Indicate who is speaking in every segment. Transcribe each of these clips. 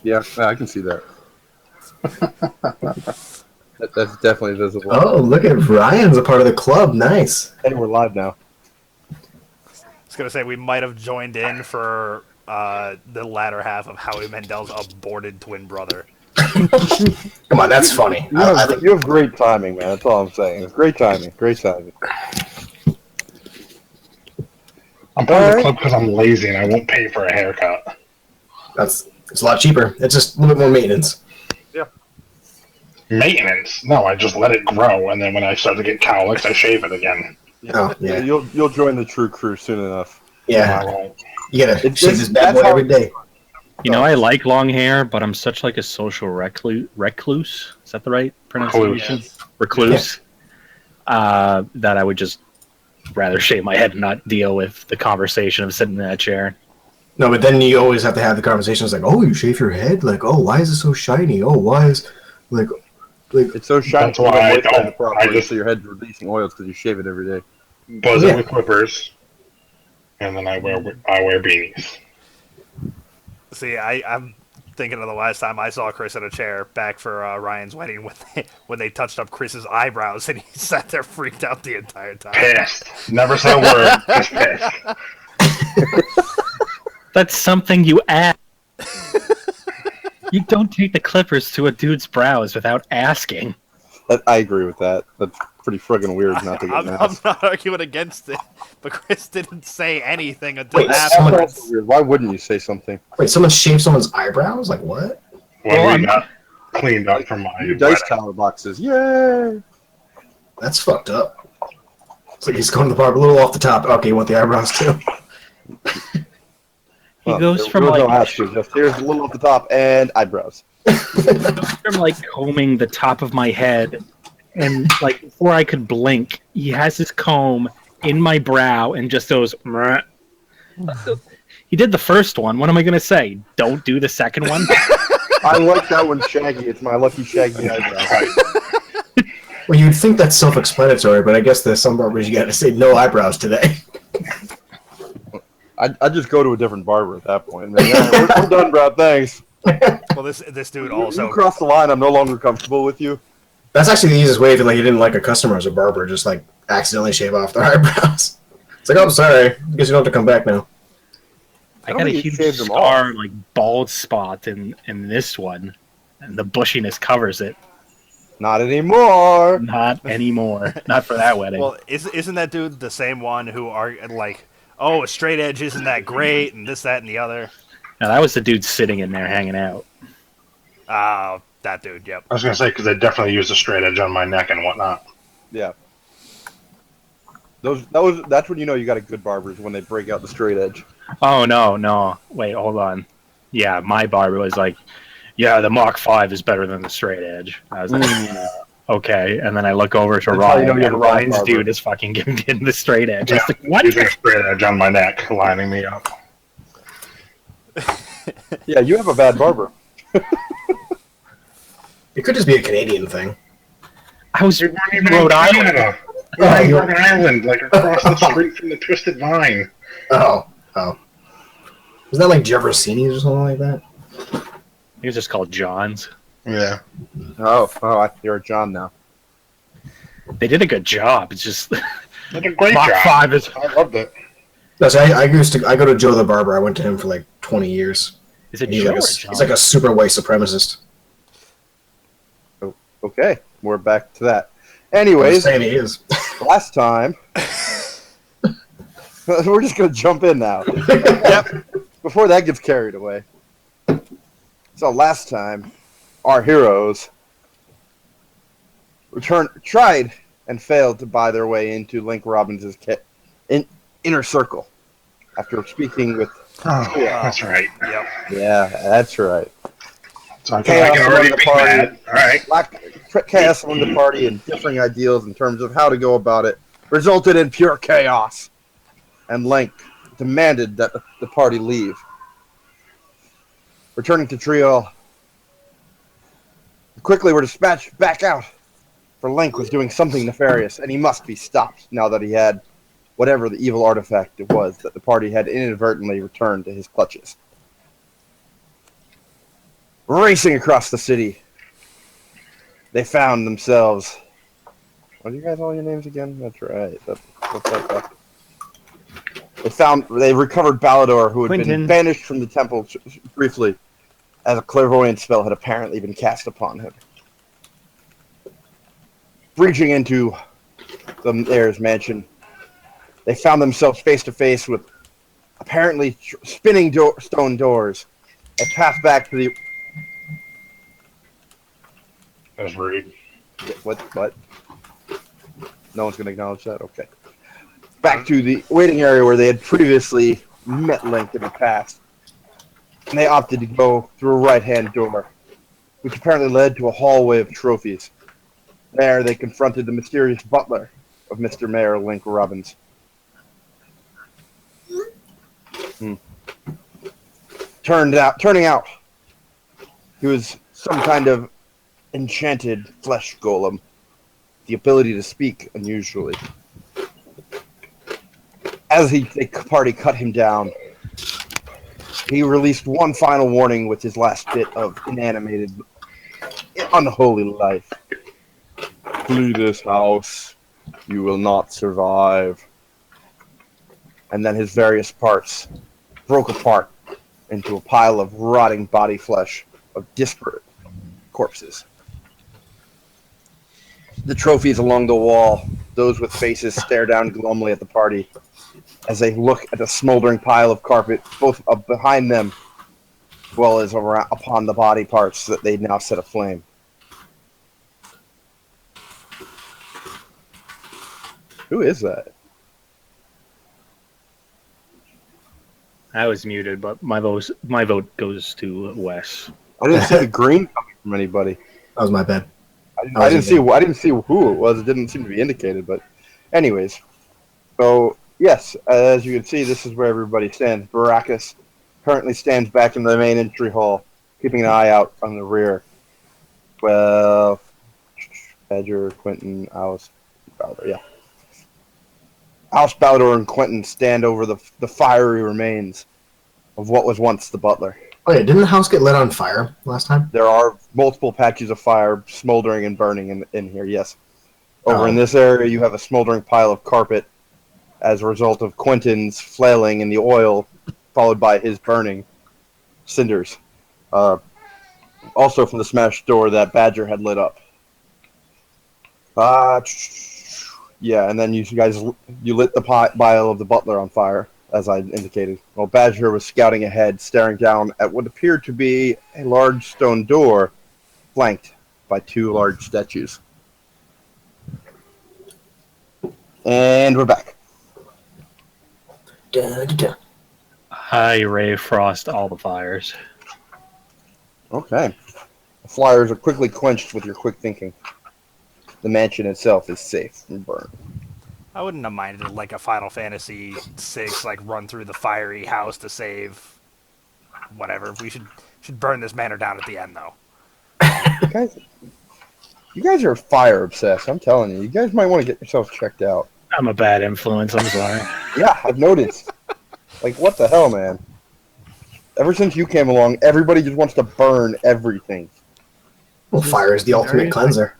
Speaker 1: Yeah, I can see that. That's definitely visible.
Speaker 2: Oh, look at Ryan's a part of the club. Nice.
Speaker 1: Hey, we're live now.
Speaker 3: I was gonna say we might have joined in for the latter half of Howie Mandel's aborted twin brother.
Speaker 2: Come on, that's funny.
Speaker 1: You have great timing, man. That's all I'm saying. It's great timing. Great timing.
Speaker 4: I'm part of the club because I'm lazy and I won't pay for a haircut.
Speaker 2: It's a lot cheaper. It's just a little bit more maintenance.
Speaker 1: Yeah.
Speaker 4: Maintenance? No, I just let it grow, and then when I start to get cowlicks, I shave it again.
Speaker 2: Oh, yeah.
Speaker 1: You'll join the true crew soon enough.
Speaker 2: Yeah.
Speaker 4: I won't.
Speaker 2: You gotta shave this bad boy every day.
Speaker 5: You know, I like long hair, but I'm such like a social recluse. Is that the right pronunciation? Recluse. That I would just rather shave my head and not deal with the conversation of sitting in that chair.
Speaker 2: No, but then you always have to have the conversations like, oh, you shave your head? Like, oh, why is it so shiny? Oh, why is, like
Speaker 1: It's so shiny.
Speaker 4: That's why I don't.
Speaker 1: So your head's releasing oils because you shave it every day.
Speaker 4: Buzz it with clippers, and then I wear beanies.
Speaker 3: See, I'm thinking of the last time I saw Chris in a chair back for Ryan's wedding when they touched up Chris's eyebrows and he sat there freaked out the entire time.
Speaker 4: Pissed. Never said a word. Just pissed.
Speaker 5: That's something you ask. You don't take the clippers to a dude's brows without asking.
Speaker 1: I agree with that. That's pretty friggin' weird not to get
Speaker 3: I'm not arguing against it, but Chris didn't say anything until
Speaker 2: Wait,
Speaker 3: afterwards.
Speaker 1: Why wouldn't you say something?
Speaker 2: Wait, someone shaved someone's eyebrows? Like, what?
Speaker 4: When we got cleaned up from my
Speaker 1: New dice
Speaker 4: wedding.
Speaker 1: tower boxes. Yay!
Speaker 2: That's fucked up. It's like he's going to the barber a little off the top. Okay, you want the eyebrows too?
Speaker 5: He goes
Speaker 1: there
Speaker 5: from
Speaker 1: was no
Speaker 5: like
Speaker 1: ask you, just here's a little off the top and eyebrows.
Speaker 5: from like combing the top of my head, and like before I could blink, he has his comb in my brow and just goes. Meh. He did the first one. What am I gonna say? Don't do the second one.
Speaker 1: I like that one, Shaggy. It's my lucky Shaggy eyebrows.
Speaker 2: Well, you'd think that's self-explanatory, but I guess there's some barbers you gotta say no eyebrows today.
Speaker 1: I'd just go to a different barber at that point. Man, yeah, we're done, bro. Thanks.
Speaker 3: Well, this dude
Speaker 1: You
Speaker 3: also.
Speaker 1: crossed the line. I'm no longer comfortable with you.
Speaker 2: That's actually the easiest way if like you didn't like a customer as a barber, just like accidentally shave off their eyebrows. It's like, oh, I'm sorry. I guess you don't have to come back now.
Speaker 5: I
Speaker 1: don't
Speaker 5: got a
Speaker 1: think he
Speaker 5: huge
Speaker 1: shaved them
Speaker 5: scar, like bald spot in this one, and the bushiness covers it.
Speaker 1: Not anymore.
Speaker 5: Not anymore. Not for that wedding.
Speaker 3: Well, isn't that dude the same one who are like, oh, a straight edge isn't that great, and this, that, and the other?
Speaker 5: Now, that was the dude sitting in there hanging out.
Speaker 3: That dude. Yep.
Speaker 4: I was gonna say because they definitely used a straight edge on my neck and whatnot.
Speaker 1: Yeah. That's when you know you got a good barber is when they break out the straight edge.
Speaker 5: Oh, no. Wait, hold on. Yeah, my barber was like, yeah, the Mach 5 is better than the straight edge. I was like, okay. And then I look over to
Speaker 1: That's how you
Speaker 5: Ryan,
Speaker 1: know you have
Speaker 5: and
Speaker 1: a bad
Speaker 5: Ryan's
Speaker 1: barber.
Speaker 5: dude is fucking getting the straight edge. I was like, what?
Speaker 4: Using a straight edge on my neck, lining me up.
Speaker 1: Yeah, you have a bad barber.
Speaker 2: It could just be a Canadian thing.
Speaker 5: I was
Speaker 4: We weren't even
Speaker 5: Rhode
Speaker 4: in
Speaker 5: Island.
Speaker 4: Canada.
Speaker 2: Yeah,
Speaker 4: We're Rhode Island, like across the street from the Twisted Vine.
Speaker 2: Oh. Isn't that like Jeffersini's or something like that?
Speaker 5: He was just called John's.
Speaker 4: Yeah.
Speaker 1: Oh, you're John now.
Speaker 5: They did a good job. It's just
Speaker 4: Did a great
Speaker 5: Mach
Speaker 4: job.
Speaker 5: 5 is
Speaker 4: I loved it.
Speaker 2: No, so I go to Joe the barber. I went to him for like 20 years.
Speaker 5: Is it
Speaker 2: He's
Speaker 5: Joe
Speaker 2: like,
Speaker 5: or
Speaker 2: he's
Speaker 5: John?
Speaker 2: like a super white supremacist.
Speaker 1: Okay, we're back to that.
Speaker 2: I'm
Speaker 1: Anyways,
Speaker 2: just saying he is.
Speaker 1: last time. We're just gonna jump in now.
Speaker 3: Yep.
Speaker 1: Before that gets carried away. So last time, our heroes tried and failed to buy their way into Link Robbins' inner circle. After speaking with,
Speaker 4: Oh, that's right.
Speaker 3: Yep.
Speaker 1: yeah, that's right.
Speaker 4: So I
Speaker 1: Chaos
Speaker 4: can already
Speaker 1: among the
Speaker 4: be
Speaker 1: party.
Speaker 4: mad. All right.
Speaker 1: Chaos among the party and differing ideals in terms of how to go about it resulted in pure chaos. And Link demanded that the party leave. Returning to Triol, quickly were dispatched back out, for Link was doing something nefarious, and he must be stopped now that he had whatever the evil artifact it was that the party had inadvertently returned to his clutches. Racing across the city, they found themselves. What are you guys all your names again? That's right. They recovered Balador, who had been
Speaker 6: Quentin.
Speaker 1: banished from the temple briefly, as a clairvoyant spell had apparently been cast upon him. Breaching into the heir's mansion, they found themselves face to face with apparently spinning stone doors. A path back to the
Speaker 4: That's rude.
Speaker 1: what? No one's gonna acknowledge that. Okay. Back to the waiting area where they had previously met Link in the past, and they opted to go through a right-hand door, which apparently led to a hallway of trophies. There, they confronted the mysterious butler of Mr. Mayor Link Robbins. Turning out, he was some kind of enchanted flesh golem, the ability to speak unusually. As the party cut him down, he released one final warning with his last bit of inanimated, unholy life. Flee this house, you will not survive. And then his various parts broke apart into a pile of rotting body flesh of disparate corpses. The trophies along the wall, those with faces stare down glumly at the party as they look at the smoldering pile of carpet, both behind them as well as upon the body parts that they now set aflame. Who is that?
Speaker 5: I was muted, but my vote goes to Wes.
Speaker 1: I didn't see the green coming from anybody.
Speaker 2: That was my bad.
Speaker 1: I didn't see who it was. It didn't seem to be indicated. But, anyways, so yes, as you can see, this is where everybody stands. Baracus currently stands back in the main entry hall, keeping an eye out on the rear. Well, Badger, Quentin, Alice, Balador, yeah. Alice, Balador, and Quentin stand over the fiery remains of what was once the butler.
Speaker 2: Oh yeah, didn't the house get lit on fire last time?
Speaker 1: There are multiple patches of fire smoldering and burning in here, yes. Over
Speaker 2: Oh.
Speaker 1: in this area, you have a smoldering pile of carpet as a result of Quentin's flailing in the oil, followed by his burning cinders. Also from the smashed door that Badger had lit up. Yeah, and then you lit the pile of the butler on fire, as I indicated. While Badger was scouting ahead, staring down at what appeared to be a large stone door, flanked by two large statues. And we're back.
Speaker 2: Da, da, da.
Speaker 5: I Ray Frost all the fires.
Speaker 1: Okay. The flyers are quickly quenched with your quick thinking. The mansion itself is safe from burn.
Speaker 3: I wouldn't have minded like a Final Fantasy VI, like run through the fiery house to save whatever. We should burn this manor down at the end, though.
Speaker 1: You guys are fire obsessed. I'm telling you. You guys might want to get yourselves checked out.
Speaker 5: I'm a bad influence. I'm sorry.
Speaker 1: Yeah, I've noticed. Like, what the hell, man? Ever since you came along, everybody just wants to burn everything.
Speaker 2: Well, fire is the ultimate cleanser.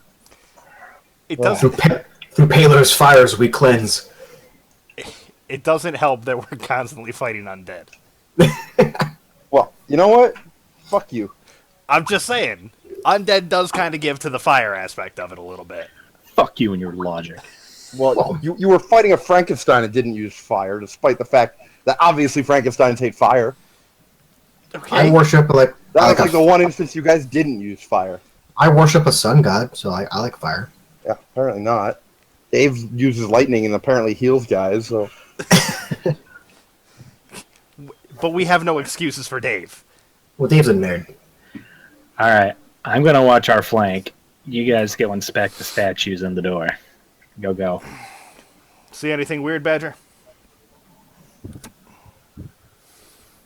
Speaker 3: It
Speaker 1: Well,
Speaker 3: doesn't.
Speaker 2: Through Paler's fires, we cleanse.
Speaker 3: It doesn't help that we're constantly fighting undead.
Speaker 1: Well, you know what? Fuck you.
Speaker 3: I'm just saying, undead does kind of give to the fire aspect of it a little bit.
Speaker 5: Fuck you and your logic.
Speaker 1: Well, you were fighting a Frankenstein and didn't use fire, despite the fact that obviously Frankensteins hate fire.
Speaker 3: Okay.
Speaker 2: I worship
Speaker 1: That was like the one instance you guys didn't use fire.
Speaker 2: I worship a sun god, so I like fire.
Speaker 1: Yeah, apparently not. Dave uses lightning and apparently heals guys, so...
Speaker 3: But we have no excuses for Dave.
Speaker 2: Well, Dave's a nerd.
Speaker 5: All right, I'm gonna watch our flank. You guys go inspect the statues in the door. Go.
Speaker 3: See anything weird, Badger?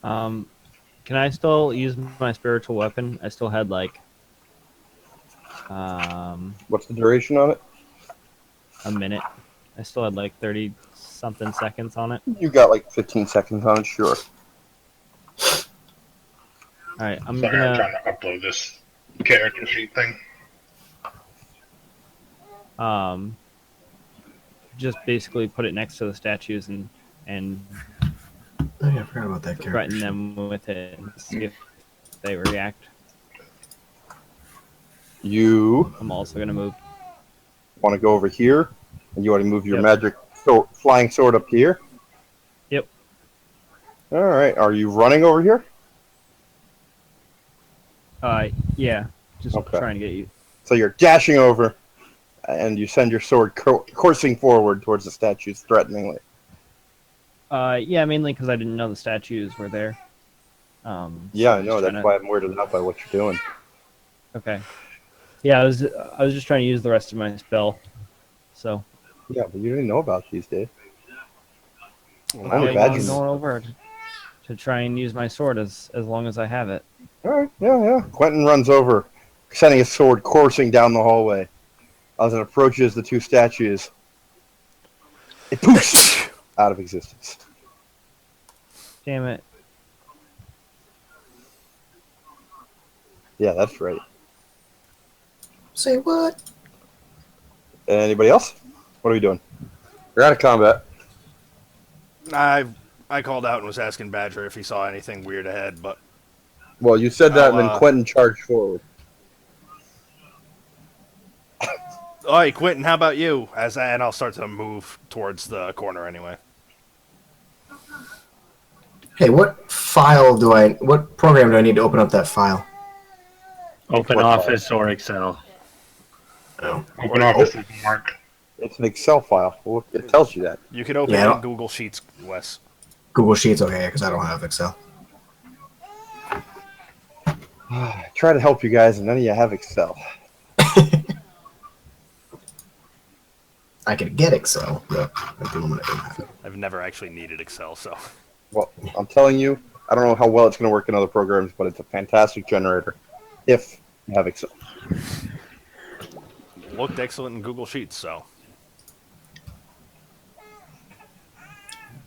Speaker 6: Can I still use my spiritual weapon? I still had like
Speaker 1: What's the duration on it?
Speaker 6: a minute. I still had like 30 something seconds on it.
Speaker 1: You got like 15 seconds on it, sure.
Speaker 6: All right, I'm
Speaker 4: Sorry, I'm
Speaker 6: gonna
Speaker 4: trying to upload this character sheet thing.
Speaker 6: just basically put it next to the statues and
Speaker 2: Oh yeah, I forgot about that character.
Speaker 6: threaten
Speaker 2: sheet.
Speaker 6: them with it and see if they react.
Speaker 1: You
Speaker 6: I'm also gonna move.
Speaker 1: want to go over here, and you want to move your
Speaker 6: Yep.
Speaker 1: magic flying sword up here.
Speaker 6: Yep.
Speaker 1: All right. Are you running over here?
Speaker 6: Yeah, just
Speaker 1: Okay.
Speaker 6: trying to get you.
Speaker 1: So you're dashing over, and you send your sword coursing forward towards the statues threateningly.
Speaker 6: Yeah, mainly because I didn't know the statues were there.
Speaker 1: Yeah,
Speaker 6: so
Speaker 1: I
Speaker 6: I'm
Speaker 1: know.
Speaker 6: just
Speaker 1: That's
Speaker 6: trying
Speaker 1: why I'm weirded out by what you're doing.
Speaker 6: Okay. Yeah, I was just trying to use the rest of my spell. So
Speaker 1: Yeah, but you didn't know about these, Dave.
Speaker 3: Well,
Speaker 1: Only
Speaker 3: now
Speaker 6: yeah,
Speaker 1: badges.
Speaker 6: I'm going over to try and use my sword as long as I have it.
Speaker 1: All right. Yeah. Quentin runs over, sending his sword coursing down the hallway. As it approaches the two statues, it poofs out of existence.
Speaker 6: Damn it.
Speaker 1: Yeah, that's right.
Speaker 2: Say what?
Speaker 1: Anybody else? What are we doing? We're out of combat.
Speaker 3: I called out and was asking Badger if he saw anything weird ahead, but
Speaker 1: Well, you said that, and then
Speaker 3: I'll,
Speaker 1: Quentin charged forward.
Speaker 3: all right, Quentin, how about you? And I'll start to move towards the corner anyway.
Speaker 2: Hey, what program do I need to open up that file?
Speaker 5: Open
Speaker 1: What
Speaker 5: Office or Excel.
Speaker 2: Oh.
Speaker 4: Open office, Mark.
Speaker 1: It's an Excel file. Well, it tells you that.
Speaker 3: You can open
Speaker 2: Yeah, I
Speaker 3: it in
Speaker 2: don't-
Speaker 3: Google Sheets, Wes.
Speaker 2: Google Sheets, okay, because I don't have Excel.
Speaker 1: I try to help you guys, and none of you have Excel.
Speaker 2: I could get Excel, but at the moment I don't have it.
Speaker 3: I've never actually needed Excel, so
Speaker 1: Well, I'm telling you, I don't know how well it's going to work in other programs, but it's a fantastic generator if you have Excel.
Speaker 3: looked excellent in Google Sheets. So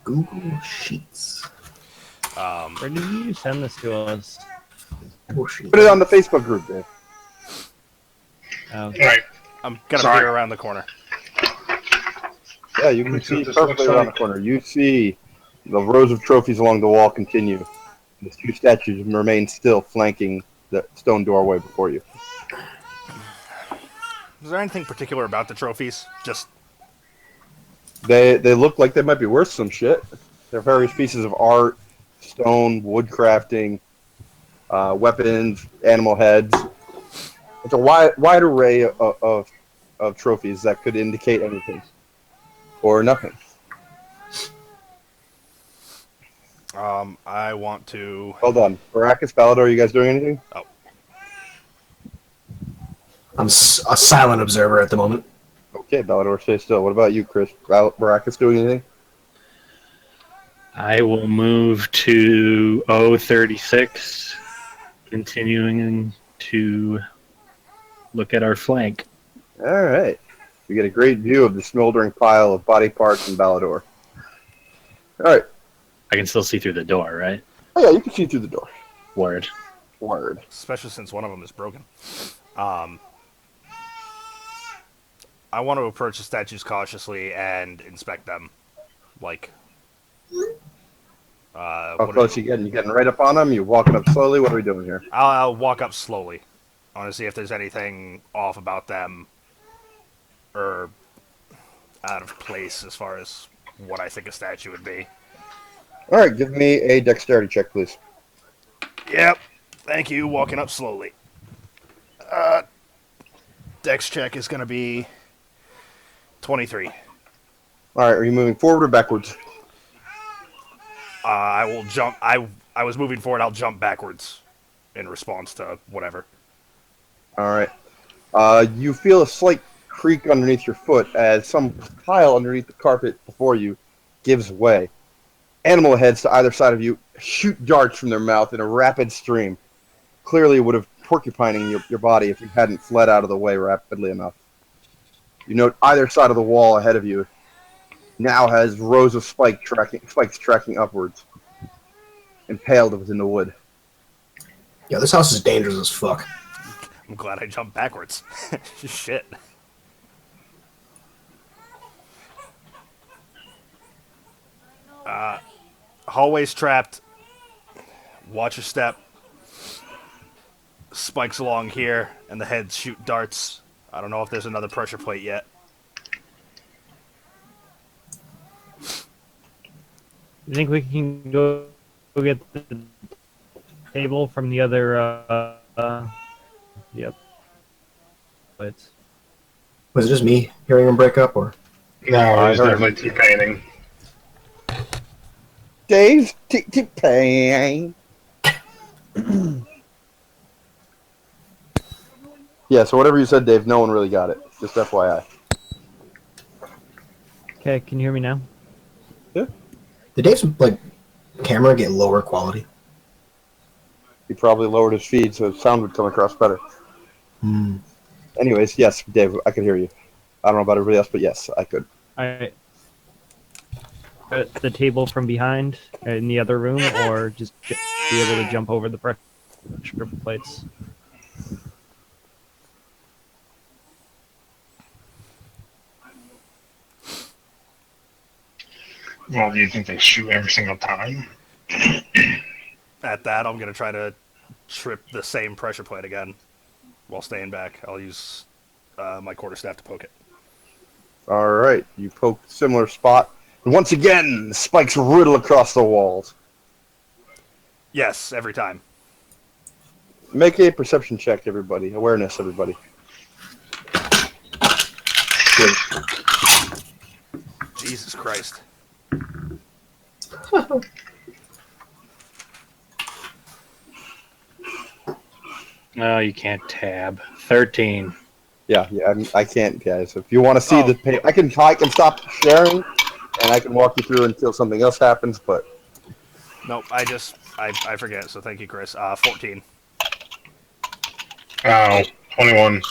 Speaker 2: Google Sheets.
Speaker 6: Where did you send this to us?
Speaker 2: Google Sheets.
Speaker 1: Put it on the Facebook group, Dave.
Speaker 3: Oh.
Speaker 6: Okay.
Speaker 4: All right.
Speaker 3: I'm gonna
Speaker 4: Sorry.
Speaker 3: peer around the corner.
Speaker 1: Yeah, you can
Speaker 4: Let me see
Speaker 1: see
Speaker 4: what this
Speaker 1: perfectly
Speaker 4: looks
Speaker 1: around the
Speaker 4: like.
Speaker 1: corner. You see the rows of trophies along the wall continue. The two statues remain still, flanking the stone doorway before you.
Speaker 3: Is there anything particular about the trophies? Just
Speaker 1: They look like they might be worth some shit. They're various pieces of art, stone, wood crafting, weapons, animal heads. It's a wide array of trophies that could indicate anything or nothing.
Speaker 3: I want to.
Speaker 1: Hold on, Baracus, Balador, are you guys doing anything?
Speaker 2: I'm a silent observer at the moment.
Speaker 1: Okay, Balador, stay still. What about you, Chris? Baracus doing anything?
Speaker 5: I will move to 036, continuing to look at our flank.
Speaker 1: All right. You get a great view of the smoldering pile of body parts in Balador. All right.
Speaker 5: I can still see through the door, right?
Speaker 1: Oh, yeah, you can see through the door.
Speaker 5: Word.
Speaker 1: Word.
Speaker 3: Especially since one of them is broken. I want to approach the statues cautiously and inspect them. Like,
Speaker 1: How close you getting? You getting right up on them? You walking up slowly? What are we doing here?
Speaker 3: I'll walk up slowly. I want to see if there's anything off about them or out of place as far as what I think a statue would be.
Speaker 1: All right, give me a dexterity check, please.
Speaker 3: Yep. Thank you. Walking up slowly. Dex check is going to be 23.
Speaker 1: All right, are you moving forward or backwards?
Speaker 3: I will jump. I was moving forward. I'll jump backwards in response to whatever.
Speaker 1: All right. You feel a slight creak underneath your foot as some tile underneath the carpet before you gives way. Animal heads to either side of you shoot darts from their mouth in a rapid stream. Clearly would have porcupining your body if you hadn't fled out of the way rapidly enough. You note either side of the wall ahead of you now has rows of spikes tracking upwards, impaled within the wood.
Speaker 2: Yeah, this house is dangerous as fuck.
Speaker 3: I'm glad I jumped backwards. Shit. Hallway's trapped. Watch your step. Spikes along here, and the heads shoot darts. I don't know if there's another pressure plate yet.
Speaker 6: You think we can go get the table from the other? Yep. Plates.
Speaker 2: Was it just me hearing him break up, or?
Speaker 4: No, he's
Speaker 1: I heard
Speaker 4: definitely T-painting.
Speaker 1: Dave's T-Pain. Yeah, so whatever you said, Dave, no one really got it. Just FYI.
Speaker 6: Okay, can you hear me now?
Speaker 2: Did Dave's camera get lower quality?
Speaker 1: He probably lowered his feed so his sound would come across better.
Speaker 2: Hmm.
Speaker 1: Anyways, yes, Dave, I could hear you. I don't know about everybody else, but yes, I could.
Speaker 6: I the table from behind in the other room, or just be able to jump over the pressure plates.
Speaker 4: Well, do you think they shoot every single time?
Speaker 3: At that, I'm going to try to trip the same pressure plate again while staying back. I'll use my quarterstaff to poke it.
Speaker 1: All right, you poke similar spot. And once again, spikes riddle across the walls.
Speaker 3: Yes, every time.
Speaker 1: Make a perception check, everybody. Awareness, everybody. Good.
Speaker 3: Jesus Christ.
Speaker 5: No, you can't tab. 13.
Speaker 1: Yeah, I can't, guys. If you want to see
Speaker 3: Oh.
Speaker 1: I can stop sharing, and I can walk you through until something else happens. But
Speaker 3: Nope, I forget, so thank you, Chris. 14.
Speaker 4: Oh, 21.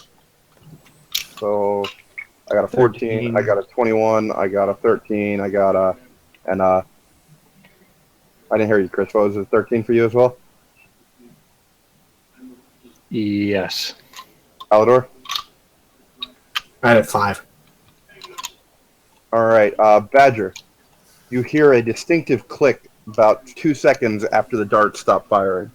Speaker 1: so I got a 14, I got a 21, I got a 13, I got a, and I didn't hear you, Chris. What was it? 13 for you as well,
Speaker 5: Yes.
Speaker 1: Alador?
Speaker 2: I had 5.
Speaker 1: All right, Badger. You hear a distinctive click about 2 seconds after the dart stopped firing.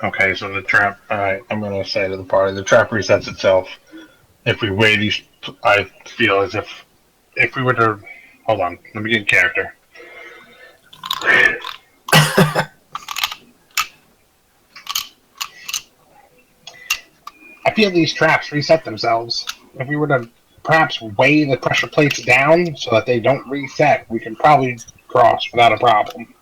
Speaker 4: Okay, so the trap. Alright, I'm going to say to the party, the trap resets itself. If we weigh these, I feel as if we were to. Hold on, let me get in character. I feel these traps reset themselves. If we were to perhaps weigh the pressure plates down so that they don't reset, we can probably cross without a problem.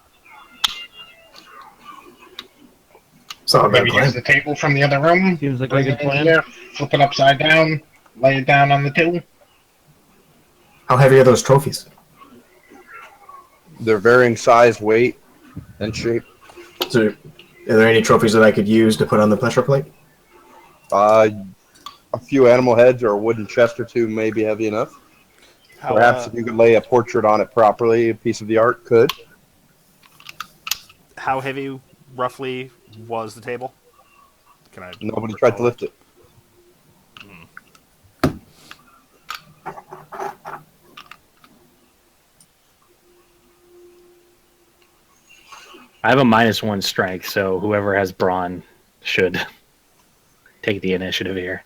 Speaker 2: It's not a bad
Speaker 4: Maybe
Speaker 2: plan.
Speaker 4: use the table from the other room.
Speaker 6: Seems like a
Speaker 4: Bring
Speaker 6: good
Speaker 4: it in
Speaker 6: plan.
Speaker 4: here, flip it upside down, lay it down on the table.
Speaker 2: How heavy are those trophies?
Speaker 1: They're varying size, weight, and shape.
Speaker 2: So, are there any trophies that I could use to put on the pressure plate?
Speaker 1: A few animal heads or a wooden chest or two may be heavy enough. Perhaps if you could lay a portrait on it properly, a piece of the art could.
Speaker 3: How heavy, roughly, was the table? Can I?
Speaker 1: Nobody tried to lift it.
Speaker 5: I have a -1 strength, so whoever has brawn should take the initiative here.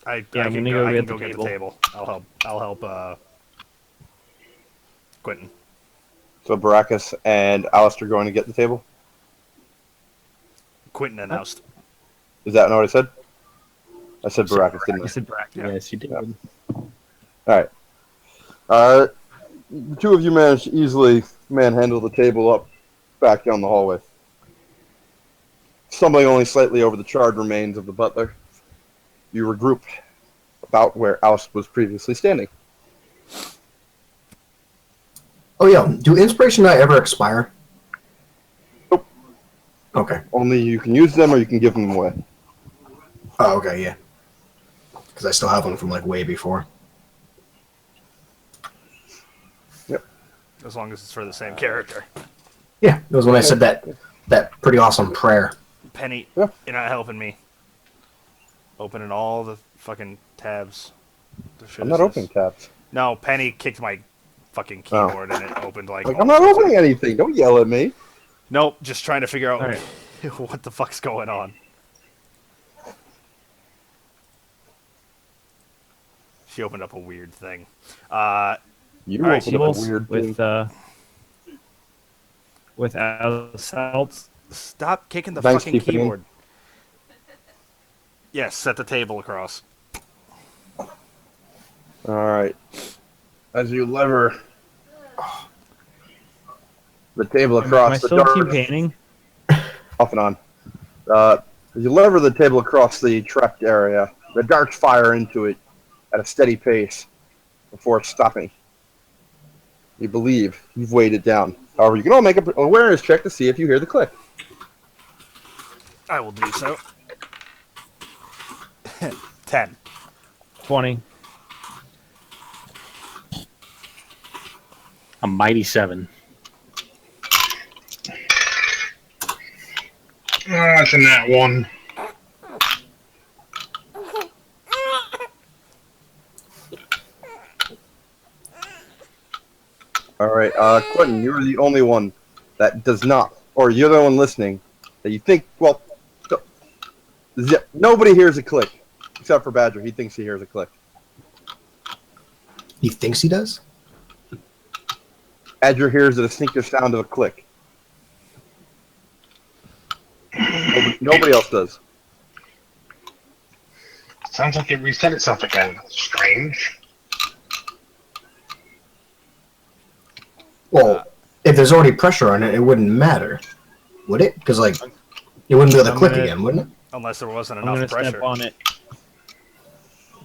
Speaker 3: I
Speaker 6: I'm
Speaker 3: can
Speaker 6: gonna
Speaker 3: go,
Speaker 6: go
Speaker 3: I
Speaker 6: get
Speaker 3: can go
Speaker 6: the
Speaker 3: get
Speaker 6: table.
Speaker 3: the table. I'll help. Quentin.
Speaker 1: So Baracus and Alistair going to get the table?
Speaker 3: Quentin announced.
Speaker 1: Is that not what I said? I said Baracus, didn't
Speaker 6: You
Speaker 1: I?
Speaker 6: said Brack.
Speaker 3: Yeah.
Speaker 5: Yes, you did.
Speaker 1: Alright. The two of you managed to easily manhandle the table up back down the hallway. Stumbling only slightly over the charred remains of the butler, you regroup about where Oust was previously standing.
Speaker 2: Oh yeah, do inspiration die ever expire?
Speaker 1: Nope.
Speaker 2: Okay.
Speaker 1: Only you can use them or you can give them away.
Speaker 2: Oh, okay, yeah. Because I still have one from like way before.
Speaker 3: As long as it's for the same character.
Speaker 2: Yeah, it was when I said that pretty awesome prayer.
Speaker 3: Penny,
Speaker 1: Yeah.
Speaker 3: you're not helping me. Opening all the fucking tabs. The shit
Speaker 1: I'm
Speaker 3: is
Speaker 1: not
Speaker 3: this?
Speaker 1: opening tabs.
Speaker 3: No, Penny kicked my fucking keyboard and it opened like.
Speaker 1: Like,
Speaker 3: all
Speaker 1: I'm not
Speaker 3: sorts of-
Speaker 1: opening anything. Don't yell at me.
Speaker 3: Nope, just trying to figure out
Speaker 6: Alright.
Speaker 3: what the fuck's going on. She opened up a weird thing.
Speaker 1: You
Speaker 3: Alright,
Speaker 1: opened up a
Speaker 6: Sequels
Speaker 1: weird thing.
Speaker 6: with assaults.
Speaker 3: Stop kicking the
Speaker 1: Thanks,
Speaker 3: fucking
Speaker 1: T-Pain.
Speaker 3: keyboard. Yes, set the table across.
Speaker 1: All right. As you lever the table
Speaker 6: Am I
Speaker 1: across the
Speaker 6: still
Speaker 1: dark,
Speaker 6: T-painting?
Speaker 1: off and on. As you lever the table across the trapped area, the darts fire into it at a steady pace before stopping. You believe you've weighed it down. However, you can all make an awareness check to see if you hear the click.
Speaker 3: I will do so. 10.
Speaker 6: 20.
Speaker 5: A mighty 7.
Speaker 4: That's in that one.
Speaker 1: All right, Quentin, you're the only one that does not, or you're the one listening that you think. Well, nobody hears a click except for Badger. He thinks he hears a click.
Speaker 2: He thinks he does?
Speaker 1: Badger hears the distinctive sound of a click. Nobody else does.
Speaker 4: Sounds like it reset itself again. Strange.
Speaker 2: Well, if there's already pressure on it, it wouldn't matter, would it? Because, like, it wouldn't be able to
Speaker 6: I'm
Speaker 2: click
Speaker 6: gonna-
Speaker 2: again, wouldn't it?
Speaker 3: Unless there wasn't
Speaker 6: I'm gonna
Speaker 3: enough pressure.
Speaker 6: step on it.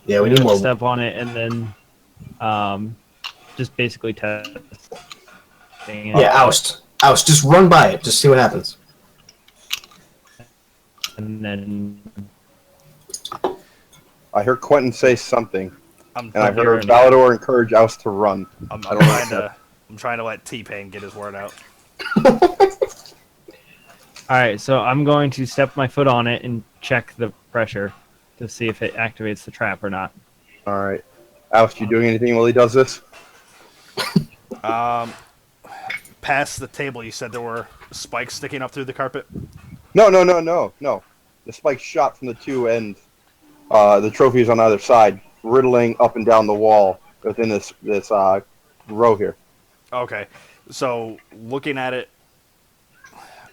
Speaker 2: Yeah, we
Speaker 6: I'm
Speaker 2: need
Speaker 6: gonna
Speaker 2: more.
Speaker 6: step on it and then just basically test.
Speaker 2: Yeah, oust. Oust. Just run by it. Just see what happens.
Speaker 6: And then
Speaker 1: I heard Quentin say something,
Speaker 3: I'm,
Speaker 1: and I
Speaker 3: I'm,
Speaker 1: heard Valador encourage Oust to run.
Speaker 3: I'm
Speaker 1: I don't know
Speaker 3: trying to. I'm trying to let T-Pain get his word out.
Speaker 6: all right, so I'm going to step my foot on it and check the pressure to see if it activates the trap or not.
Speaker 1: All right, Oust, you doing anything while he does this?
Speaker 3: Past the table, you said there were spikes sticking up through the carpet.
Speaker 1: No. The spike shot from the two ends. The trophies on either side, riddling up and down the wall within this row here.
Speaker 3: Okay, so looking at it,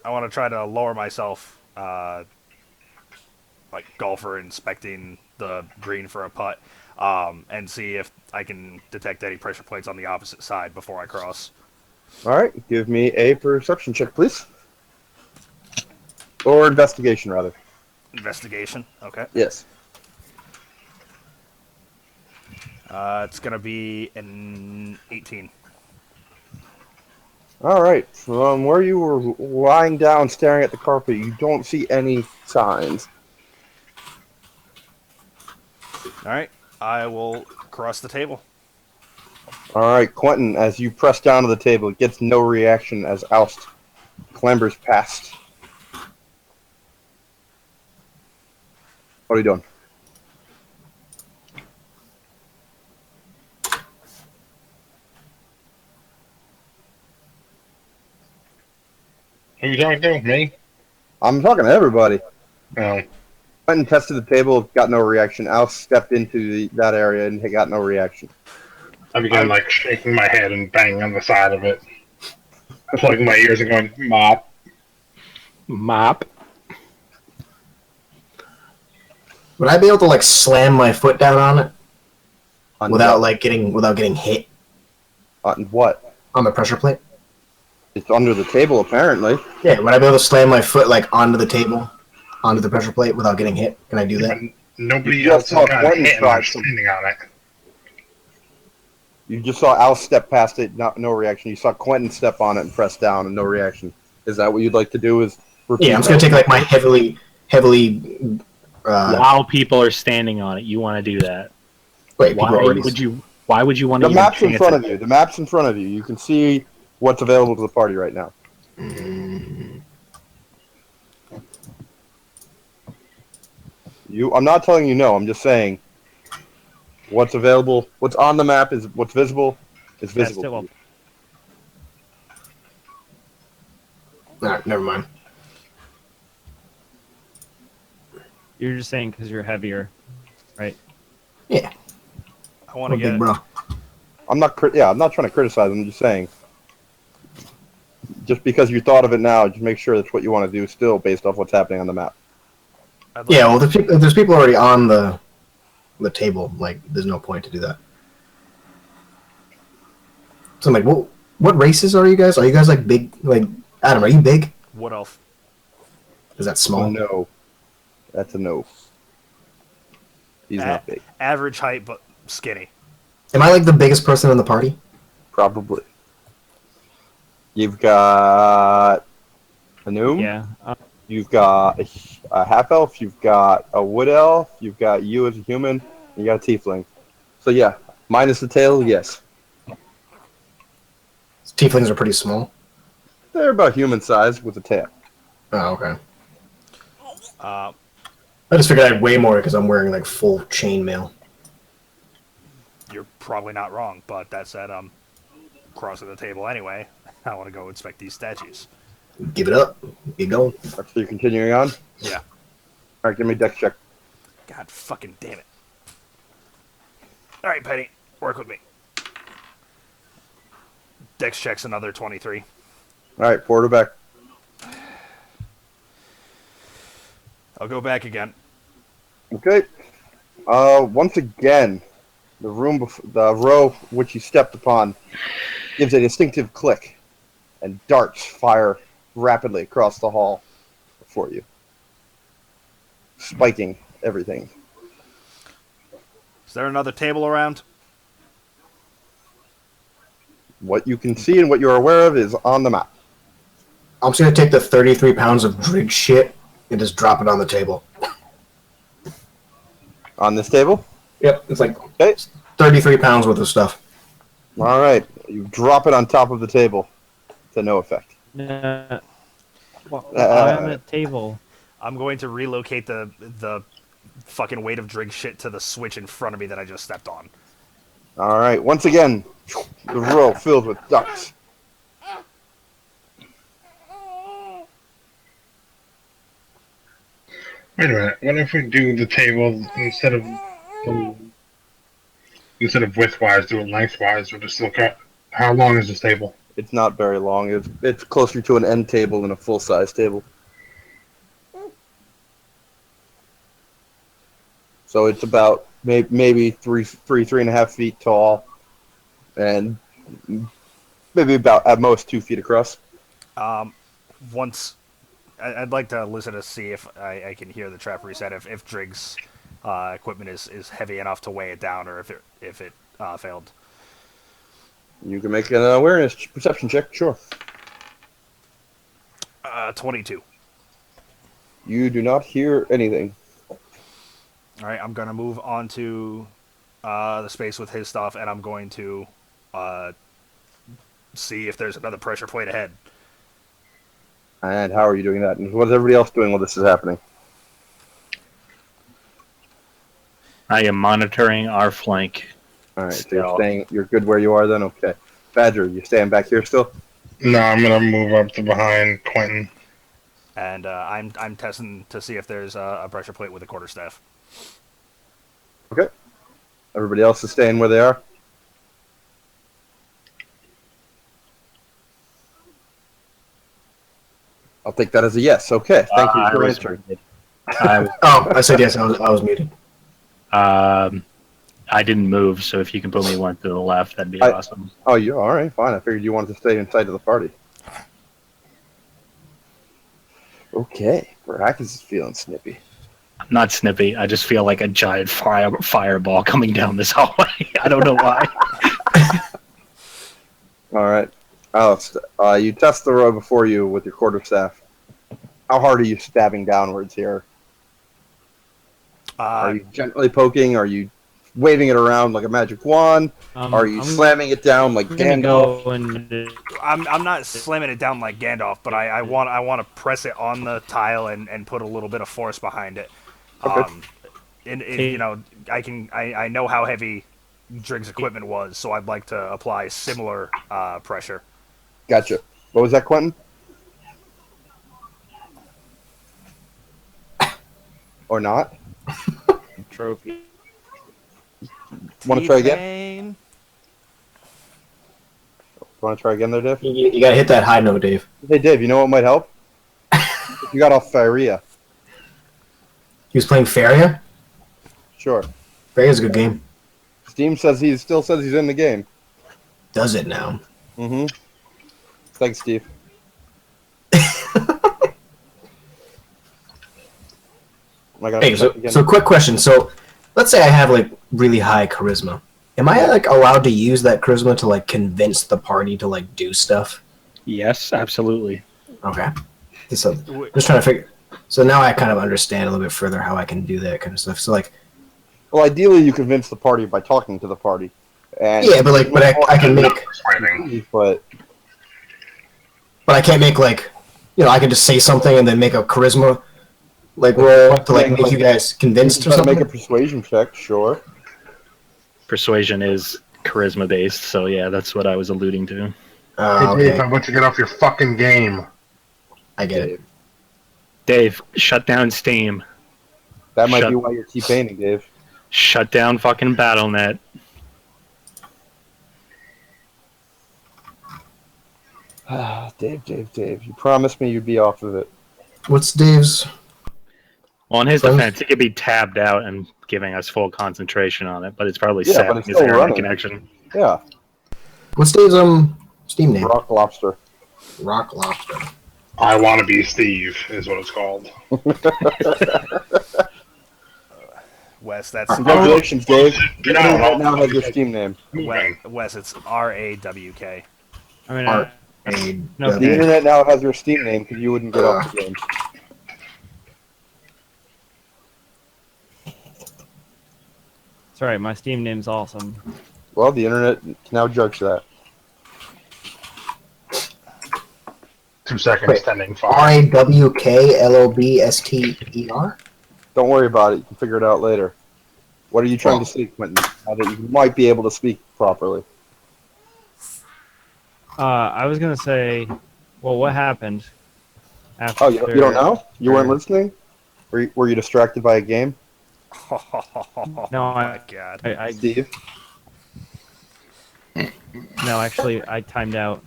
Speaker 3: I want to try to lower myself, like golfer inspecting the green for a putt, and see if I can detect any pressure plates on the opposite side before I cross.
Speaker 1: All right, give me a perception check, please, or investigation rather.
Speaker 3: Investigation. Okay.
Speaker 1: Yes.
Speaker 3: It's gonna be an 18.
Speaker 1: All right. From where you were lying down staring at the carpet, you don't see any signs.
Speaker 3: All right. I will cross the table.
Speaker 1: All right, Quentin, as you press down to the table, it gets no reaction as Oust clambers past. What are you doing?
Speaker 4: Who you talking to? Me?
Speaker 1: I'm talking to everybody.
Speaker 4: No.
Speaker 1: Quentin tested the table, got no reaction. Oust stepped into that area and got no reaction.
Speaker 4: I began like shaking my head and banging on the side of it, plugging my ears and going mop.
Speaker 5: Mop.
Speaker 2: Would I be able to like slam my foot down on it
Speaker 1: On
Speaker 2: without
Speaker 1: what?
Speaker 2: getting hit
Speaker 1: On what?
Speaker 2: on the pressure plate?
Speaker 1: It's under the table, apparently.
Speaker 2: Yeah, would I be able to slam my foot like onto the table, onto the pressure plate without getting hit? Can I do that?
Speaker 4: But nobody
Speaker 1: You
Speaker 4: else
Speaker 1: just saw
Speaker 4: has got
Speaker 1: Quentin
Speaker 4: hit and
Speaker 1: try
Speaker 4: I'm
Speaker 1: some-
Speaker 4: standing on it.
Speaker 1: You just saw Oust step past it, no reaction. You saw Quentin step on it and press down and no reaction. Is that what you'd like to do? Is repeat
Speaker 2: Yeah, I'm just gonna
Speaker 1: that?
Speaker 2: take like my heavily.
Speaker 5: While people are standing on it, you want to do that.
Speaker 2: Wait, people
Speaker 5: Why
Speaker 2: already.
Speaker 5: would you? Why would you want to?
Speaker 1: The map's in front of you. The map's in front of you. You can see what's available to the party right now. I'm not telling you no. I'm just saying what's available. What's on the map is what's visible. Is visible.
Speaker 6: Cast it
Speaker 1: to
Speaker 6: while-
Speaker 1: you.
Speaker 2: Alright, never mind.
Speaker 6: You're just saying because you're heavier, right?
Speaker 2: Yeah,
Speaker 3: I want to
Speaker 2: I'm a big
Speaker 3: get.
Speaker 2: bro.
Speaker 1: I'm not. I'm not trying to criticize. I'm just saying. Just because you thought of it now, just make sure that's what you want to do. Still, based off what's happening on the map.
Speaker 3: I'd like
Speaker 2: Yeah, well, if there's people already on the table, like, there's no point to do that. So I'm like, well, what races are you guys? Are you guys like big? Like, Adam, are you big?
Speaker 3: Wood elf.
Speaker 2: Is that small?
Speaker 1: No, that's a no. He's not big.
Speaker 3: Average height, but skinny.
Speaker 2: Am I like the biggest person in the party?
Speaker 1: Probably. You've got a gnome.
Speaker 6: Yeah.
Speaker 1: You've got a half elf. You've got a wood elf. You've got you as a human. And you got a tiefling. So yeah, minus the tail. Yes,
Speaker 2: Tieflings are pretty small.
Speaker 1: they're about human size with a tail.
Speaker 2: Oh, okay.
Speaker 3: Uh,
Speaker 2: I just figured I had way more because I'm wearing like full chainmail.
Speaker 3: you're probably not wrong, but that said, I'm crossing the table anyway. I want to go inspect these statues.
Speaker 2: Give it up. Get going.
Speaker 1: So you're continuing on.
Speaker 3: Yeah.
Speaker 1: All right, give me a dex check.
Speaker 3: God fucking damn it. All right, Penny, work with me. Dex checks another 23.
Speaker 1: All right, Porter back.
Speaker 3: I'll go back again.
Speaker 1: Okay. Once again, the row which you stepped upon gives a distinctive click, and darts fire rapidly across the hall before you, spiking everything.
Speaker 3: Is there another table around?
Speaker 1: What you can see and what you're aware of is on the map.
Speaker 2: I'm just gonna take the 33 pounds of Drig shit and just drop it on the table.
Speaker 1: On this table?
Speaker 2: Yep, it's like
Speaker 1: Okay.
Speaker 2: 33 pounds worth of stuff.
Speaker 1: All right. You drop it on top of the table to no effect.
Speaker 6: Well,
Speaker 1: Uh,
Speaker 6: on the table.
Speaker 3: I'm going to relocate the fucking weight of drink shit to the switch in front of me that I just stepped on.
Speaker 1: All right. Once again, the row filled with ducks.
Speaker 4: Wait a minute. What if we do the table instead of widthwise, do it lengthwise? We'll just look at how long is this table?
Speaker 1: It's not very long. It's closer to an end table than a full size table. So it's about maybe three and a half feet tall, and maybe about at most 2 feet across.
Speaker 3: Once, I'd like to listen to see if I can hear the trap reset. If Drig's equipment is heavy enough to weigh it down, or if it failed.
Speaker 1: You can make an awareness perception check, sure.
Speaker 3: 22.
Speaker 1: You do not hear anything.
Speaker 3: All right, I'm gonna move on to the space with his stuff, and I'm going to see if there's another pressure plate ahead.
Speaker 1: And how are you doing that? And what's everybody else doing while this is happening?
Speaker 5: I am monitoring our flank.
Speaker 1: All right, so
Speaker 5: Still.
Speaker 1: you're good where you are then? Okay. Badger, you staying back here still?
Speaker 4: No, I'm gonna move up to behind Quentin.
Speaker 3: And I'm testing to see if there's a pressure plate with a quarterstaff.
Speaker 1: Okay. Everybody else is staying where they are? I'll take that as a yes. Okay, thank you for answering.
Speaker 2: Oh, I said yes. I was muted.
Speaker 5: I didn't move, so if you can put me one to the left, that'd be
Speaker 1: I-
Speaker 5: awesome.
Speaker 1: Oh, you all right? Fine. I figured you wanted to stay inside of the party. Okay, Baracus is feeling snippy.
Speaker 5: I'm not snippy. I just feel like a giant fireball coming down this hallway. I don't know why.
Speaker 1: All right, Alex, you test the row before you with your quarterstaff. How hard are you stabbing downwards here? Are you gently poking? Are you waving it around like a magic wand? Are you
Speaker 6: I'm
Speaker 1: slamming it down like
Speaker 6: gonna
Speaker 1: Gandalf?
Speaker 6: go and
Speaker 3: I'm not slamming it down like Gandalf, but I want to press it on the tile and put a little bit of force behind it.
Speaker 1: Okay.
Speaker 3: You know, I know how heavy Drig's equipment was, so I'd like to apply similar pressure.
Speaker 1: Gotcha. What was that, Quentin? Or not?
Speaker 6: trophy.
Speaker 1: Want to try again?
Speaker 3: T-Pain.
Speaker 1: Want to try again there, Dave?
Speaker 2: You gotta hit that high note, Dave.
Speaker 1: Hey, Dave, you know what might help? If you got off Faria.
Speaker 2: He was playing Faria.
Speaker 1: Sure.
Speaker 2: Faria's a good game.
Speaker 1: Steam says still says he's in the game.
Speaker 2: Does it now?
Speaker 1: Mm-hmm. Thanks, Steve. Am I gonna
Speaker 2: Hey,
Speaker 1: check again?
Speaker 2: so quick question. So, let's say I have like really high charisma. Am I like allowed to use that charisma to like convince the party to like do stuff?
Speaker 5: Yes, absolutely.
Speaker 2: Okay. So, just trying to figure. So now I kind of understand a little bit further how I can do that kind of stuff. So like,
Speaker 1: Well, ideally, you convince the party by talking to the party. And
Speaker 2: yeah, but I can make,
Speaker 4: Persuading.
Speaker 1: But
Speaker 2: but I can't make like, I can just say something and then make a charisma like roll to like make you guys convinced or
Speaker 1: try to make
Speaker 2: something.
Speaker 1: a persuasion check, sure.
Speaker 5: Persuasion is charisma based, so yeah, that's what I was alluding to.
Speaker 4: Hey, Dave,
Speaker 2: Okay,
Speaker 4: I'm about to get off your fucking game.
Speaker 2: I get it.
Speaker 5: Dave, shut down Steam.
Speaker 1: That might
Speaker 5: Shut-
Speaker 1: be why you're T-painting, Dave.
Speaker 5: Shut down fucking BattleNet.
Speaker 1: Dave, you promised me you'd be off of it.
Speaker 2: What's Dave's?
Speaker 5: Well, in his
Speaker 2: Friends-
Speaker 5: defense, he could be tabbed out and giving us full concentration on it, but it's probably
Speaker 1: Yeah, but
Speaker 5: sapping
Speaker 1: it's
Speaker 5: his
Speaker 1: still
Speaker 5: internet
Speaker 1: running.
Speaker 5: connection.
Speaker 1: Yeah,
Speaker 2: What's Dave's Steam name?
Speaker 1: Rock Lobster.
Speaker 2: Rock Lobster.
Speaker 4: I want to be Steve, is what it's called.
Speaker 3: Wes, that's
Speaker 1: Congratulations, Dave.
Speaker 4: No,
Speaker 1: Right now has your Steam name.
Speaker 3: Wes. It's RAWK.
Speaker 6: I mean,
Speaker 2: Art.
Speaker 6: No,
Speaker 1: The internet now has your Steam name because you wouldn't get off the game.
Speaker 6: it's alright. My Steam name's awesome.
Speaker 1: Well, the internet can now judge that.
Speaker 4: 2 seconds,
Speaker 2: Wait.
Speaker 4: tending fire.
Speaker 2: RAWKLOBSTER?
Speaker 1: Don't worry about it. You can figure it out later. What are you trying to say, Quentin? Now that you might be able to speak properly.
Speaker 6: I was gonna say, well, what happened? After
Speaker 1: Oh, you don't know? You weren't listening? Were you distracted by a game?
Speaker 3: Oh
Speaker 6: No,
Speaker 3: my god.
Speaker 6: I
Speaker 1: Steve?
Speaker 6: no, actually, I timed out.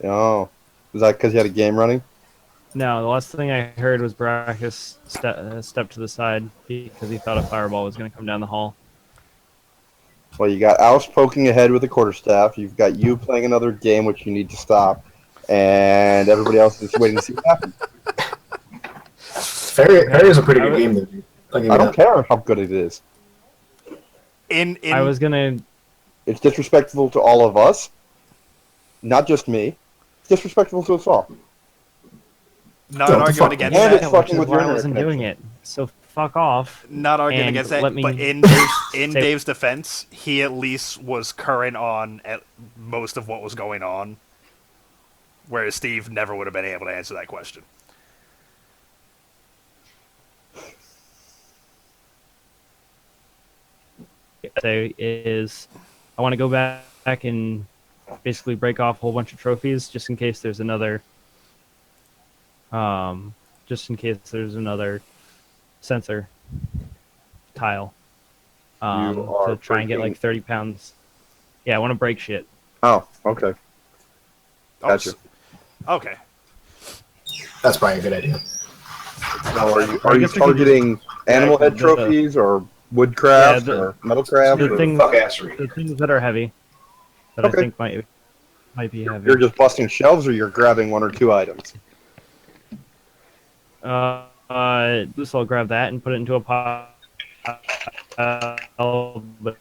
Speaker 1: Oh. Was that because you had a game running?
Speaker 6: No, the last thing I heard was Brachus step to the side because he thought a fireball was going to come down the hall.
Speaker 1: Well, you got Alice poking ahead with a quarterstaff. You've got you playing another game, which you need to stop. And everybody else is waiting to see what happens.
Speaker 2: Faria's a pretty good game, though. Dude. I'll give you
Speaker 1: I don't
Speaker 2: that.
Speaker 1: care how good it is.
Speaker 6: I was gonna.
Speaker 1: It's disrespectful to all of us. Not just me. It's disrespectful to us all.
Speaker 3: Not
Speaker 2: What
Speaker 3: an
Speaker 2: the
Speaker 3: argument
Speaker 2: fuck?
Speaker 3: against
Speaker 1: And
Speaker 3: that.
Speaker 1: it's fucking
Speaker 6: which
Speaker 1: with
Speaker 6: is
Speaker 1: your
Speaker 6: why I
Speaker 1: internet
Speaker 6: wasn't doing it. So fuck off.
Speaker 3: Not arguing
Speaker 6: And
Speaker 3: against that,
Speaker 6: let me
Speaker 3: but in
Speaker 6: say-
Speaker 3: Dave's defense, he at least was current on at most of what was going on, whereas Steve never would have been able to answer that question.
Speaker 6: Say is, I want to go back and basically break off a whole bunch of trophies just in case there's another. Just in case there's another sensor tile.
Speaker 1: You are
Speaker 6: To try and get
Speaker 1: breaking-
Speaker 6: like 30 pounds. Yeah, I want to break shit.
Speaker 1: Oh, okay.
Speaker 3: Oh,
Speaker 1: Gotcha.
Speaker 3: Okay.
Speaker 2: That's probably a good idea.
Speaker 1: Now, are you
Speaker 6: I guess we could
Speaker 1: targeting animal head
Speaker 6: the-
Speaker 1: trophies or woodcraft
Speaker 6: Yeah,
Speaker 1: or metalcraft?
Speaker 6: the
Speaker 1: or-
Speaker 6: thing-
Speaker 2: Fuck-assery.
Speaker 6: The things that are heavy, that
Speaker 1: Okay.
Speaker 6: I think might be heavy.
Speaker 1: You're just busting shelves or you're grabbing one or two items?
Speaker 6: Loose, I'll grab that and put it into a pile. But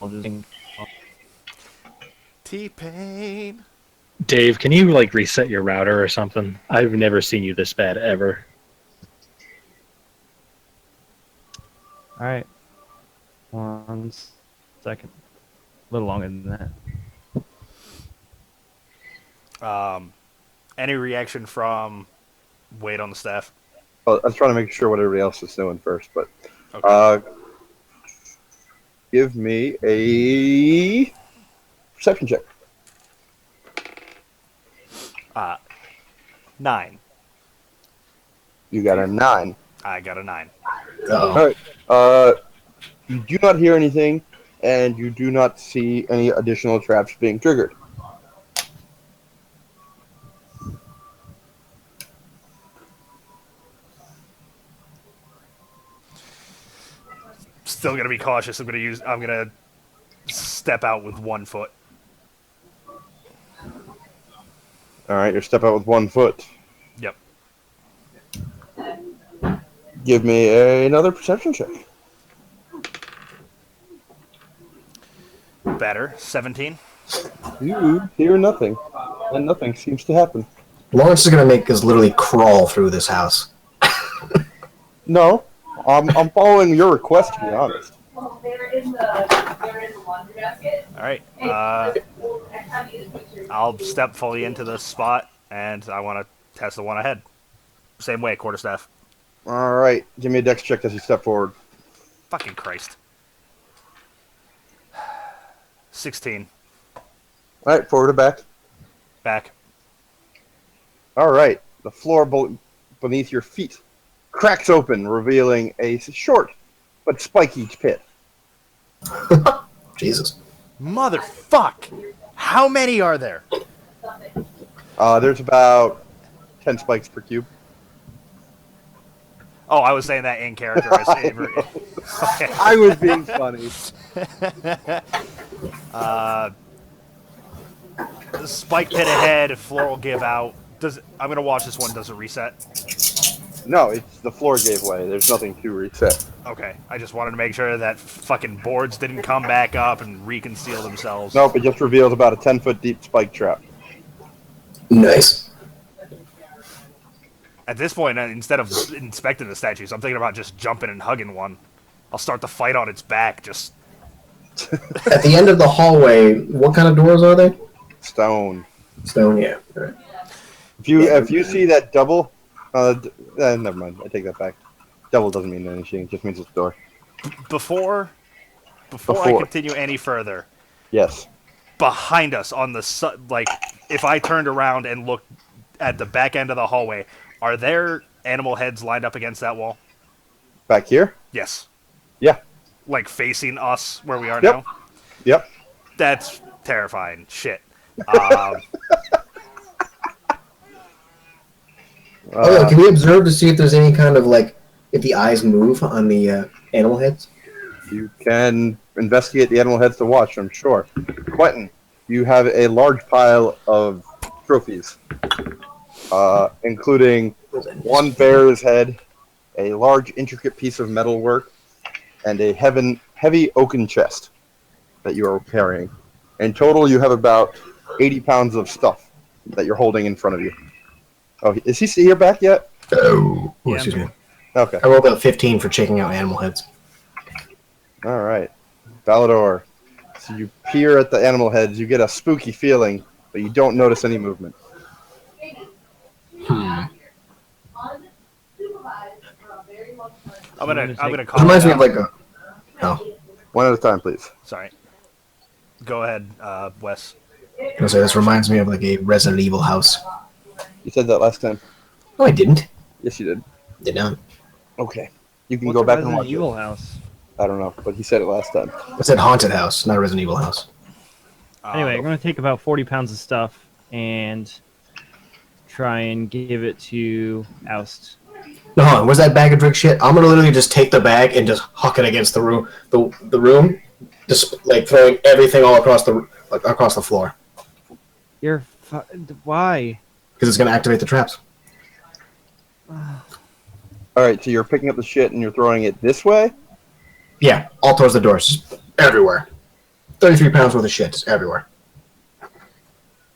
Speaker 6: I'll just
Speaker 3: T-Pain.
Speaker 5: Dave, can you like reset your router or something? I've never seen you this bad ever.
Speaker 6: All right. 1 second. A little longer than that.
Speaker 3: Any reaction from Wade on the staff?
Speaker 1: Well, I was trying to make sure what everybody else is doing first, but
Speaker 3: Okay.
Speaker 1: give me a perception check.
Speaker 3: 9.
Speaker 1: You got a 9.
Speaker 3: I got a 9.
Speaker 2: Oh.
Speaker 1: All right. You do not hear anything, and you do not see any additional traps being triggered.
Speaker 3: Still gonna be cautious. I'm gonna step out with 1 foot.
Speaker 1: All right, you step out with 1 foot.
Speaker 3: Yep.
Speaker 1: Give me another perception check.
Speaker 3: Better. 17.
Speaker 1: You hear nothing, and nothing seems to happen.
Speaker 2: Lawrence is gonna make us literally crawl through this house.
Speaker 1: No, I'm following your request, to be honest.
Speaker 7: They're in the laundry basket.
Speaker 3: All right. I'll step fully into the spot, and I want to test the one ahead. Same way, quarterstaff.
Speaker 1: All right, give me a dex check as you step forward.
Speaker 3: Fucking Christ. 16.
Speaker 1: All right, forward or back.
Speaker 3: Back.
Speaker 1: All right, the floor beneath your feet cracks open, revealing a short but spiky pit.
Speaker 2: Jesus.
Speaker 3: Motherfuck! How many are there?
Speaker 1: There's about 10 spikes per cube.
Speaker 3: Oh, I was saying that in character. As Avery. Okay.
Speaker 1: I was being funny.
Speaker 3: The spike pit ahead. Floor will give out. I'm gonna watch this one. Does it reset?
Speaker 1: No, it's the floor gave way. There's nothing to reset.
Speaker 3: Okay. I just wanted to make sure that fucking boards didn't come back up and reconceal themselves.
Speaker 1: Nope, it just reveals about a 10-foot deep spike trap.
Speaker 2: Nice.
Speaker 3: At this point, instead of inspecting the statues, I'm thinking about just jumping and hugging one. I'll start the fight on its back. Just
Speaker 2: At the end of the hallway, what kind of doors are they?
Speaker 1: Stone.
Speaker 2: Stone, yeah. All right.
Speaker 1: If you see that double, never mind. I take that back. Double doesn't mean anything. It just means it's a door.
Speaker 3: before I continue any further,
Speaker 1: Yes.
Speaker 3: behind us on the like, if I turned around and looked at the back end of the hallway, are there animal heads lined up against that wall?
Speaker 1: Back here?
Speaker 3: Yes.
Speaker 1: Yeah.
Speaker 3: Like facing us where we are
Speaker 1: Yep.
Speaker 3: now?
Speaker 1: Yep.
Speaker 3: That's terrifying. Shit.
Speaker 2: Oh, yeah, can we observe to see if there's any kind of, like, if the eyes move on the animal heads?
Speaker 1: You can investigate the animal heads to watch, I'm sure. Quentin, you have a large pile of trophies, including one bear's head, a large intricate piece of metalwork, and a heavy oaken chest that you are carrying. In total, you have about 80 pounds of stuff that you're holding in front of you. Oh, is he here back yet?
Speaker 2: Oh,
Speaker 3: Yeah,
Speaker 2: excuse me.
Speaker 1: Okay.
Speaker 2: I rolled a 15 for checking out animal heads.
Speaker 1: All right. Valador. So you peer at the animal heads, you get a spooky feeling, but you don't notice any movement.
Speaker 6: I'm
Speaker 3: gonna
Speaker 2: It
Speaker 3: call
Speaker 2: reminds
Speaker 3: it
Speaker 2: me of,
Speaker 3: out.
Speaker 2: like, a... Oh.
Speaker 1: One at a time, please.
Speaker 3: Sorry. Go ahead, Wes.
Speaker 2: I was gonna say, this reminds me of, like, a Resident Evil house.
Speaker 1: You said that last time.
Speaker 2: No, I didn't.
Speaker 1: Yes, you did.
Speaker 2: Did not.
Speaker 1: Okay. You can
Speaker 6: What's
Speaker 1: go
Speaker 6: a
Speaker 1: back and
Speaker 6: Resident
Speaker 1: watch
Speaker 6: Evil
Speaker 1: it.
Speaker 6: house?
Speaker 1: I don't know, but he said it last time.
Speaker 2: I said haunted house, not a Resident Evil house.
Speaker 6: Anyway, I'm going to take about 40 pounds of stuff and try and give it to Oust.
Speaker 2: No, hold on. Where's that bag of drink shit? I'm gonna literally just take the bag and just huck it against the room. The room, just like throwing everything all across the floor
Speaker 6: You're why?
Speaker 2: because it's gonna activate the traps.
Speaker 1: All right, so you're picking up the shit and you're throwing it this way?
Speaker 2: Yeah, all towards the doors, just everywhere. 33 pounds worth of shit, just everywhere.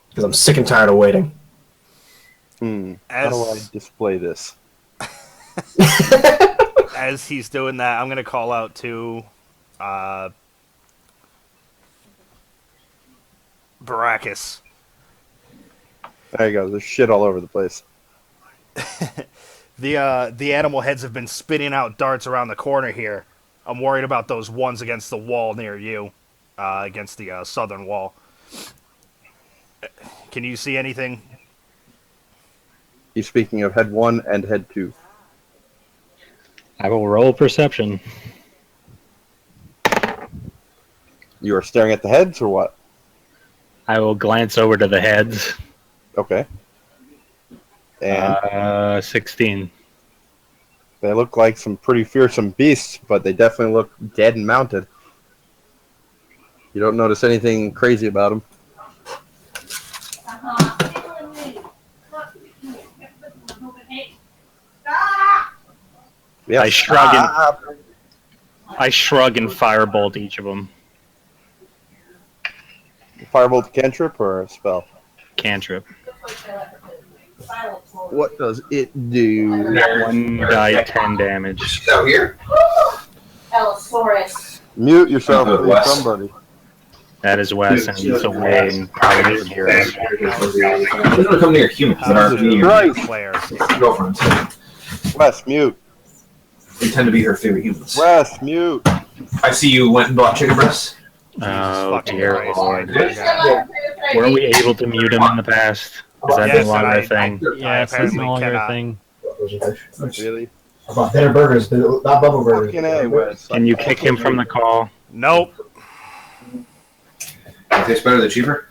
Speaker 2: Because I'm sick and tired of waiting.
Speaker 1: How do I display this?
Speaker 3: As as he's doing that, I'm gonna call out to Baracus.
Speaker 1: There you go. There's shit all over the place.
Speaker 3: The animal heads have been spitting out darts around the corner here. I'm worried about those ones against the wall near you, against the southern wall. Can you see anything?
Speaker 1: He's speaking of head 1 and head 2.
Speaker 5: I will roll perception.
Speaker 1: You are staring at the heads or what?
Speaker 5: I will glance over to the heads.
Speaker 1: Okay. And
Speaker 5: 16.
Speaker 1: they look like some pretty fearsome beasts, but they definitely look dead and mounted. You don't notice anything crazy about them. Yes.
Speaker 5: I shrug and firebolt each of them.
Speaker 1: Firebolt cantrip or a spell?
Speaker 5: Cantrip.
Speaker 1: What does it do?
Speaker 5: 1 die 10 damage.
Speaker 2: Out here.
Speaker 7: Allosaurus.
Speaker 1: Mute yourself,
Speaker 2: Oh,
Speaker 1: please,
Speaker 2: Wes.
Speaker 1: somebody.
Speaker 5: That is Wes, and he's away and probably doesn't hear us.
Speaker 2: I'm gonna come near humans that aren't
Speaker 1: Jesus
Speaker 2: me.
Speaker 1: Christ.
Speaker 3: Player.
Speaker 2: Girlfriends.
Speaker 1: Wes, mute.
Speaker 2: They tend to be her favorite humans.
Speaker 1: Wes, mute.
Speaker 2: I see you went and bought chicken breasts.
Speaker 5: Oh,
Speaker 3: Fucking
Speaker 5: dear
Speaker 3: Christ.
Speaker 5: Lord. Were we able to mute him in the past? Is that
Speaker 3: Yes,
Speaker 5: no longer
Speaker 3: and
Speaker 5: a thing?
Speaker 6: Yeah, it's
Speaker 3: apparently
Speaker 6: no longer a
Speaker 3: cannot.
Speaker 6: thing.
Speaker 1: Really?
Speaker 2: I bought better burgers, not bubble burgers.
Speaker 1: Fucking A, Wes.
Speaker 5: Can you kick him from the call?
Speaker 3: Nope.
Speaker 2: Tastes better than cheaper?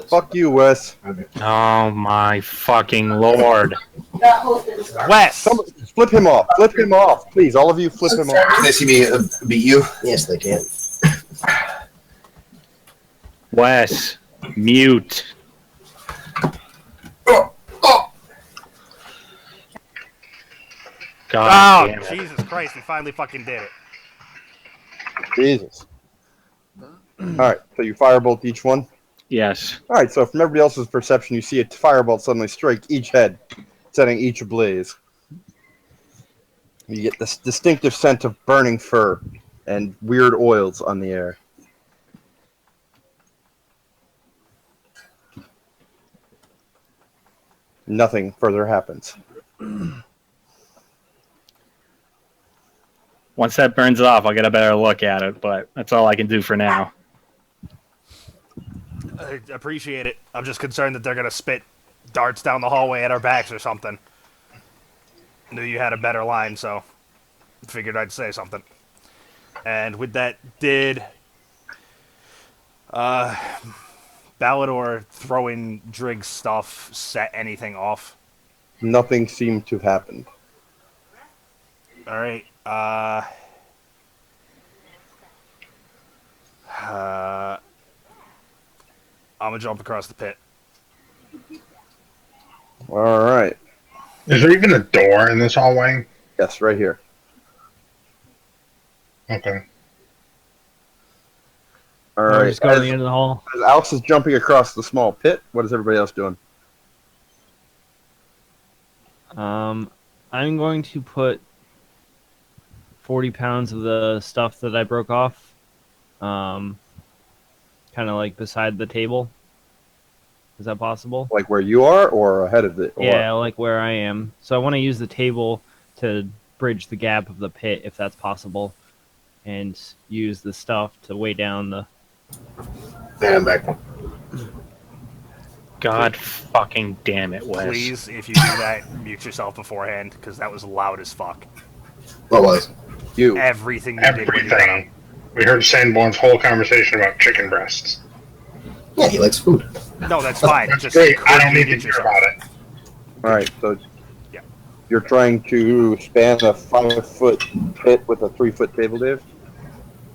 Speaker 1: Fuck you, Wes.
Speaker 5: Oh my fucking lord.
Speaker 7: That hosted.
Speaker 3: Wes.
Speaker 1: Somebody, flip him off. Flip him off. Please, all of you flip him off.
Speaker 2: Can they see me beat you? Yes, they can.
Speaker 5: Wes, mute. God
Speaker 3: Oh,
Speaker 5: damn it.
Speaker 3: Jesus Christ, he finally fucking did it.
Speaker 1: Jesus. Alright, so you firebolt each one?
Speaker 5: Yes.
Speaker 1: Alright, so from everybody else's perception, you see a firebolt suddenly strike each head, setting each ablaze. You get this distinctive scent of burning fur and weird oils on the air. Nothing further happens.
Speaker 5: Once that burns off, I'll get a better look at it, but that's all I can do for now.
Speaker 3: I appreciate it. I'm just concerned that they're gonna spit darts down the hallway at our backs or something. Knew you had a better line, so figured I'd say something. And with that, did Ballador throwing Drig's stuff set anything off?
Speaker 1: Nothing seemed to happen.
Speaker 3: All right. I'm gonna jump across the pit.
Speaker 1: Alright.
Speaker 4: Is there even a door in this hallway?
Speaker 1: Yes, right here.
Speaker 4: Okay.
Speaker 1: Alright.
Speaker 6: Just go to the end of the hall.
Speaker 1: As Alex is jumping across the small pit, what is everybody else doing?
Speaker 6: I'm going to put 40 pounds of the stuff that I broke off, kind of like beside the table. Is that possible?
Speaker 1: Like where you are or ahead of it? Or
Speaker 6: Yeah, like where I am. So I want to use the table to bridge the gap of the pit, if that's possible, and use the stuff to weigh down the...
Speaker 2: Yeah, I'm back.
Speaker 5: God fucking damn it, Wes.
Speaker 3: Please, if you do that, mute yourself beforehand, because that was loud as fuck.
Speaker 2: What was?
Speaker 1: you.
Speaker 3: Everything you did when you got up.
Speaker 4: Everything. We heard Sanborn's whole conversation about chicken breasts.
Speaker 2: Yeah, he likes food.
Speaker 3: No, that's fine.
Speaker 4: That's
Speaker 3: Just
Speaker 4: great. I
Speaker 3: could
Speaker 4: don't
Speaker 3: you
Speaker 4: need to
Speaker 3: mute
Speaker 4: hear
Speaker 3: yourself?
Speaker 4: about it.
Speaker 1: Alright, so
Speaker 3: Yeah.
Speaker 1: you're trying to span a 5-foot pit with a 3-foot table, Dave?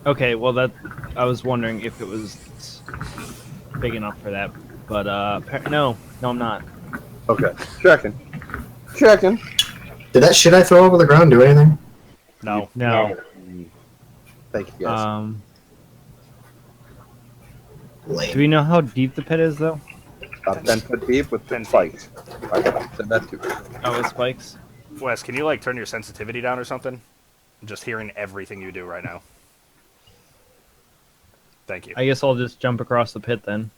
Speaker 6: Okay, well, that... I was wondering if it was big enough for that, but, no, I'm not.
Speaker 1: Okay. Checking. Checking.
Speaker 2: Did that shit I throw over the ground do anything?
Speaker 3: No.
Speaker 6: No.
Speaker 1: Thank you, guys.
Speaker 6: Do
Speaker 2: Lame.
Speaker 6: we know how deep the pit is, though?
Speaker 1: About 10 foot deep with
Speaker 3: 10
Speaker 1: 10 spikes. I said that too.
Speaker 6: Oh, with spikes?
Speaker 3: Wes, can you like turn your sensitivity down or something? I'm just hearing everything you do right now. Thank you.
Speaker 6: I guess I'll just jump across the pit then.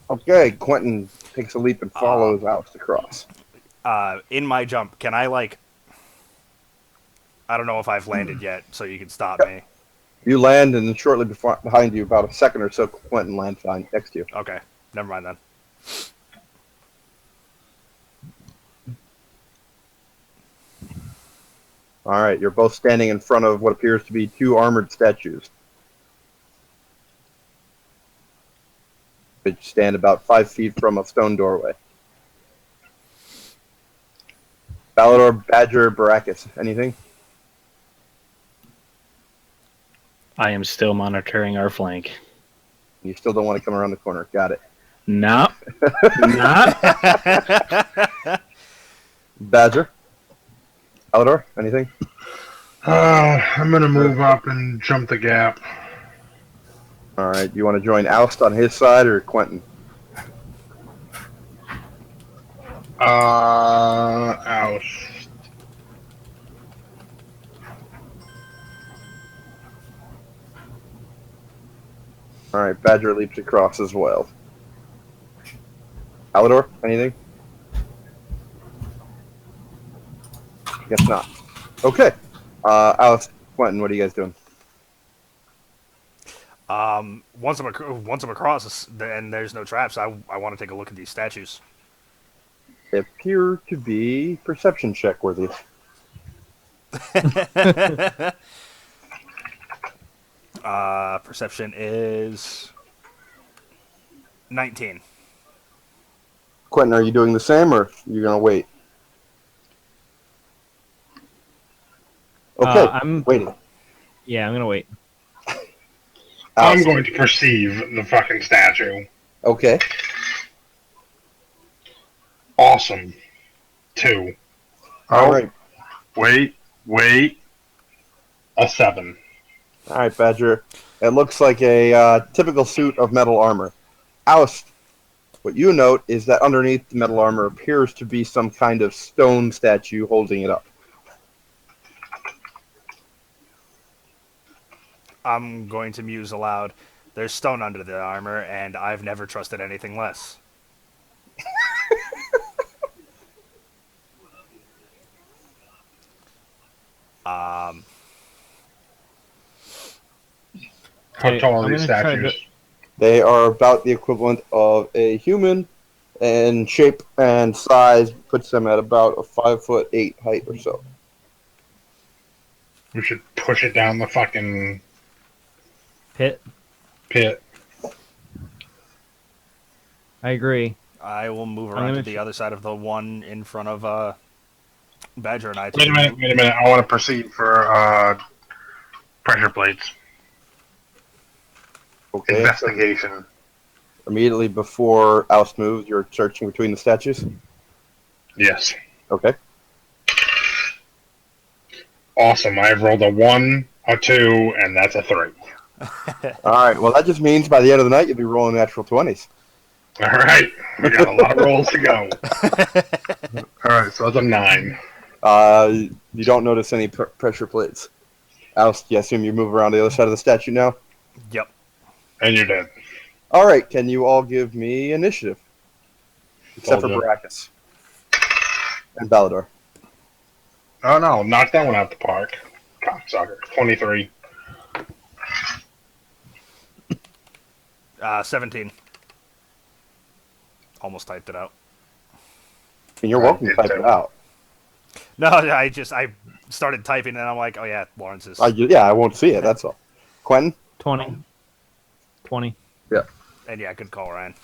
Speaker 1: Okay, Quentin takes a leap and follows Alex across.
Speaker 3: In my jump, can I like? I don't know if I've landed yet, so you can stop me.
Speaker 1: You land, and then shortly behind you, about a second or so, Quentin lands next to you.
Speaker 3: Okay, never mind then.
Speaker 1: All right, you're both standing in front of what appears to be two armored statues. Which stand about 5 feet from a stone doorway. Balador, Badger, Baracus, anything?
Speaker 5: I am still monitoring our flank.
Speaker 1: You still don't want to come around the corner. Got it.
Speaker 5: No. No.
Speaker 1: Badger? Balador, anything?
Speaker 4: I'm gonna move up and jump the gap.
Speaker 1: All right, you want to join Oust on his side or Quentin?
Speaker 4: Oust.
Speaker 1: All right, Badger leaps across as well. Alador, anything? Guess not. Okay. Alice, Quentin, what are you guys doing?
Speaker 3: Once I'm across and there's no traps, I want to take a look at these statues.
Speaker 1: They appear to be perception check worthy.
Speaker 3: Perception is 19.
Speaker 1: Quentin, are you doing the same, or are you gonna wait? Okay,
Speaker 6: I'm
Speaker 1: waiting.
Speaker 6: Yeah, I'm gonna wait.
Speaker 4: I'm
Speaker 1: Alice.
Speaker 4: going to perceive the fucking statue.
Speaker 1: Okay.
Speaker 4: Awesome. 2.
Speaker 1: All right.
Speaker 4: Wait. A 7.
Speaker 1: All right, Badger. It looks like a typical suit of metal armor. Oust, what you note is that underneath the metal armor appears to be some kind of stone statue holding it up.
Speaker 3: I'm going to muse aloud. There's stone under the armor, and I've never trusted anything less.
Speaker 4: How tall are
Speaker 6: I'm
Speaker 4: these
Speaker 6: gonna try
Speaker 4: statues?
Speaker 1: They are about the equivalent of a human, and shape and size puts them at about a 5'8" height or so.
Speaker 4: We should push it down the fucking
Speaker 6: Pit.
Speaker 4: pit.
Speaker 6: I agree.
Speaker 3: I will move
Speaker 6: I'm
Speaker 3: around to
Speaker 6: gonna
Speaker 3: the other side of the one in front of Badger and I.
Speaker 4: Wait a minute. I want to proceed for pressure plates.
Speaker 1: Okay. So
Speaker 4: Investigation.
Speaker 1: immediately before Oust moves, you're searching between the statues.
Speaker 4: Yes.
Speaker 1: Okay.
Speaker 4: Awesome. I've rolled a 1, a 2, and that's a 3.
Speaker 1: All right. Well, that just means by the end of the night, you'll be rolling natural 20s.
Speaker 4: All right. We got a lot of rolls to go. All right. So that's a 9.
Speaker 1: You don't notice any pressure plates. Oust, I assume you move around the other side of the statue now?
Speaker 3: Yep.
Speaker 4: And you're dead.
Speaker 1: All right. Can you all give me initiative? Except for
Speaker 4: Told ya.
Speaker 1: Baracus. And Balador.
Speaker 4: Oh, no. Knock that one out the park. Cocksucker. 23.
Speaker 3: 17. Almost typed it out.
Speaker 1: And you're welcome to type it out.
Speaker 3: No, I started typing and I'm like, oh yeah, Lawrence is.
Speaker 1: Yeah, I won't see it. That's all. Quentin?
Speaker 6: 20. 20.
Speaker 3: And yeah, good call, Ryan.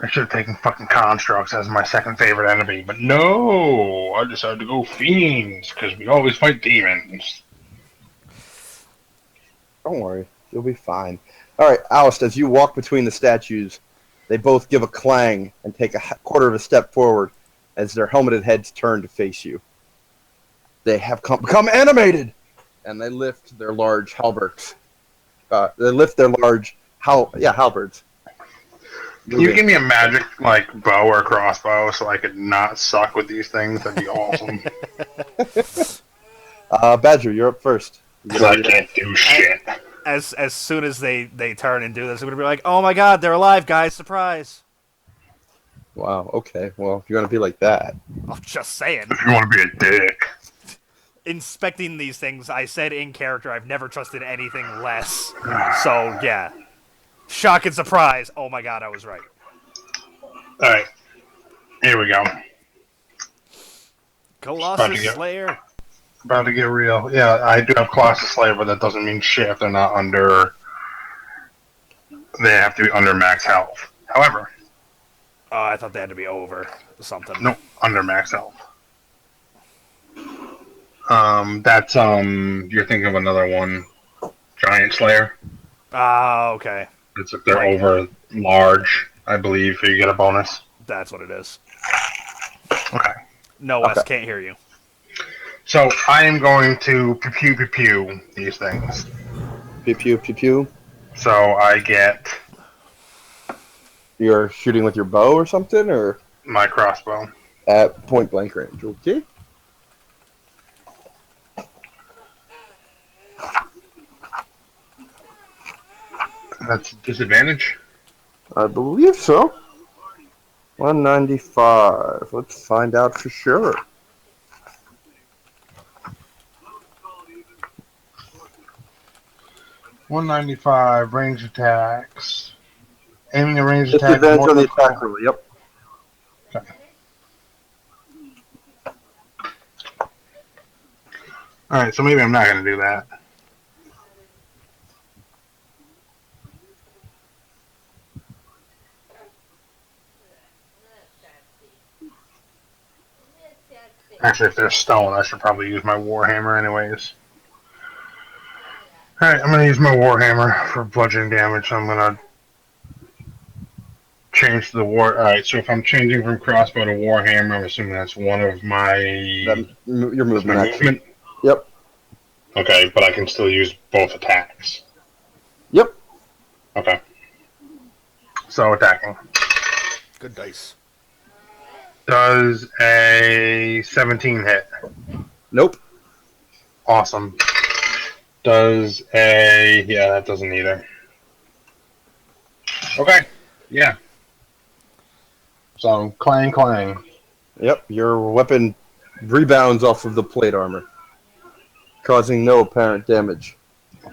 Speaker 4: I should have taken fucking constructs as my second favorite enemy, but no! I decided to go fiends, because we always fight demons.
Speaker 1: Don't worry. You'll be fine. All right, Oust, as you walk between the statues, they both give a clang and take a quarter of a step forward as their helmeted heads turn to face you. They have become animated! and they lift their large halberds. They lift their large halberds.
Speaker 4: Can you give me a magic bow or crossbow so I could not suck with these things? That'd be awesome.
Speaker 1: Badger, you're up first.
Speaker 4: Because I can't do shit.
Speaker 3: As soon as they turn and do this, I'm gonna be like, oh my god, they're alive, guys! Surprise!
Speaker 1: Wow. Okay. Well, if you're gonna be like that,
Speaker 3: I'm just saying.
Speaker 4: If you want to be a dick.
Speaker 3: Inspecting these things, I said in character, I've never trusted anything less. So yeah, shock and surprise. Oh my god, I was right.
Speaker 4: All right, here we go.
Speaker 3: Colossus Slayer.
Speaker 4: About to get real. Yeah, I do have Colossus Slayer, but that doesn't mean shit if they're not under. They have to be under max health. However,
Speaker 3: I thought they had to be over something.
Speaker 4: no, under max health. That's you're thinking of another one, Giant Slayer.
Speaker 3: Okay.
Speaker 4: It's if they're over large, I believe, you get a bonus.
Speaker 3: That's what it is.
Speaker 4: Okay.
Speaker 3: No, Wes, can't hear you.
Speaker 4: So I am going to pew pew pew these things.
Speaker 1: pew pew pew pew.
Speaker 4: So I get
Speaker 1: You're shooting with your bow or something, or
Speaker 4: my crossbow.
Speaker 1: at point blank range. Okay.
Speaker 4: That's disadvantage.
Speaker 1: I believe so. 195. Let's find out for sure.
Speaker 4: $195 range attacks. Aiming a range attack.
Speaker 1: Disadvantage
Speaker 4: more
Speaker 1: on the
Speaker 4: than-
Speaker 1: attack roll. Yep.
Speaker 4: Alright, so maybe I'm not going to do that. Actually, if they're stone, I should probably use my Warhammer anyways. Alright, I'm going to use my Warhammer for bludgeoning damage. I'm going to change to the war. Alright, so if I'm changing from crossbow to Warhammer, I'm assuming that's one of my...
Speaker 1: Your movement.
Speaker 4: my
Speaker 1: action.
Speaker 4: movement?
Speaker 1: Yep.
Speaker 4: Okay, but I can still use both attacks.
Speaker 1: Yep.
Speaker 4: Okay. So attacking.
Speaker 3: Good dice.
Speaker 4: Does a 17 hit?
Speaker 1: Nope.
Speaker 4: Awesome. Does a... Yeah, that doesn't either. Okay. Yeah. So, clang, clang.
Speaker 1: Yep. Your weapon rebounds off of the plate armor, causing no apparent damage.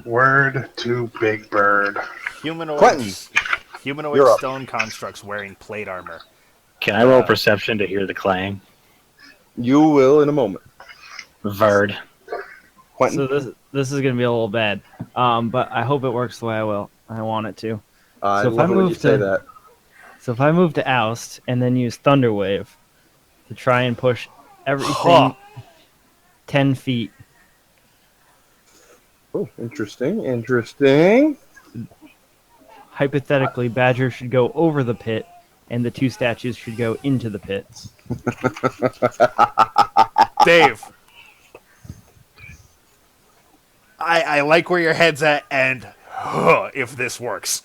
Speaker 4: Word to Big Bird.
Speaker 1: Quentin,
Speaker 3: Humanoid
Speaker 1: you're up.
Speaker 3: stone constructs wearing plate armor.
Speaker 5: Can I roll perception to hear the clang?
Speaker 1: You will in a moment.
Speaker 5: Verd.
Speaker 1: Quentin.
Speaker 6: So this is gonna be a little bad, but I hope it works the way I want it to.
Speaker 1: I
Speaker 6: so if
Speaker 1: love
Speaker 6: I
Speaker 1: it when you
Speaker 6: move
Speaker 1: say
Speaker 6: to-
Speaker 1: that.
Speaker 6: So if I move to oust and then use Thunder Wave to try and push everything
Speaker 3: Huh.
Speaker 6: 10 feet,
Speaker 1: Oh, interesting. Interesting.
Speaker 6: hypothetically, Badger should go over the pit, and the two statues should go into the pit.
Speaker 3: Dave. I like where your head's at, and if this works.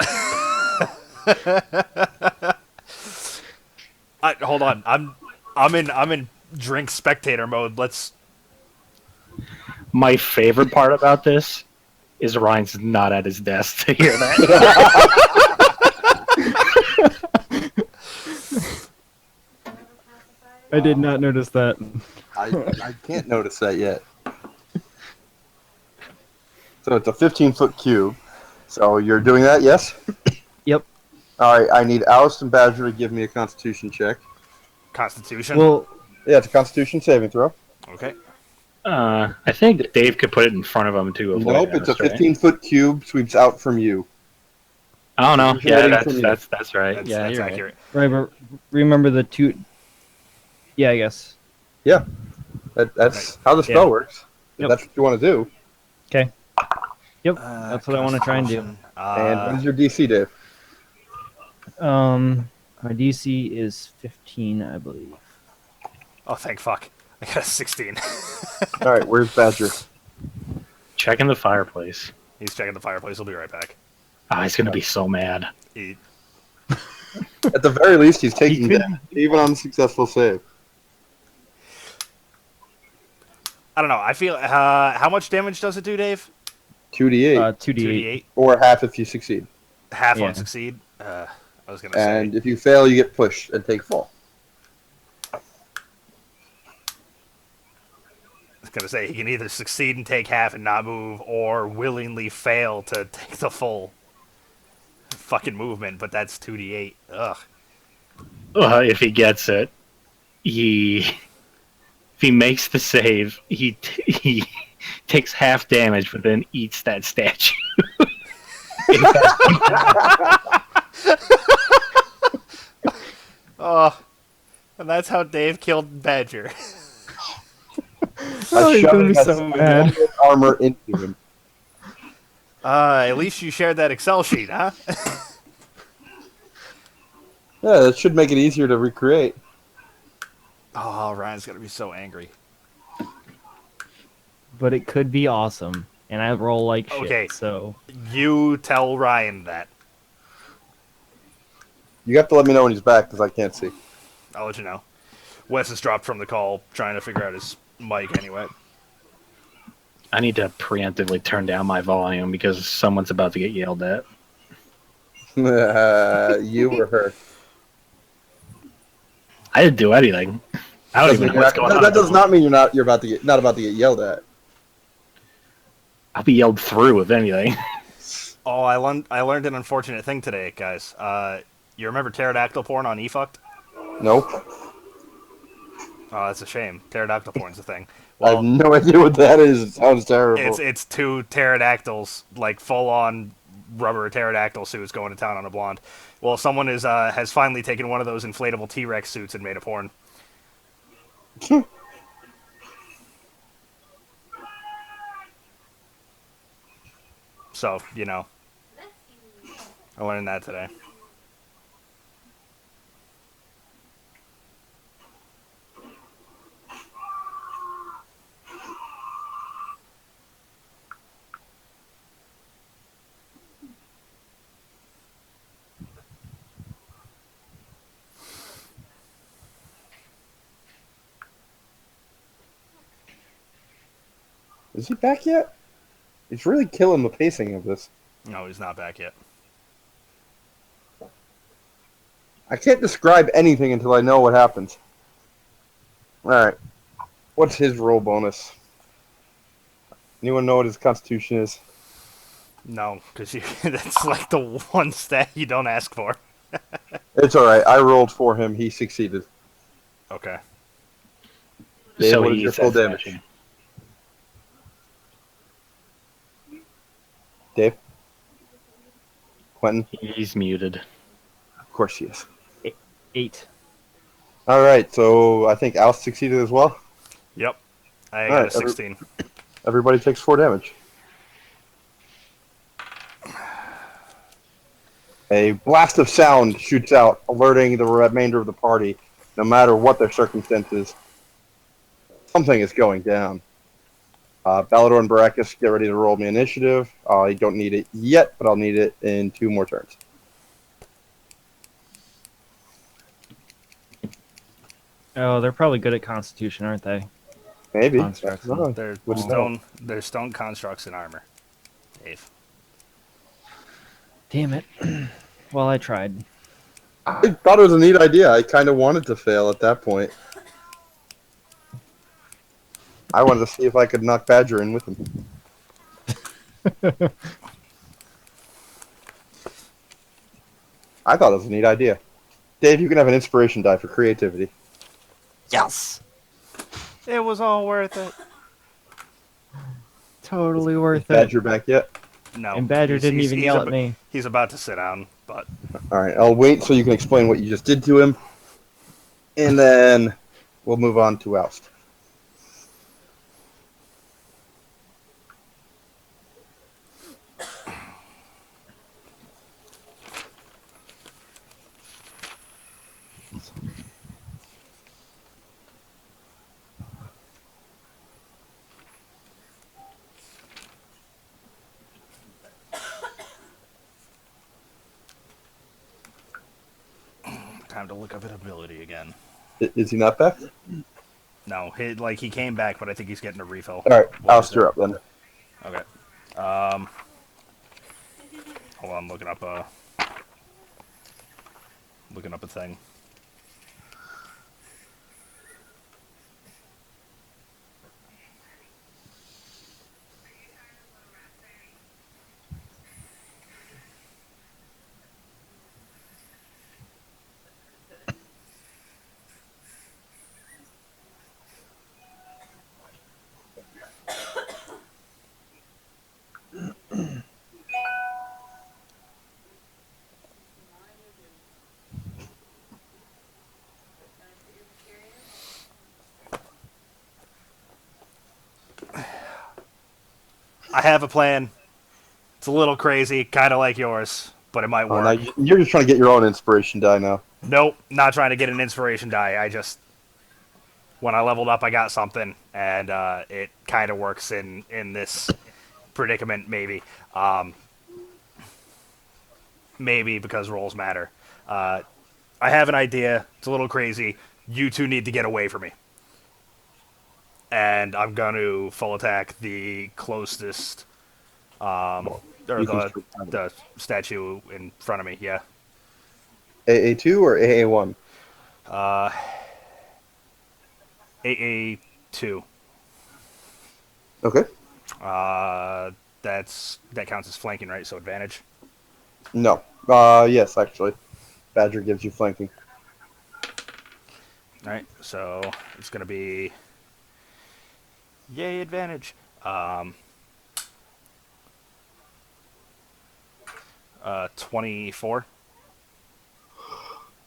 Speaker 3: Hold on. I'm in drink spectator mode. Let's.
Speaker 5: My favorite part about this is Ryan's not at his desk to hear that.
Speaker 6: I did not notice that.
Speaker 1: I can't notice that yet. So it's a 15-foot cube. So you're doing that, yes?
Speaker 6: Yep.
Speaker 1: All right. I need Alice and Badger to give me a Constitution check.
Speaker 3: Constitution.
Speaker 6: Well,
Speaker 1: Yeah, it's a Constitution saving throw.
Speaker 3: Okay.
Speaker 5: I think Dave could put it in front of him to avoid
Speaker 1: Nope, it's a
Speaker 5: Oust, right?
Speaker 1: 15-foot cube sweeps out from you.
Speaker 5: Oh no,
Speaker 1: He's
Speaker 5: yeah,
Speaker 1: waiting
Speaker 5: that's
Speaker 1: for me.
Speaker 5: that's right.
Speaker 3: That's,
Speaker 5: yeah,
Speaker 3: that's
Speaker 5: you're right.
Speaker 3: accurate.
Speaker 6: right, but remember the two... Yeah, I guess.
Speaker 1: That's how the spell
Speaker 6: Yeah.
Speaker 1: works. If
Speaker 6: Yep.
Speaker 1: that's what you want to do.
Speaker 6: Yep, that's what I want to try and do.
Speaker 1: And what is your DC, Dave?
Speaker 6: My DC is 15, I believe.
Speaker 3: Oh, thank fuck. I got a 16.
Speaker 1: All right, where's Badger?
Speaker 5: checking the fireplace.
Speaker 3: He's checking the fireplace. He'll be right back.
Speaker 5: Oh, he's gonna be so mad.
Speaker 3: He,
Speaker 1: At the very least, he's taking
Speaker 6: He could-
Speaker 1: damage, even on a successful save.
Speaker 3: I don't know. I feel. How much damage does it do, Dave?
Speaker 1: 2d8,
Speaker 6: 2d8.
Speaker 3: 2d8.
Speaker 1: or half if you succeed.
Speaker 3: Half
Speaker 6: Yeah.
Speaker 3: on succeed. I was gonna
Speaker 1: And
Speaker 3: say.
Speaker 1: if you fail, you get pushed and take fall.
Speaker 3: I was gonna say he can either succeed and take half and not move, or willingly fail to take the full fucking movement. But that's 2d8. Ugh.
Speaker 5: If he gets it, if he makes the save, he takes half damage, but then eats that statue.
Speaker 3: Oh, and that's how Dave killed Badger.
Speaker 6: Oh, he's
Speaker 1: shoved
Speaker 6: gonna be
Speaker 1: that
Speaker 6: so mad.
Speaker 1: armor into him.
Speaker 3: At least you shared that Excel sheet, huh?
Speaker 1: Yeah, that should make it easier to recreate.
Speaker 3: Oh, Ryan's gonna be so angry.
Speaker 6: But it could be awesome, and I roll like shit.
Speaker 3: Okay.
Speaker 6: So
Speaker 3: You tell Ryan that.
Speaker 1: You have to let me know when he's back because I can't see.
Speaker 3: I'll let you know. Wes has dropped from the call, trying to figure out his mic anyway.
Speaker 5: I need to preemptively turn down my volume because someone's about to get yelled at.
Speaker 1: You or her.
Speaker 5: I didn't do anything. I don't even know what's going on.
Speaker 1: That does not mean you're about to get yelled at.
Speaker 5: I'll be yelled through if anything.
Speaker 3: Oh, I learned an unfortunate thing today, guys. You remember pterodactyl porn on eFucked?
Speaker 1: Nope.
Speaker 3: Oh, that's a shame. Pterodactyl porn's a thing.
Speaker 1: I have no idea what that is. It sounds terrible.
Speaker 3: It's two pterodactyls, like full on rubber pterodactyl suits going to town on a blonde. Well, someone has finally taken one of those inflatable T-Rex suits and made a porn. So, I learned that today.
Speaker 1: Is he back yet? He's really killing the pacing of this.
Speaker 3: No, he's not back yet.
Speaker 1: I can't describe anything until I know what happens. Alright. What's his roll bonus? Anyone know what his constitution is?
Speaker 3: No, because that's like the one stat you don't ask for.
Speaker 1: It's alright. I rolled for him. He succeeded.
Speaker 3: Okay.
Speaker 1: Dave,
Speaker 5: So
Speaker 1: what is
Speaker 5: he
Speaker 1: your
Speaker 5: eats
Speaker 1: full
Speaker 5: that
Speaker 1: damage?
Speaker 5: statue.
Speaker 1: Dave? Quentin?
Speaker 5: He's muted.
Speaker 1: Of course he is.
Speaker 6: 8.
Speaker 1: Alright, so I think Alice succeeded as well.
Speaker 3: Yep. I
Speaker 1: All
Speaker 3: got
Speaker 1: right,
Speaker 3: a 16.
Speaker 1: Everybody takes 4 damage. A blast of sound shoots out, alerting the remainder of the party, no matter what their circumstances. Something is going down. Balador and Baracus, get ready to roll me initiative. I don't need it yet, but I'll need it in 2 more turns.
Speaker 6: Oh, they're probably good at Constitution, aren't they?
Speaker 1: Maybe.
Speaker 6: Constructs.
Speaker 1: No,
Speaker 3: They're
Speaker 1: wouldn't know.
Speaker 3: stone constructs and armor. Dave.
Speaker 6: Damn it. Well, I tried.
Speaker 1: I thought it was a neat idea. I kind of wanted to fail at that point. I wanted to see if I could knock Badger in with him. I thought it was a neat idea. Dave, you can have an inspiration die for creativity.
Speaker 3: Yes! It was all worth it.
Speaker 6: Totally worth it.
Speaker 1: Badger back yet?
Speaker 3: No.
Speaker 6: And Badger didn't even yell at
Speaker 3: ab-
Speaker 6: me.
Speaker 3: He's about to sit down, but
Speaker 1: Alright, I'll wait so you can explain what you just did to him. And then we'll move on to Oust.
Speaker 3: time to look up his ability again.
Speaker 1: Is he not back?
Speaker 3: No, he came back, but I think he's getting a refill.
Speaker 1: All right,
Speaker 3: What
Speaker 1: Oust,
Speaker 3: is
Speaker 1: you're
Speaker 3: it?
Speaker 1: up then.
Speaker 3: Okay. Hold on, looking up a thing. I have a plan. It's a little crazy, kind of like yours, but it might
Speaker 1: Oh,
Speaker 3: work.
Speaker 1: now you're just trying to get your own inspiration die now.
Speaker 3: Nope, not trying to get an inspiration die. When I leveled up, I got something, and it kind of works in this predicament, maybe. Maybe because rolls matter. I have an idea. It's a little crazy. You two need to get away from me. And I'm going to full attack the closest, or
Speaker 1: You can
Speaker 3: the statue in front of me, yeah.
Speaker 1: AA2 or AA1?
Speaker 3: AA2.
Speaker 1: Okay.
Speaker 3: That counts as flanking, right? So advantage.
Speaker 1: No. Yes, actually. Badger gives you flanking.
Speaker 3: All right, so it's gonna be yay advantage. 24,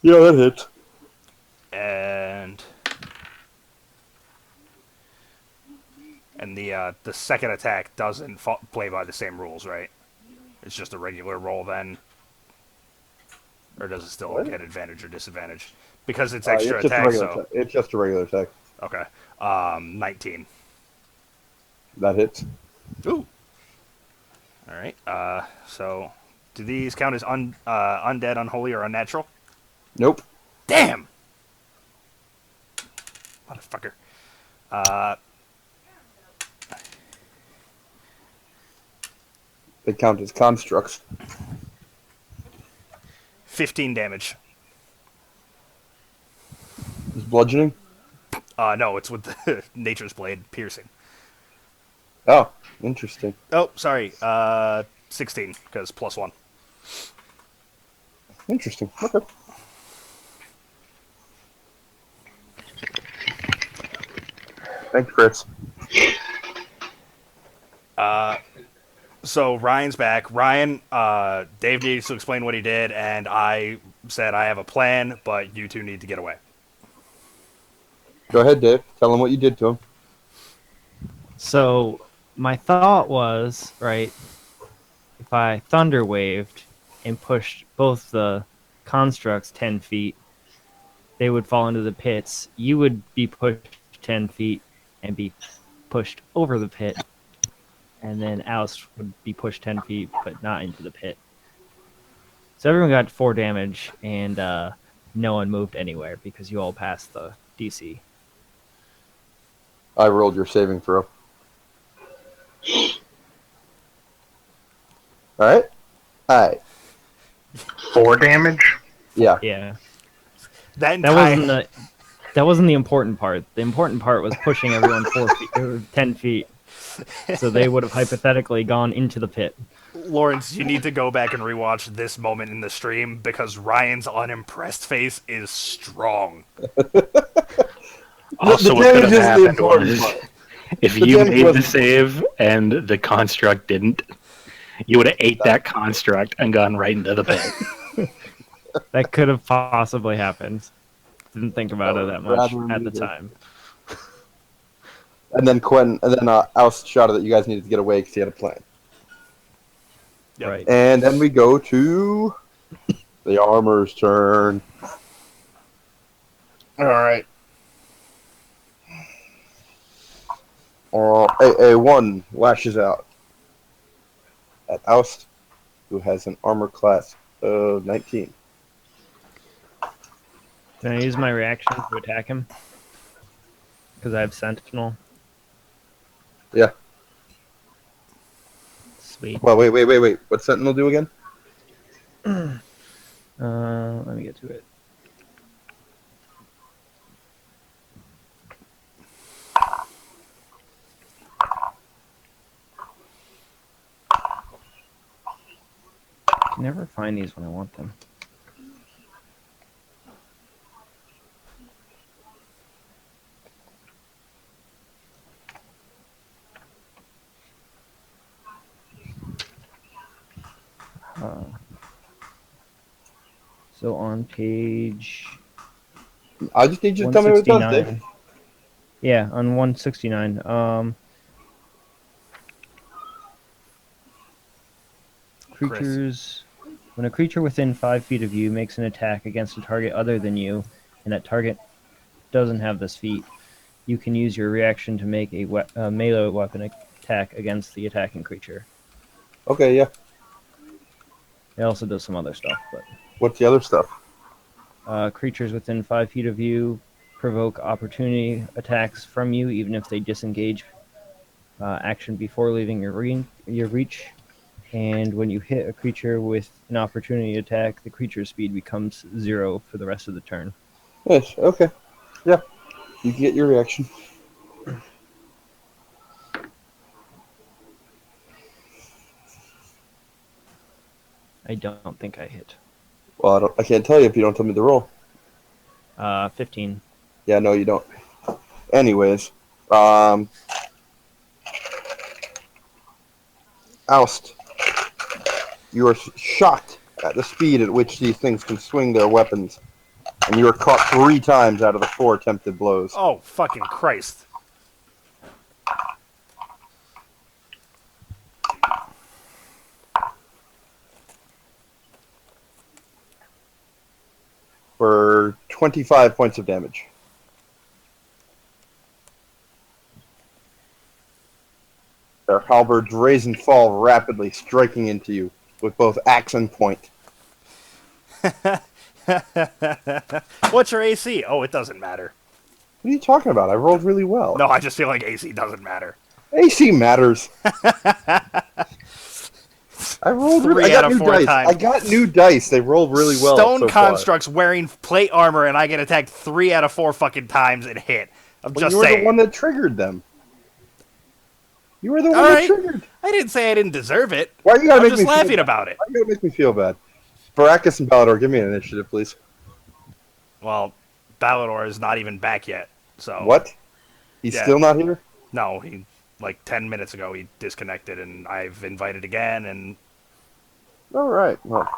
Speaker 1: Yeah, that hits.
Speaker 3: and the second attack doesn't play by the same rules, right? It's just a regular roll then, or does it still get advantage or disadvantage? Because it's extra
Speaker 1: it's just a
Speaker 3: attack,
Speaker 1: regular
Speaker 3: so
Speaker 1: attack. It's just a regular attack.
Speaker 3: okay. 19.
Speaker 1: That hits.
Speaker 3: Ooh. All right. So do these count as undead, unholy, or unnatural?
Speaker 1: Nope.
Speaker 3: Damn. Motherfucker.
Speaker 1: They count as constructs.
Speaker 3: 15 damage.
Speaker 1: Is bludgeoning?
Speaker 3: No, it's with the Nature's Blade piercing.
Speaker 1: Oh, interesting.
Speaker 3: Oh, sorry. 16, because +1.
Speaker 1: Interesting. Okay. Thanks, Chris.
Speaker 3: So Ryan's back. Ryan, Dave needs to explain what he did, and I said I have a plan, but you two need to get away.
Speaker 1: Go ahead, Dave. Tell him what you did to him.
Speaker 6: So my thought was, right, if I thunder waved and pushed both the constructs 10 feet, they would fall into the pits. You would be pushed 10 feet and be pushed over the pit. And then Oust would be pushed 10 feet, but not into the pit. So everyone got 4 damage, and no one moved anywhere because you all passed the DC.
Speaker 1: I rolled your saving throw. Alright? Alright.
Speaker 4: 4 damage?
Speaker 1: Yeah.
Speaker 6: Yeah.
Speaker 3: That
Speaker 6: wasn't the important part. The important part was pushing everyone 4 feet, or 10 feet. So they would have hypothetically gone into the pit.
Speaker 3: Lawrence, you need to go back and rewatch this moment in the stream because Ryan's unimpressed face is strong.
Speaker 8: Also,
Speaker 1: The
Speaker 8: what could
Speaker 1: damage
Speaker 8: have
Speaker 1: is the
Speaker 8: happened
Speaker 1: important
Speaker 8: was
Speaker 1: part.
Speaker 8: if
Speaker 1: The
Speaker 8: you
Speaker 1: damage
Speaker 8: made the
Speaker 1: wasn't-
Speaker 8: save and the construct didn't, you would have ate that construct and gone right into the pit.
Speaker 6: That could have possibly happened. Didn't think about it that much
Speaker 1: Rather
Speaker 6: at the
Speaker 1: neither.
Speaker 6: time.
Speaker 1: And then Oust shouted that you guys needed to get away because he had a plan.
Speaker 3: Yep.
Speaker 6: Right.
Speaker 1: And then we go to the armor's turn. Alright. AA1 lashes out at Oust, who has an armor class of 19.
Speaker 6: Can I use my reaction to attack him? Because I have Sentinel.
Speaker 1: Yeah.
Speaker 6: Sweet.
Speaker 1: Well, wait. What's Sentinel do again?
Speaker 6: Let me get to it. I can never find these when I want them. So on page
Speaker 1: I just need you to tell me what it does,
Speaker 6: 169.
Speaker 1: Dave.
Speaker 6: Yeah, on 169. Creatures. When a creature within 5 feet of you makes an attack against a target other than you, and that target doesn't have this feat, you can use your reaction to make a melee weapon attack against the attacking creature.
Speaker 1: Okay, yeah.
Speaker 6: It also does some other stuff, but
Speaker 1: What's the other stuff?
Speaker 6: creatures within 5 feet of you provoke opportunity attacks from you, even if they disengage action before leaving your reach. And when you hit a creature with an opportunity attack, the creature's speed becomes 0 for the rest of the turn.
Speaker 1: Yes, okay. Yeah. You can get your reaction.
Speaker 6: I don't think I hit.
Speaker 1: Well, I can't tell you if you don't tell me the roll.
Speaker 6: 15.
Speaker 1: Yeah, no, you don't. Anyways, Oust, you are shocked at the speed at which these things can swing their weapons, and you are caught 3 times out of the 4 attempted blows.
Speaker 3: Oh, fucking Christ.
Speaker 1: For 25 points of damage. Their halberds raise and fall rapidly, striking into you with both axe and point.
Speaker 3: What's your AC? Oh, it doesn't matter.
Speaker 1: What are you talking about? I rolled really well.
Speaker 3: No, I just feel like AC doesn't matter.
Speaker 1: AC matters. I rolled.
Speaker 3: 3
Speaker 1: I
Speaker 3: out
Speaker 1: got
Speaker 3: of
Speaker 1: new
Speaker 3: 4
Speaker 1: dice.
Speaker 3: times.
Speaker 1: I got new dice. They rolled really well.
Speaker 3: Stone
Speaker 1: so far.
Speaker 3: constructs wearing plate armor, and I get attacked 3 out of 4 fucking times and hit. I'm
Speaker 1: Well,
Speaker 3: just
Speaker 1: you were
Speaker 3: saying.
Speaker 1: the one that triggered them. You were the one
Speaker 3: All
Speaker 1: that
Speaker 3: right.
Speaker 1: triggered.
Speaker 3: I didn't say I didn't deserve it.
Speaker 1: Why you gotta
Speaker 3: I'm
Speaker 1: make
Speaker 3: just
Speaker 1: me feel
Speaker 3: laughing
Speaker 1: bad?
Speaker 3: about it.
Speaker 1: Why you gotta make me feel bad? Baracus and Balador, give me an initiative, please.
Speaker 3: Well, Balador is not even back yet. So
Speaker 1: What? He's
Speaker 3: Yeah.
Speaker 1: still not here?
Speaker 3: No, he like 10 minutes ago he disconnected, and I've invited again, and
Speaker 1: All right. Well,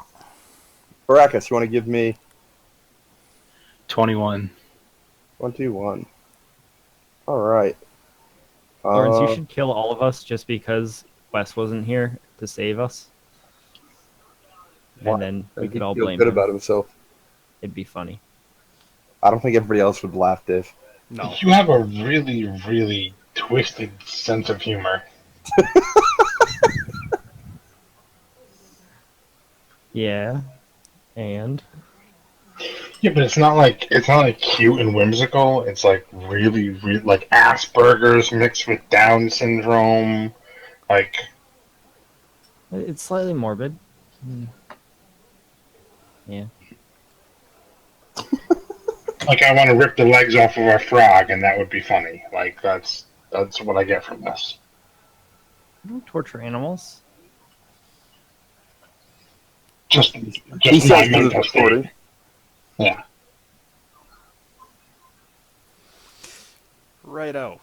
Speaker 1: Baracus, you want to give me
Speaker 8: 21.
Speaker 1: 1, 2, 1. All right.
Speaker 6: Lawrence, you should kill all of us just because Wes wasn't here to save us.
Speaker 1: Why?
Speaker 6: And then we
Speaker 1: He'd
Speaker 6: could all
Speaker 1: feel
Speaker 6: blame
Speaker 1: good
Speaker 6: him.
Speaker 1: about himself.
Speaker 6: It'd be funny.
Speaker 1: I don't think everybody else would laugh, Dave.
Speaker 3: no.
Speaker 4: You have a really, really twisted sense of humor.
Speaker 6: Yeah. And
Speaker 4: Yeah, but it's not like cute and whimsical. It's like really, really like Asperger's mixed with Down syndrome. Like
Speaker 6: it's slightly morbid. Yeah.
Speaker 4: like I want to rip the legs off of a frog, and that would be funny. Like that's what I get from this.
Speaker 6: Don't torture animals.
Speaker 4: Just
Speaker 1: He
Speaker 4: my
Speaker 1: says this is
Speaker 4: mental state.
Speaker 1: recording.
Speaker 4: Yeah.
Speaker 3: Righto.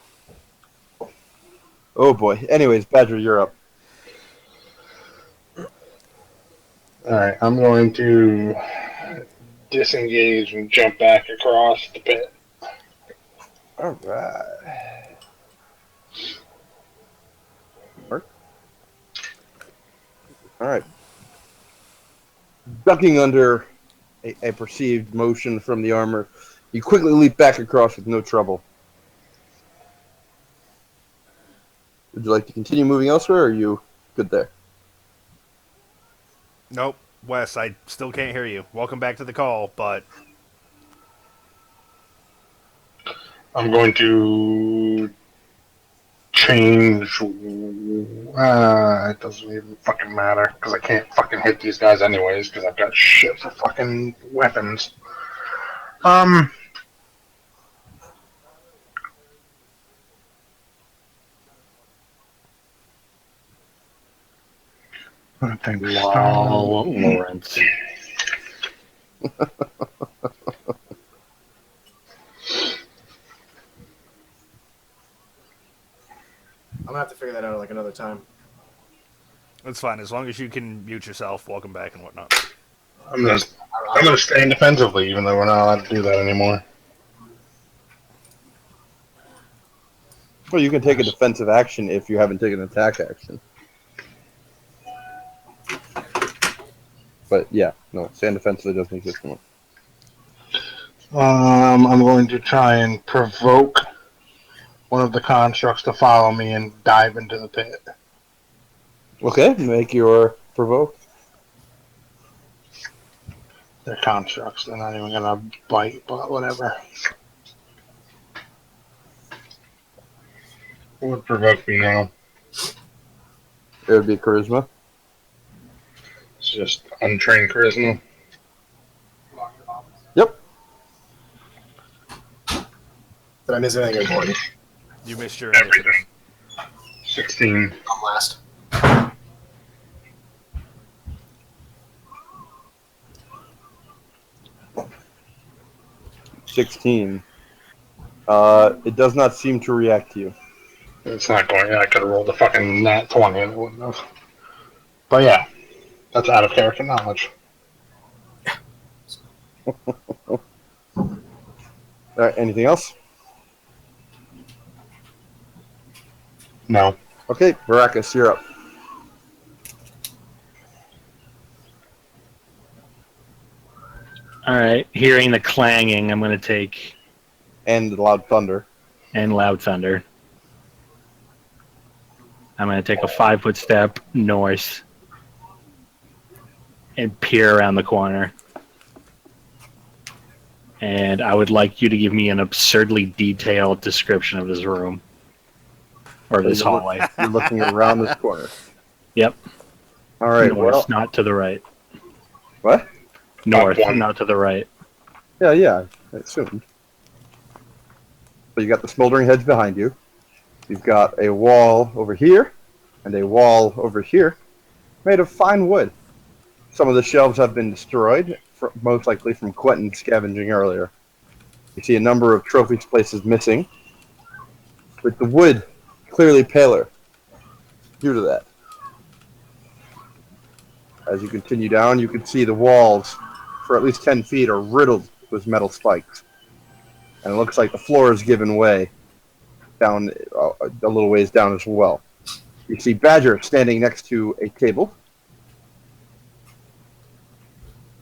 Speaker 1: Oh boy. Anyways, Badger, you're up.
Speaker 4: All right, I'm going to disengage and jump back across the pit.
Speaker 1: All right. Mark? All right. Ducking under a perceived motion from the armor, you quickly leap back across with no trouble. Would you like to continue moving elsewhere, or are you good there?
Speaker 3: Nope. Wes, I still can't hear you. Welcome back to the call, but
Speaker 4: I'm going to change. It doesn't even fucking matter because I can't fucking hit these guys anyways because I've got shit for fucking weapons. I think
Speaker 8: Wow, Lawrence.
Speaker 2: I'm gonna have to figure that out like another time.
Speaker 3: That's fine, as long as you can mute yourself, welcome back and whatnot.
Speaker 4: I'm gonna stay defensively, even though we're not allowed to do that anymore.
Speaker 1: Well, you can take a defensive action if you haven't taken an attack action. But yeah, no, stand defensively doesn't exist anymore.
Speaker 4: I'm going to try and provoke one of the constructs to follow me and dive into the pit.
Speaker 1: Okay, make your provoke.
Speaker 4: They're constructs. They're not even gonna bite, but whatever. What would provoke me now?
Speaker 1: It would be charisma.
Speaker 4: It's just untrained charisma.
Speaker 1: Yep.
Speaker 2: Did I miss anything important?
Speaker 3: You missed your initiative.
Speaker 4: Everything. 16.
Speaker 2: I'm last.
Speaker 1: 16. It does not seem to react to you.
Speaker 4: It's not going. I could have rolled a fucking nat 20 and it wouldn't have. But yeah, that's out of character knowledge.
Speaker 1: Alright, anything else?
Speaker 4: No.
Speaker 1: Okay, Baracus, you're up.
Speaker 8: All right, hearing the clanging, I'm going to take
Speaker 1: And the loud thunder.
Speaker 8: and loud thunder. I'm going to take a 5-foot step north and peer around the corner. And I would like you to give me an absurdly detailed description of this room or this hallway.
Speaker 1: You're looking around this corner.
Speaker 8: Yep.
Speaker 1: Alright,
Speaker 8: North,
Speaker 1: well,
Speaker 8: not to the right.
Speaker 1: what?
Speaker 8: North,
Speaker 4: one.
Speaker 8: not to the right.
Speaker 1: Yeah, I assumed. So you got the smoldering heads behind you. You've got a wall over here, and a wall over here, made of fine wood. Some of the shelves have been destroyed, most likely from Quentin scavenging earlier. You see a number of trophies places missing, with the wood clearly paler due to that. As you continue down, you can see the walls, for at least 10 feet, are riddled with metal spikes. And it looks like the floor has given way down a little ways down as well. You see Badger standing next to a table.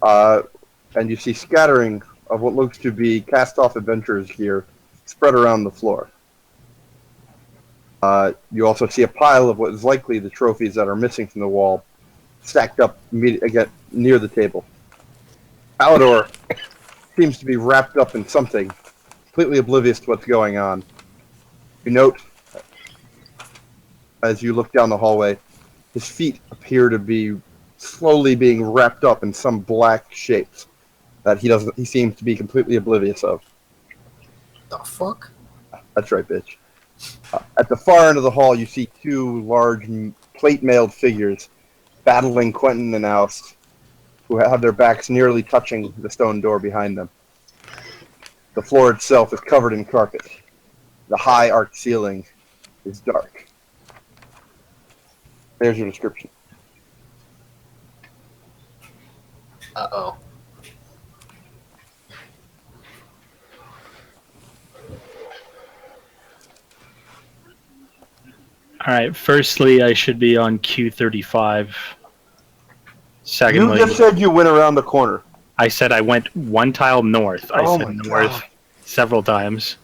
Speaker 1: And you see scattering of what looks to be cast-off adventurers gear spread around the floor. You also see a pile of what is likely the trophies that are missing from the wall stacked up again near the table. Palador seems to be wrapped up in something, completely oblivious to what's going on. You note, as you look down the hallway, his feet appear to be slowly being wrapped up in some black shapes that he seems to be completely oblivious of.
Speaker 2: The fuck?
Speaker 1: That's right, bitch. At the far end of the hall, you see two large plate-mailed figures battling Quentin and Oust, who have their backs nearly touching the stone door behind them. The floor itself is covered in carpet. The high arched ceiling is dark. There's your description.
Speaker 2: Uh-oh.
Speaker 8: All right, firstly, I should be on Q35.
Speaker 1: You
Speaker 8: Secondly,
Speaker 1: just said you went around the corner.
Speaker 8: I said I went one tile north. I
Speaker 1: Oh
Speaker 8: said
Speaker 1: my
Speaker 8: north
Speaker 1: God.
Speaker 8: several times.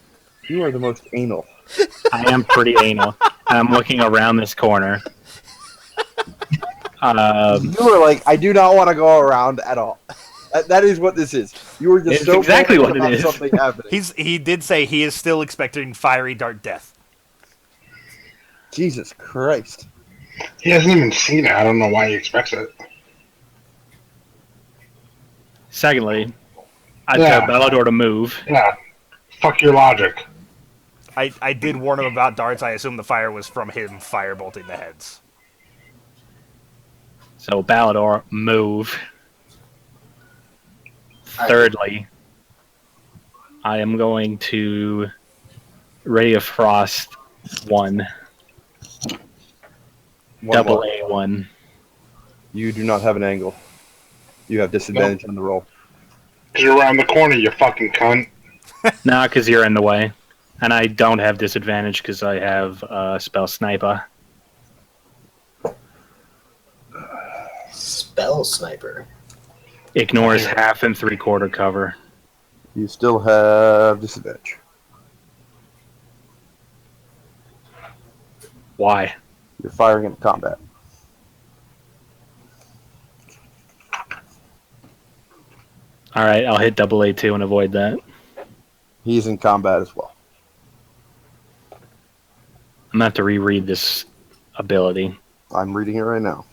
Speaker 1: You are the most anal.
Speaker 8: I am pretty anal. And I'm looking around this corner.
Speaker 1: You were like, I do not want to go around at all. That is what this is. You were just
Speaker 8: It's
Speaker 1: so
Speaker 8: exactly
Speaker 1: panicked
Speaker 8: what it
Speaker 1: about
Speaker 8: is.
Speaker 1: something happening.
Speaker 3: He did say he is still expecting fiery dart death.
Speaker 1: Jesus Christ.
Speaker 4: He hasn't even seen it. I don't know why he expects it.
Speaker 8: Secondly, I
Speaker 4: Yeah.
Speaker 8: tell Bellador to move.
Speaker 4: Yeah. Fuck your logic.
Speaker 3: I did warn him about darts. I assume the fire was from him firebolting the heads.
Speaker 8: So Bellador, move. Thirdly, I am going to Ray of Frost 1, double
Speaker 1: One.
Speaker 8: A1.
Speaker 1: You do not have an angle. You have disadvantage on the roll.
Speaker 4: You're around the corner, you fucking cunt.
Speaker 8: Nah, because you're in the way. And I don't have disadvantage because I have spell sniper.
Speaker 2: Spell sniper.
Speaker 8: Ignores half and 3/4 cover.
Speaker 1: You still have disadvantage.
Speaker 8: Why?
Speaker 1: You're firing in combat.
Speaker 8: Alright, I'll hit double A2 and avoid that.
Speaker 1: He's in combat as well.
Speaker 8: I'm going to have to reread this ability.
Speaker 1: I'm reading it right now.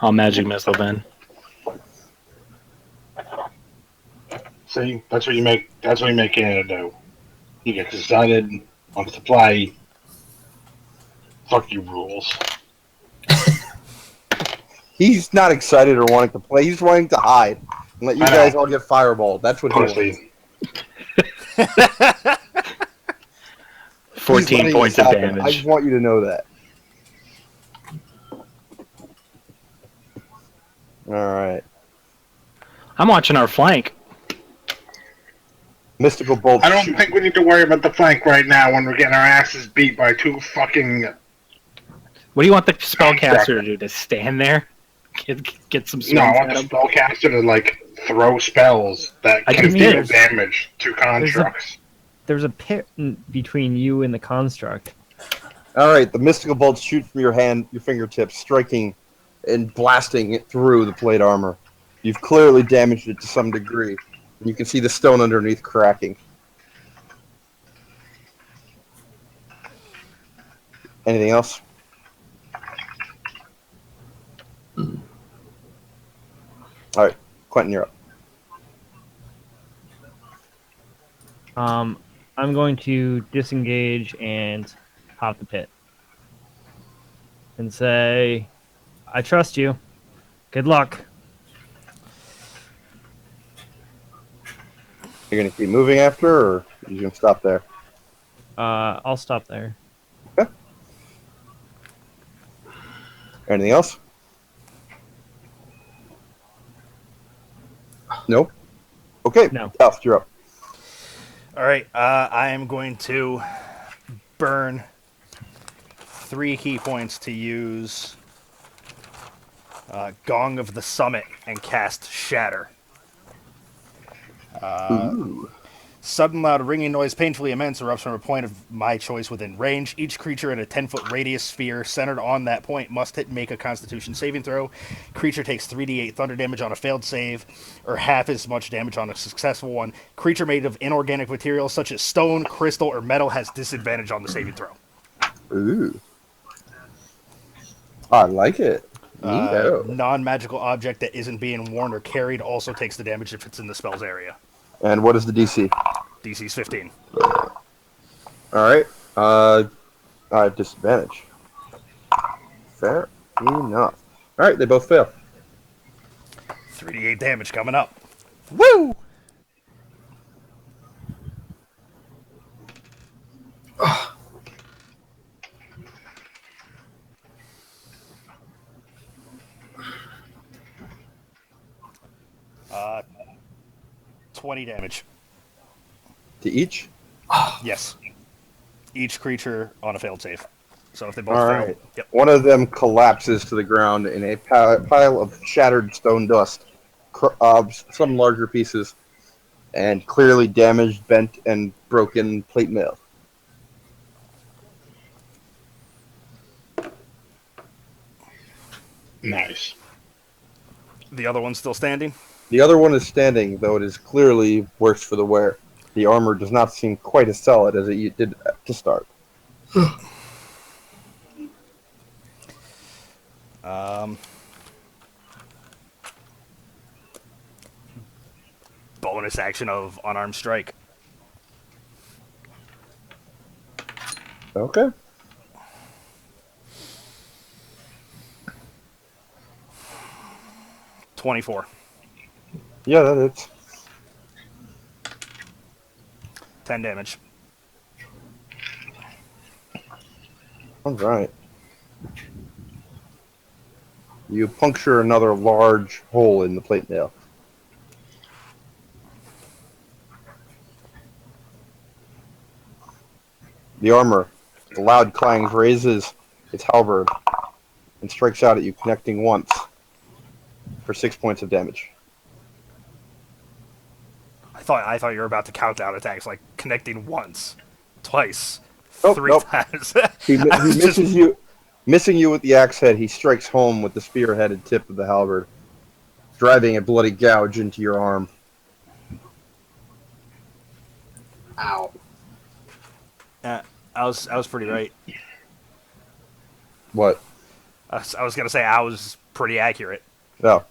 Speaker 8: I'll magic missile then.
Speaker 4: See, that's what you make. That's what you make Canada do. You get excited, wants to play. Fuck you, rules.
Speaker 1: He's not excited or wanting to play. He's wanting to hide and let you
Speaker 4: I know.
Speaker 1: guys all get fireballed. That's what he wants.
Speaker 4: Honestly,
Speaker 8: 14
Speaker 1: He's letting
Speaker 8: points
Speaker 1: this
Speaker 8: of
Speaker 1: happen. I
Speaker 8: damage.
Speaker 1: just want you to know that. Alright.
Speaker 8: I'm watching our flank.
Speaker 1: Mystical Bolt.
Speaker 4: I don't
Speaker 1: shoot-
Speaker 4: think we need to worry about the flank right now when we're getting our asses beat by two fucking.
Speaker 8: What do you want the spellcaster to do? To stand there? Get some swings
Speaker 4: No, I
Speaker 8: at
Speaker 4: want the
Speaker 8: him?
Speaker 4: spellcaster to like throw spells that
Speaker 8: I
Speaker 4: can
Speaker 8: just
Speaker 4: deal
Speaker 8: did.
Speaker 4: damage to constructs.
Speaker 6: There's a pit between you and the construct.
Speaker 1: Alright, the mystical bolts shoot from your hand, your fingertips, striking and blasting it through the plate armor. You've clearly damaged it to some degree. And you can see the stone underneath cracking. Anything else? Alright, Quentin, you're up.
Speaker 6: I'm going to disengage and hop the pit. And say, I trust you. Good luck.
Speaker 1: You're going to keep moving after, or are you going to stop there?
Speaker 6: I'll stop there.
Speaker 1: Anything else? Nope. Okay,
Speaker 6: No.
Speaker 1: Alf, you're up.
Speaker 3: All right, I am going to burn 3 key points to use Gong of the Summit and cast Shatter. Sudden loud ringing noise, painfully immense, erupts from a point of my choice within range. Each creature in a 10-foot radius sphere centered on that point must hit and make a Constitution saving throw. Creature takes 3d8 thunder damage on a failed save, or half as much damage on a successful one. Creature made of inorganic materials such as stone, crystal, or metal has disadvantage on the saving throw.
Speaker 1: Ooh. I like it. Neato.
Speaker 3: Non-magical object that isn't being worn or carried also takes the damage if it's in the spell's area.
Speaker 1: And what is the DC?
Speaker 3: DC's 15.
Speaker 1: Alright. I have disadvantage. Fair enough. Alright, they both fail.
Speaker 3: 3d8 damage coming up. Woo! Uh, 20 damage.
Speaker 1: To each?
Speaker 3: Yes. Each creature on a failed save. So if they both
Speaker 1: All
Speaker 3: fail,
Speaker 1: right.
Speaker 3: yep.
Speaker 1: One of them collapses to the ground in a pile of shattered stone dust, some larger pieces, and clearly damaged, bent, and broken plate mail.
Speaker 4: Nice.
Speaker 3: The other one's still standing.
Speaker 1: The other one is standing, though it is clearly worse for the wear. The armor does not seem quite as solid as it did to start.
Speaker 3: Bonus action of unarmed strike.
Speaker 1: Okay.
Speaker 3: $24.
Speaker 1: Yeah, that is.
Speaker 3: 10 damage.
Speaker 1: All right. You puncture another large hole in the plate mail. The armor, the loud clangs, raises its halberd and strikes out at you, connecting once for 6 points of damage.
Speaker 3: I thought you were about to count down attacks, like connecting once, twice,
Speaker 1: Nope,
Speaker 3: 3
Speaker 1: nope.
Speaker 3: times.
Speaker 1: He
Speaker 3: I was
Speaker 1: misses
Speaker 3: just-
Speaker 1: you, missing you with the axe head. He strikes home with the spear-headed tip of the halberd, driving a bloody gouge into your arm.
Speaker 2: Ow.
Speaker 3: I was pretty right.
Speaker 1: What?
Speaker 3: I was gonna say I was pretty accurate.
Speaker 1: No,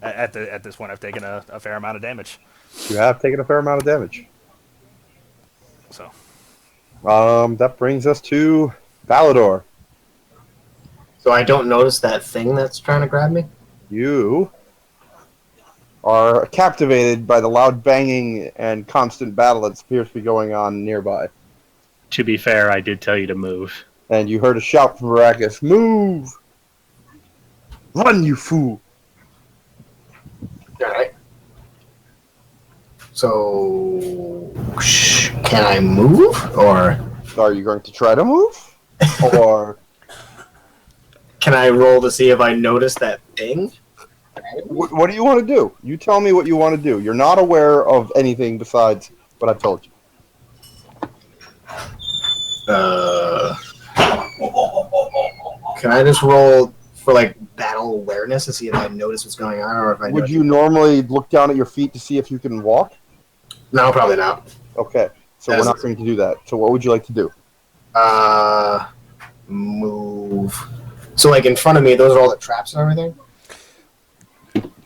Speaker 3: At this point, I've taken a fair amount of damage.
Speaker 1: you have taken a fair amount of damage.
Speaker 3: So
Speaker 1: That brings us to Valador.
Speaker 2: So I don't notice that thing that's trying to grab me?
Speaker 1: You are captivated by the loud banging and constant battle that appears to be going on nearby.
Speaker 8: To be fair, I did tell you to move.
Speaker 1: And you heard a shout from Arrakis, "Move! Run, you fool!"
Speaker 2: Alright. So, can I move? Or
Speaker 1: Are you going to try to move? Or
Speaker 2: can I roll to see if I notice that thing?
Speaker 1: what do you want to do? You tell me what you want to do. You're not aware of anything besides what I've told you.
Speaker 2: Can I just roll for like battle awareness to see if I notice what's going on, or if I
Speaker 1: Would you normally look down at your feet to see if you can walk?
Speaker 2: No, probably not.
Speaker 1: Okay, so we're not going to do that. So what would you like to do?
Speaker 2: Move. So like in front of me, those are all the traps and everything.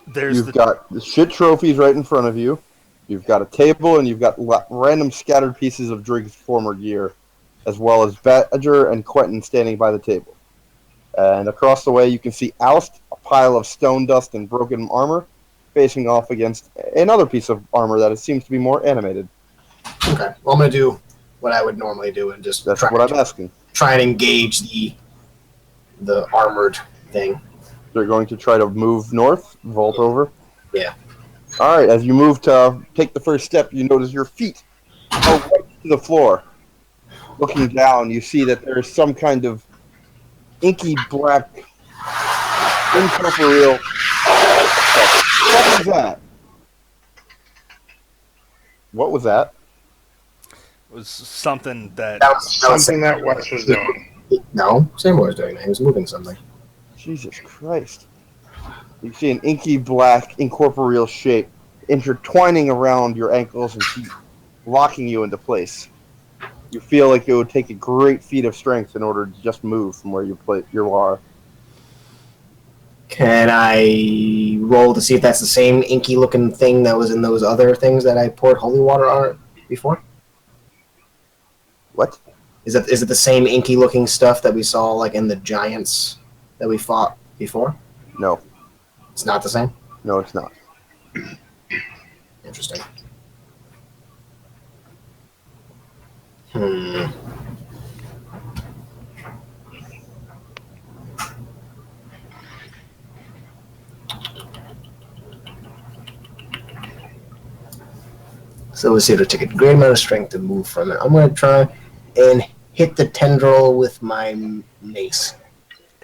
Speaker 3: there's
Speaker 1: You've got the shit trophies right in front of you. You've got a table, and you've got random scattered pieces of Drig's former gear, as well as Badger and Quentin standing by the table. And across the way, you can see Alst, a pile of stone dust and broken armor, facing off against another piece of armor that seems to be more animated.
Speaker 2: Okay. Well, I'm gonna do what I would normally do and just
Speaker 1: That's
Speaker 2: try,
Speaker 1: what I'm asking.
Speaker 2: try and engage the armored thing.
Speaker 1: They're going to try to move north, vault over.
Speaker 2: Yeah.
Speaker 1: All right, as you move to take the first step, you notice your feet go right to the floor. Looking down, you see that there is some kind of inky black, incorporeal. What was that? What was that?
Speaker 3: was something that
Speaker 2: That was
Speaker 4: Something that Wes was doing.
Speaker 2: No, Samuel was doing that. He was moving something.
Speaker 1: Jesus Christ. You see an inky black, incorporeal shape intertwining around your ankles and feet, locking you into place. You feel like it would take a great feat of strength in order to just move from where you are.
Speaker 2: Can I roll to see if that's the same inky looking thing that was in those other things that I poured holy water on before?
Speaker 1: What?
Speaker 2: Is it the same inky looking stuff that we saw like in the giants that we fought before?
Speaker 1: No.
Speaker 2: It's not the same?
Speaker 1: No, it's not.
Speaker 2: Interesting. So we'll see if it take a great amount of strength to move from it. I'm going to try and hit the tendril with my mace.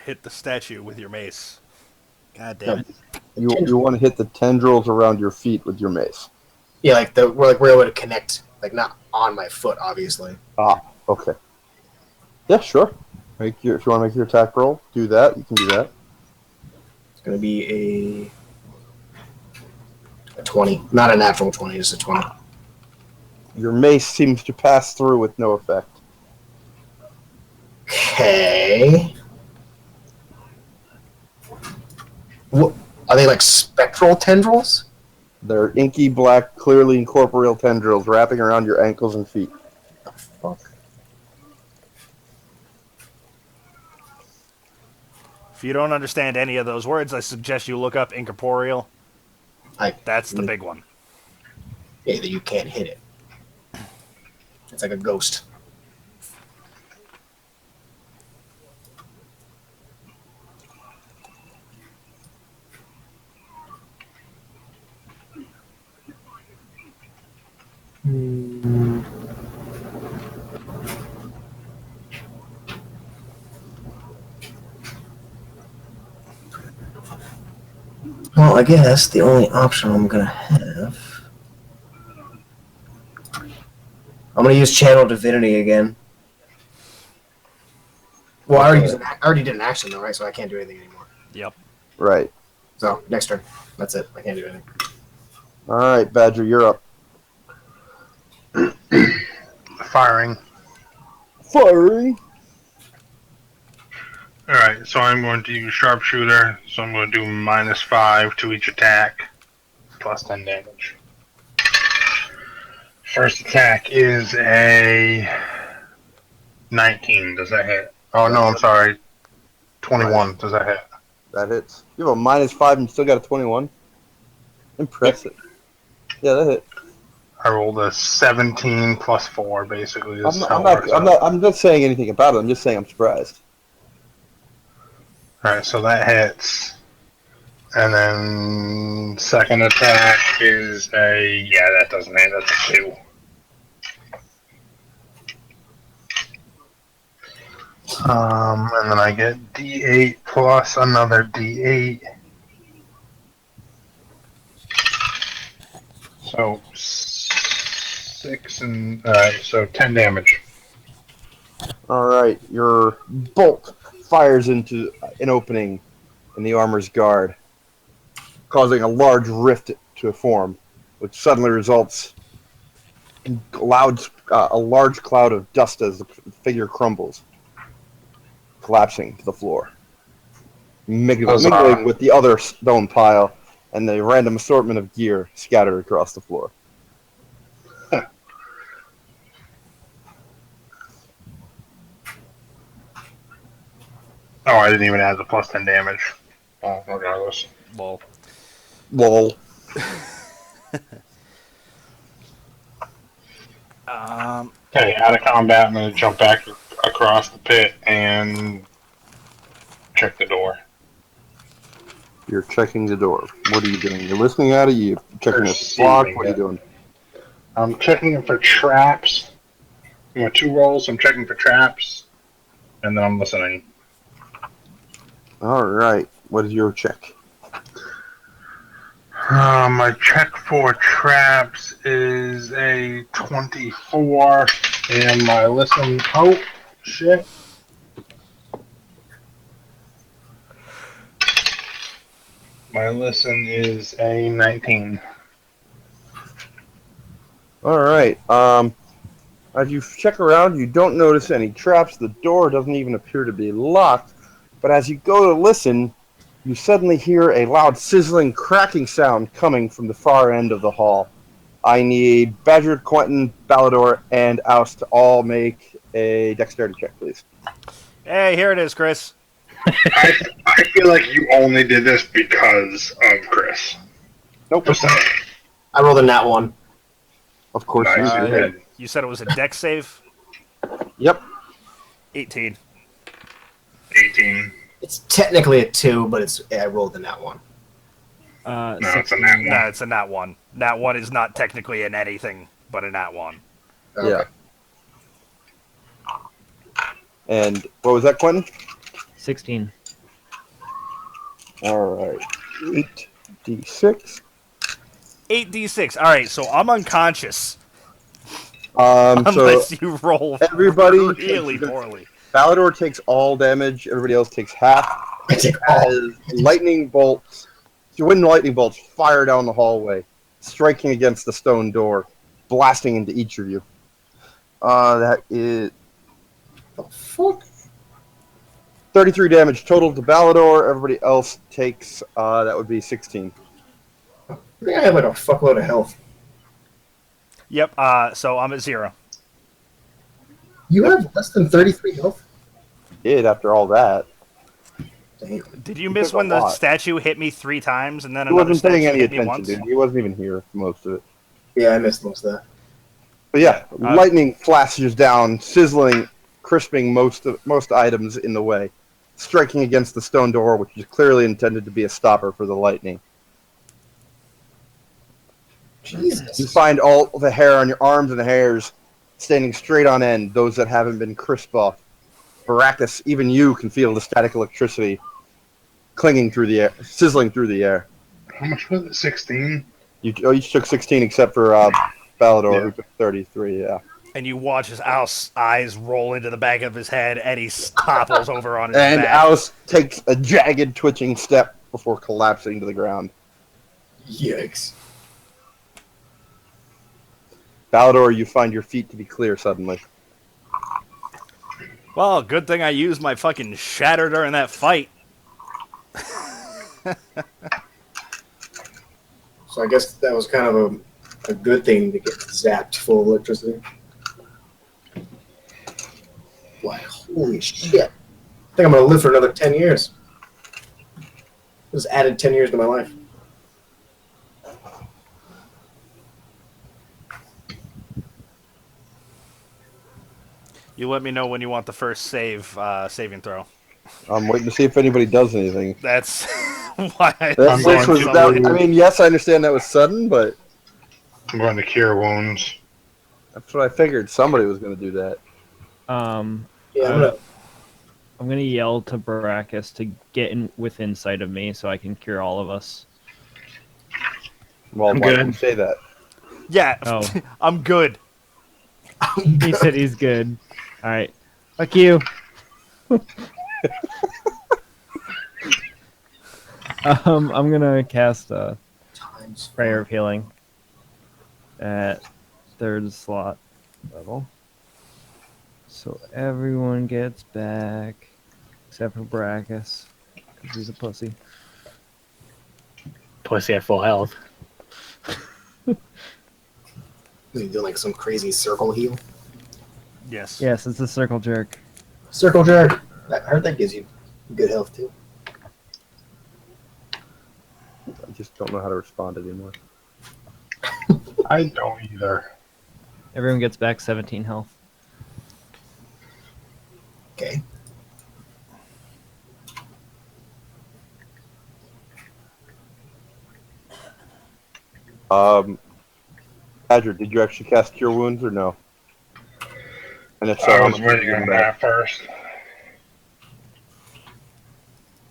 Speaker 3: hit the statue with your mace. God damn it.
Speaker 1: You want to hit the tendrils around your feet with your mace.
Speaker 2: Yeah, like we're able to connect, like not on my foot, obviously.
Speaker 1: Ah, okay. Yeah, sure. If you want to make your attack roll, do that. You can do that.
Speaker 2: Gonna be a 20. Not a natural 20, just a 20.
Speaker 1: Your mace seems to pass through with no effect.
Speaker 2: Okay. What, are they like spectral tendrils?
Speaker 1: They're inky black, clearly incorporeal tendrils wrapping around your ankles and feet.
Speaker 2: Fuck.
Speaker 3: If you don't understand any of those words, I suggest you look up incorporeal. That's the big one.
Speaker 2: Yeah, that you can't hit it. It's like a ghost. Well, I guess the only option I'm gonna have. I'm gonna use Channel Divinity again. Well, I already did an action though, right? So I can't do anything anymore.
Speaker 3: Yep.
Speaker 1: Right.
Speaker 2: So next turn, that's it. I can't do anything.
Speaker 1: All right, Badger, you're up.
Speaker 4: Firing.
Speaker 1: Firing.
Speaker 4: Alright, so I'm going to use sharpshooter, so I'm going to do -5 to each attack, plus 10 damage. First attack is a 19. Does that hit? Oh, no, I'm sorry. 21. Does that hit?
Speaker 1: That hits. You have a -5 and you still got a 21? Impressive. Yeah, that hit.
Speaker 4: I rolled a 17 plus 4, basically.
Speaker 1: I'm not saying anything about it. I'm just saying I'm surprised.
Speaker 4: Alright, so that hits. And then second attack is a... Yeah, that doesn't hit. That's a 2. And then I get D8 plus another D8. So 6 and... Alright, so 10 damage.
Speaker 1: Alright, your bolt fires into an opening in the armor's guard, causing a large rift to form, which suddenly results in a large cloud of dust as the figure crumbles, collapsing to the floor, mingling with the other stone pile and the random assortment of gear scattered across the floor.
Speaker 4: Oh, I didn't even add the plus 10 damage. Oh, regardless.
Speaker 3: Lol.
Speaker 1: Lol.
Speaker 4: Okay, out of combat, I'm going to jump back across the pit and check the door.
Speaker 1: You're checking the door. What are you doing? You're listening at it? You checking the block? What are you doing?
Speaker 4: I'm checking it for traps. I got 2 rolls. I'm checking for traps, and then I'm listening.
Speaker 1: All right. What is your check?
Speaker 4: My check for traps is a 24, and my listen. Oh, shit. My listen is a 19.
Speaker 1: All right. As you check around, you don't notice any traps. The door doesn't even appear to be locked. But as you go to listen, you suddenly hear a loud sizzling, cracking sound coming from the far end of the hall. I need Badger, Quentin, Balador, and Oust to all make a dexterity check, please.
Speaker 3: Hey, here it is, Chris.
Speaker 4: I feel like you only did this because of Chris.
Speaker 1: Nope.
Speaker 4: Just saying.
Speaker 2: I rolled a nat 1.
Speaker 1: Of course
Speaker 4: Nice,
Speaker 1: you
Speaker 4: you
Speaker 1: did.
Speaker 4: did.
Speaker 3: You said it was a dex save?
Speaker 1: Yep.
Speaker 3: 18.
Speaker 4: 18.
Speaker 2: It's technically a 2, but I rolled a nat 1.
Speaker 4: No, it's a nat 1.
Speaker 3: No, it's a nat 1. Nat 1 is not technically an anything, but a nat 1.
Speaker 2: Okay.
Speaker 1: Yeah. And what was that, Quentin?
Speaker 6: 16.
Speaker 1: All right. 8d6.
Speaker 3: 8d6. All right, so I'm unconscious
Speaker 1: So
Speaker 3: unless you roll
Speaker 1: everybody
Speaker 3: really
Speaker 1: takes-
Speaker 3: poorly.
Speaker 1: Balador takes all damage. Everybody else takes half.
Speaker 2: I take all.
Speaker 1: as lightning bolts, twin lightning bolts fire down the hallway, striking against the stone door, blasting into each of you. That is
Speaker 2: The fuck?
Speaker 1: 33 damage total to Balador. Everybody else takes, that would be 16.
Speaker 2: I think I have like a fuckload of health.
Speaker 3: Yep. So I'm at 0.
Speaker 2: You have less than 33 health?
Speaker 1: Did after all that.
Speaker 2: Damn.
Speaker 3: Did you
Speaker 1: He
Speaker 3: miss
Speaker 1: took a
Speaker 3: when the
Speaker 1: lot.
Speaker 3: statue hit me 3 times and then
Speaker 1: He
Speaker 3: another
Speaker 1: wasn't paying
Speaker 3: statue
Speaker 1: any
Speaker 3: hit me
Speaker 1: attention,
Speaker 3: once?
Speaker 1: dude. He wasn't even here for most of it.
Speaker 2: Yeah, I missed most of that.
Speaker 1: But yeah, lightning flashes down, sizzling, crisping most items in the way, striking against the stone door, which is clearly intended to be a stopper for the lightning.
Speaker 2: Jesus.
Speaker 1: You find all the hair on your arms and hairs standing straight on end, those that haven't been crisped off. Baracus, even you can feel the static electricity clinging through the air, sizzling through the air.
Speaker 4: How much was it? 16?
Speaker 1: You each took 16 except for Balador,
Speaker 4: Yeah.
Speaker 1: who took 33, yeah.
Speaker 3: And you watch his eyes roll into the back of his head, and he topples over on his
Speaker 1: And
Speaker 3: back.
Speaker 1: Alice takes a jagged, twitching step before collapsing to the ground.
Speaker 2: Yikes.
Speaker 1: Balador, you find your feet to be clear suddenly.
Speaker 3: Well, good thing I used my fucking shatter during that fight.
Speaker 2: So I guess that was kind of a good thing to get zapped full of electricity. Like, holy shit. I think I'm going to live for another 10 years. Just added 10 years to my life.
Speaker 3: You let me know when you want the first saving throw.
Speaker 1: I'm waiting to see if anybody does anything.
Speaker 3: That's why I
Speaker 1: This was, I mean, yes, I understand that was sudden, but
Speaker 4: I'm going to cure wounds.
Speaker 1: that's what I figured. Somebody was going to do that.
Speaker 2: Yeah,
Speaker 6: I'm gonna yell to Baracus to get within sight of me so I can cure all of us.
Speaker 1: Well,
Speaker 8: I'm
Speaker 1: why
Speaker 8: good.
Speaker 1: did you say that?
Speaker 3: Yeah,
Speaker 6: Oh.
Speaker 3: I'm good.
Speaker 6: He said he's good. All right, fuck you. I'm gonna cast a
Speaker 2: times.
Speaker 6: prayer of healing at 3rd slot level, so everyone gets back except for Baracus because he's a pussy.
Speaker 8: Pussy at full health.
Speaker 2: Is he doing like some crazy circle heal?
Speaker 3: Yes.
Speaker 6: Yes, it's a circle jerk.
Speaker 2: Circle jerk. I heard that gives you good health too.
Speaker 1: I just don't know how to respond anymore.
Speaker 4: I don't either.
Speaker 6: Everyone gets back 17 health.
Speaker 2: Okay.
Speaker 1: Badger, did you actually cast Cure Wounds or no? And if so,
Speaker 4: I
Speaker 1: how
Speaker 4: was
Speaker 1: much did
Speaker 4: waiting
Speaker 1: you
Speaker 4: on
Speaker 1: get back?
Speaker 4: that first.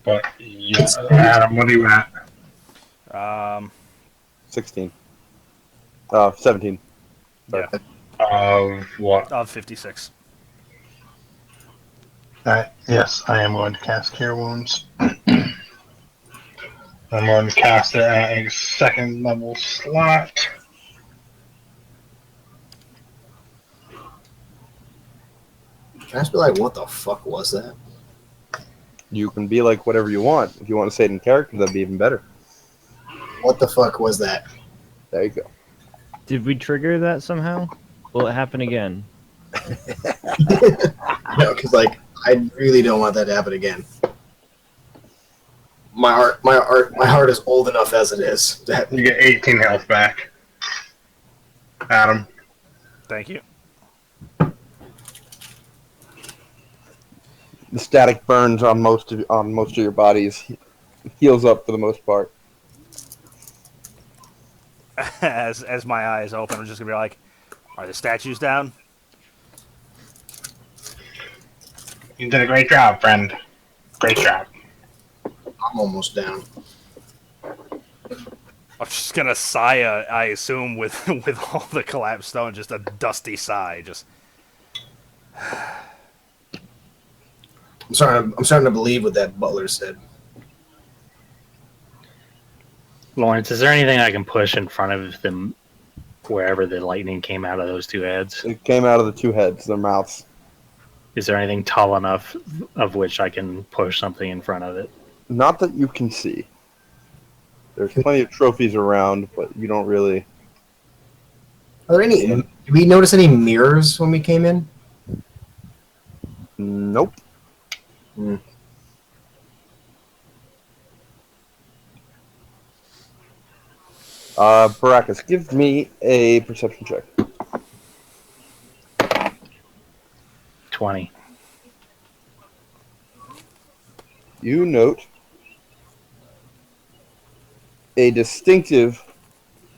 Speaker 4: But, yeah, Adam, what are you at?
Speaker 1: 16. 17. Sorry.
Speaker 3: Yeah.
Speaker 4: Of what?
Speaker 3: Of 56.
Speaker 4: Yes, I am going to cast Cure Wounds. I'm going to cast it at a 2nd level slot.
Speaker 2: Can I just be like, what the fuck was that?
Speaker 1: You can be like whatever you want. If you want to say it in character, that'd be even better.
Speaker 2: What the fuck was that?
Speaker 1: There you go.
Speaker 6: Did we trigger that somehow? Will it happen again?
Speaker 2: No, because like I really don't want that to happen again. My heart is old enough as it is.
Speaker 4: You get 18 health back. Adam.
Speaker 3: Thank you.
Speaker 1: The static burns on most of your bodies. Heals up for the most part.
Speaker 3: As my eyes open, I'm just gonna be like, "Are the statues down?"
Speaker 4: You did a great job, friend. Great job.
Speaker 2: I'm almost down.
Speaker 3: I'm just gonna sigh. I assume with all the collapsed stone, just a dusty sigh. Just
Speaker 2: I'm starting to believe what that butler said.
Speaker 8: Lawrence, is there anything I can push in front of them wherever the lightning came out of those two heads?
Speaker 1: It came out of the two heads, their mouths.
Speaker 8: Is there anything tall enough of which I can push something in front of it?
Speaker 1: Not that you can see. There's plenty of trophies around, but you don't really.
Speaker 2: Are there any? Did we notice any mirrors when we came in?
Speaker 1: Nope.
Speaker 2: Hmm.
Speaker 1: Baracus, give me a perception check.
Speaker 8: 20.
Speaker 1: You note a distinctive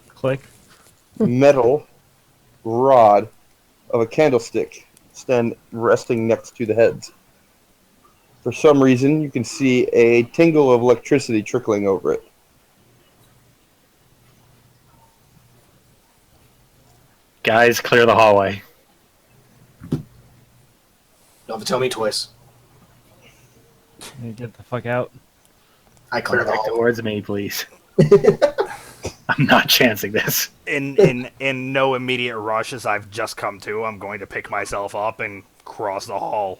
Speaker 6: Click.
Speaker 1: metal rod of a candlestick resting next to the heads. For some reason, you can see a tingle of electricity trickling over it.
Speaker 8: Guys, clear the hallway.
Speaker 2: Don't have to tell me twice.
Speaker 6: You get the fuck out.
Speaker 2: I clear the
Speaker 8: Back
Speaker 2: hallway.
Speaker 8: towards me, please. I'm not chancing this.
Speaker 3: In no immediate rush as I've just come to, I'm going to pick myself up and cross the hall.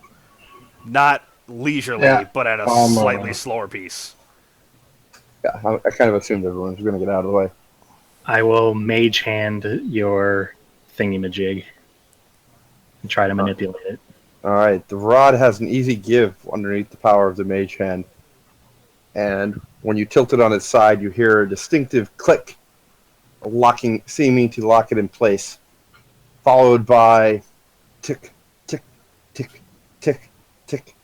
Speaker 3: Not leisurely,
Speaker 4: Yeah.
Speaker 3: but at a
Speaker 4: Um,
Speaker 3: slightly slower pace.
Speaker 1: Yeah, I kind of assumed everyone was going to get out of the way.
Speaker 8: I will mage hand your thingy-majig and try to manipulate it.
Speaker 1: All right, the rod has an easy give underneath the power of the mage hand, and when you tilt it on its side, you hear a distinctive click, seeming to lock it in place, followed by tick, tick, tick, tick, tick.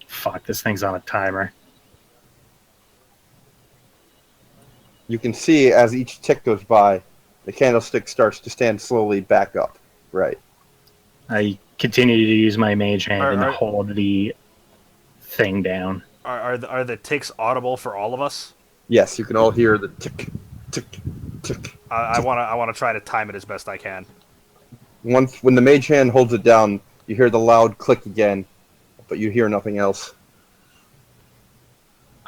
Speaker 8: Fuck, this thing's on a timer.
Speaker 1: You can see as each tick goes by, the candlestick starts to stand slowly back up. Right.
Speaker 8: I continue to use my mage hand and
Speaker 3: Are-
Speaker 8: hold the thing down.
Speaker 3: Are the ticks audible for all of us?
Speaker 1: Yes, you can all hear the tick, tick, tick.
Speaker 3: I want to try to time it as best I can.
Speaker 1: When the mage hand holds it down, you hear the loud click again, but you hear nothing else.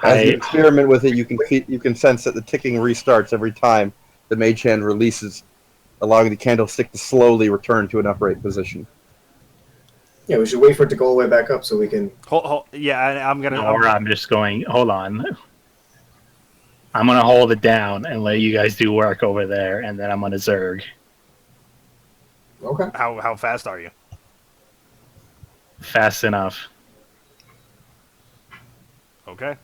Speaker 1: As you experiment with it, you can sense that the ticking restarts every time the mage hand releases, allowing the candlestick to slowly return to an upright position.
Speaker 2: Yeah, we should wait for it to go all the way back up so we can.
Speaker 3: Yeah, I'm gonna.
Speaker 8: Or I'm just going, hold on. I'm going to hold it down and let you guys do work over there, and then I'm going to Zerg.
Speaker 2: Okay.
Speaker 3: How fast are you?
Speaker 8: Fast enough.
Speaker 3: Okay.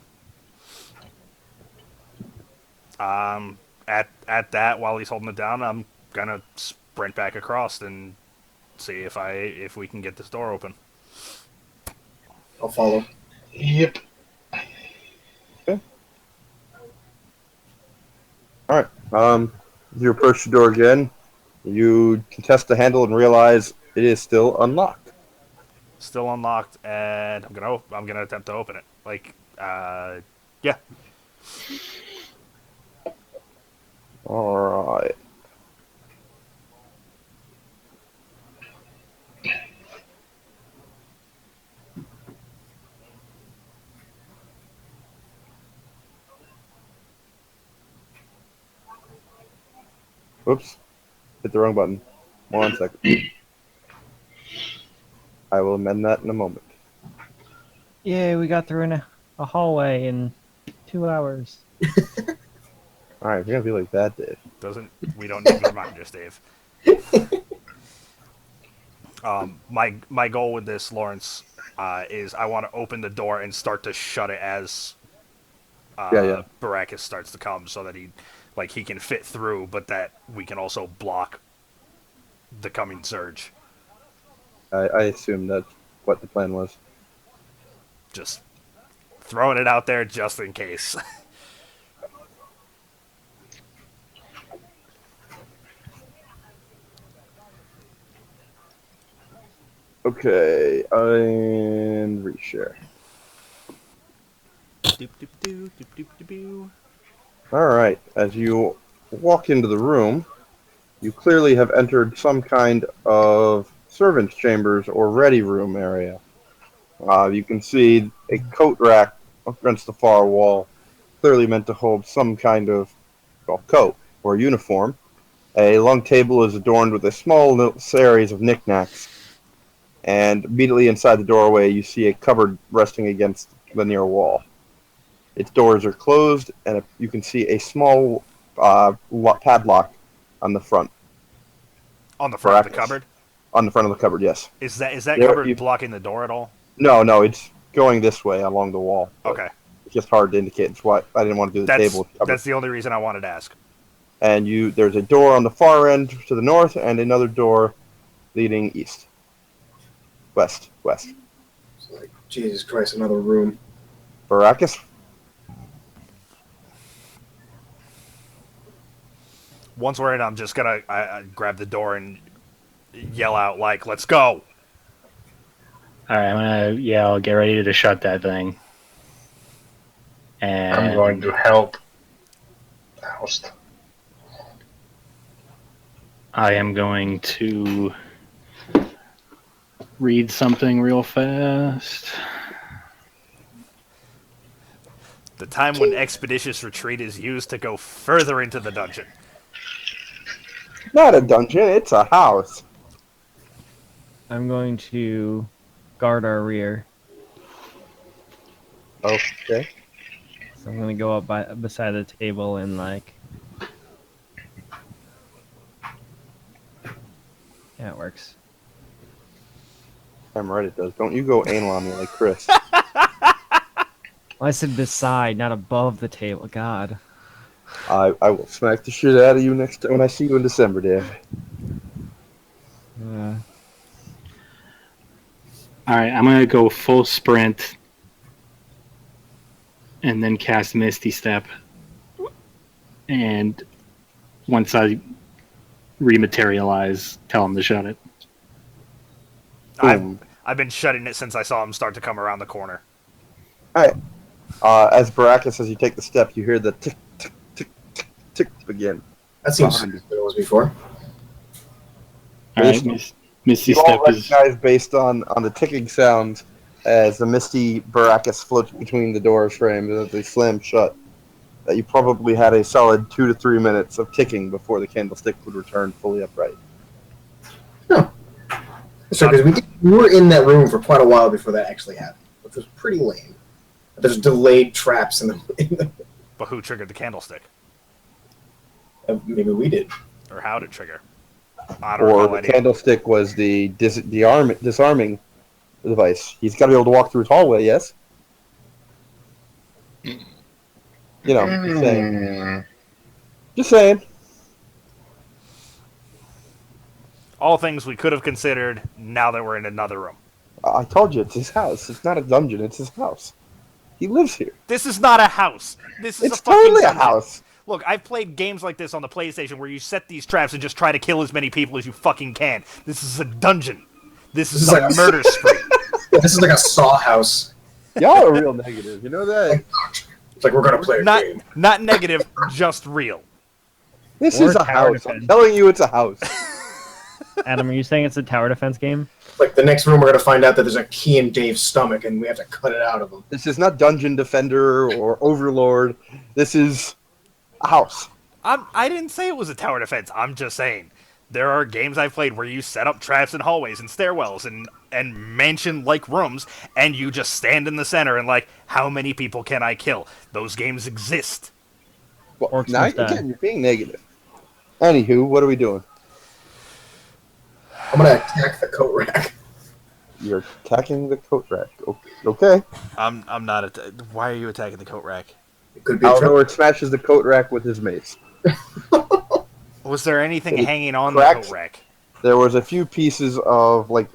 Speaker 3: At that, while he's holding it down, I'm gonna sprint back across and see if we can get this door open.
Speaker 2: I'll follow.
Speaker 4: Yep.
Speaker 1: All right. You approach the door again. You contest the handle and realize it is still unlocked.
Speaker 3: Still unlocked, and I'm gonna attempt to open it. Yeah.
Speaker 1: All right. Oops. Hit the wrong button. 1 second. I will amend that in a moment.
Speaker 6: Yay, we got through in a hallway in 2 hours.
Speaker 1: All right, if you're gonna be like that, Dave.
Speaker 3: We don't need reminders, Dave. My goal with this, Lawrence, is I want to open the door and start to shut it as Baracus starts to come, so that he can fit through, but that we can also block the coming surge.
Speaker 1: I assume that's what the plan was.
Speaker 3: Just throwing it out there just in case.
Speaker 1: Okay, and reshare. All right, as you walk into the room, You clearly have entered some kind of servants' chambers or ready room area. You can see a coat rack against the far wall, clearly meant to hold some kind of coat or uniform. A long table is adorned with a small series of knickknacks, and immediately inside the doorway you see a cupboard resting against the near wall. Its doors are closed, and you can see a small padlock on the front.
Speaker 3: On the front of the
Speaker 1: Brackets.
Speaker 3: cupboard?
Speaker 1: On the front of the cupboard, yes.
Speaker 3: Is that
Speaker 1: There
Speaker 3: cupboard
Speaker 1: you-
Speaker 3: blocking the door at all?
Speaker 1: No, it's going this way along the wall.
Speaker 3: Okay.
Speaker 1: It's just hard to indicate. It's why I didn't want to do the table. with the cupboard.
Speaker 3: That's the only reason I wanted to ask.
Speaker 1: And there's a door on the far end to the north, and another door leading east. West.
Speaker 2: It's like, Jesus Christ, another room.
Speaker 1: Baracus?
Speaker 3: Once we're in, I'm just gonna I grab the door and yell out like, "Let's go!"
Speaker 8: All right, I'm gonna yell, "Get ready to shut that thing!" And
Speaker 4: I'm going to help Faust.
Speaker 8: I am going to read something real fast.
Speaker 3: The time when expeditious retreat is used to go further into the dungeon.
Speaker 1: Not a dungeon, it's a house.
Speaker 6: I'm going to guard our rear.
Speaker 1: Okay.
Speaker 6: So I'm going to go up beside the table and like. Yeah, it works.
Speaker 1: I'm right, it does. Don't you go anal on me like Chris.
Speaker 6: Well, I said beside, not above the table. God.
Speaker 1: I will smack the shit out of you next time when I see you in December, Dave.
Speaker 8: All right, I'm gonna go full sprint, and then cast Misty Step. And once I rematerialize, tell him to shut it.
Speaker 1: Boom.
Speaker 3: I've been shutting it since I saw him start to come around the corner.
Speaker 1: As Baracus, as you take the step, you hear the tick, tick, tick, tick, tick begin.
Speaker 2: That seems
Speaker 1: Behind
Speaker 2: like it was before.
Speaker 8: All right, Misty
Speaker 1: You all
Speaker 8: Step is.
Speaker 1: recognize based on the ticking sound as the misty Baracus floats between the door frames as they slam shut, that you probably had a solid 2 to 3 minutes of ticking before the candlestick would return fully upright.
Speaker 2: So, because we were in that room for quite a while before that actually happened, which was pretty lame. There's delayed traps in the
Speaker 3: But who triggered the candlestick?
Speaker 2: maybe we did.
Speaker 3: Or how did it trigger? I don't
Speaker 1: Or
Speaker 3: know.
Speaker 1: the
Speaker 3: Idea.
Speaker 1: candlestick was the disarming device. He's got to be able to walk through his hallway, yes? You know, just saying. Just saying.
Speaker 3: All things we could have considered now that we're in another room.
Speaker 1: I told you, it's his house. It's not a dungeon, it's his house. He lives here.
Speaker 3: This is not a house. This is
Speaker 1: It's
Speaker 3: a fucking
Speaker 1: totally a
Speaker 3: dungeon.
Speaker 1: house.
Speaker 3: Look, I've played games like this on the PlayStation where you set these traps and just try to kill as many people as you fucking can. This is a dungeon. This is
Speaker 2: This is
Speaker 3: a
Speaker 2: like a-
Speaker 3: murder spree.
Speaker 2: This is like a Saw house.
Speaker 1: Y'all are real negative, you know that?
Speaker 2: It's like we're gonna play a
Speaker 3: Not
Speaker 2: game.
Speaker 3: not negative, just real.
Speaker 1: This
Speaker 6: Or
Speaker 1: is a
Speaker 6: tower
Speaker 1: house. I'm
Speaker 6: defense.
Speaker 1: telling you it's a house.
Speaker 6: Adam, are you saying it's a tower defense game?
Speaker 2: Like the next room, we're gonna find out that there's a key in Dave's stomach, and we have to cut it out of him.
Speaker 1: This is not Dungeon Defender or Overlord. This is a house.
Speaker 3: I didn't say it was a tower defense. I'm just saying. There are games I've played where you set up traps in hallways and stairwells and mansion-like rooms, and you just stand in the center and like, how many people can I kill? Those games exist.
Speaker 1: Well,
Speaker 6: Orcs
Speaker 1: now
Speaker 6: must die.
Speaker 1: again, you're being negative. Anywho, what are we doing?
Speaker 2: I'm gonna attack the coat rack.
Speaker 1: You're attacking the coat rack. Okay.
Speaker 3: I'm not. Why are you attacking the coat rack?
Speaker 2: It could be a trap.
Speaker 1: Alnor smashes the coat rack with his mace.
Speaker 3: Was there anything
Speaker 1: It
Speaker 3: hanging on
Speaker 1: cracked.
Speaker 3: the coat rack?
Speaker 1: There was a few pieces of, like,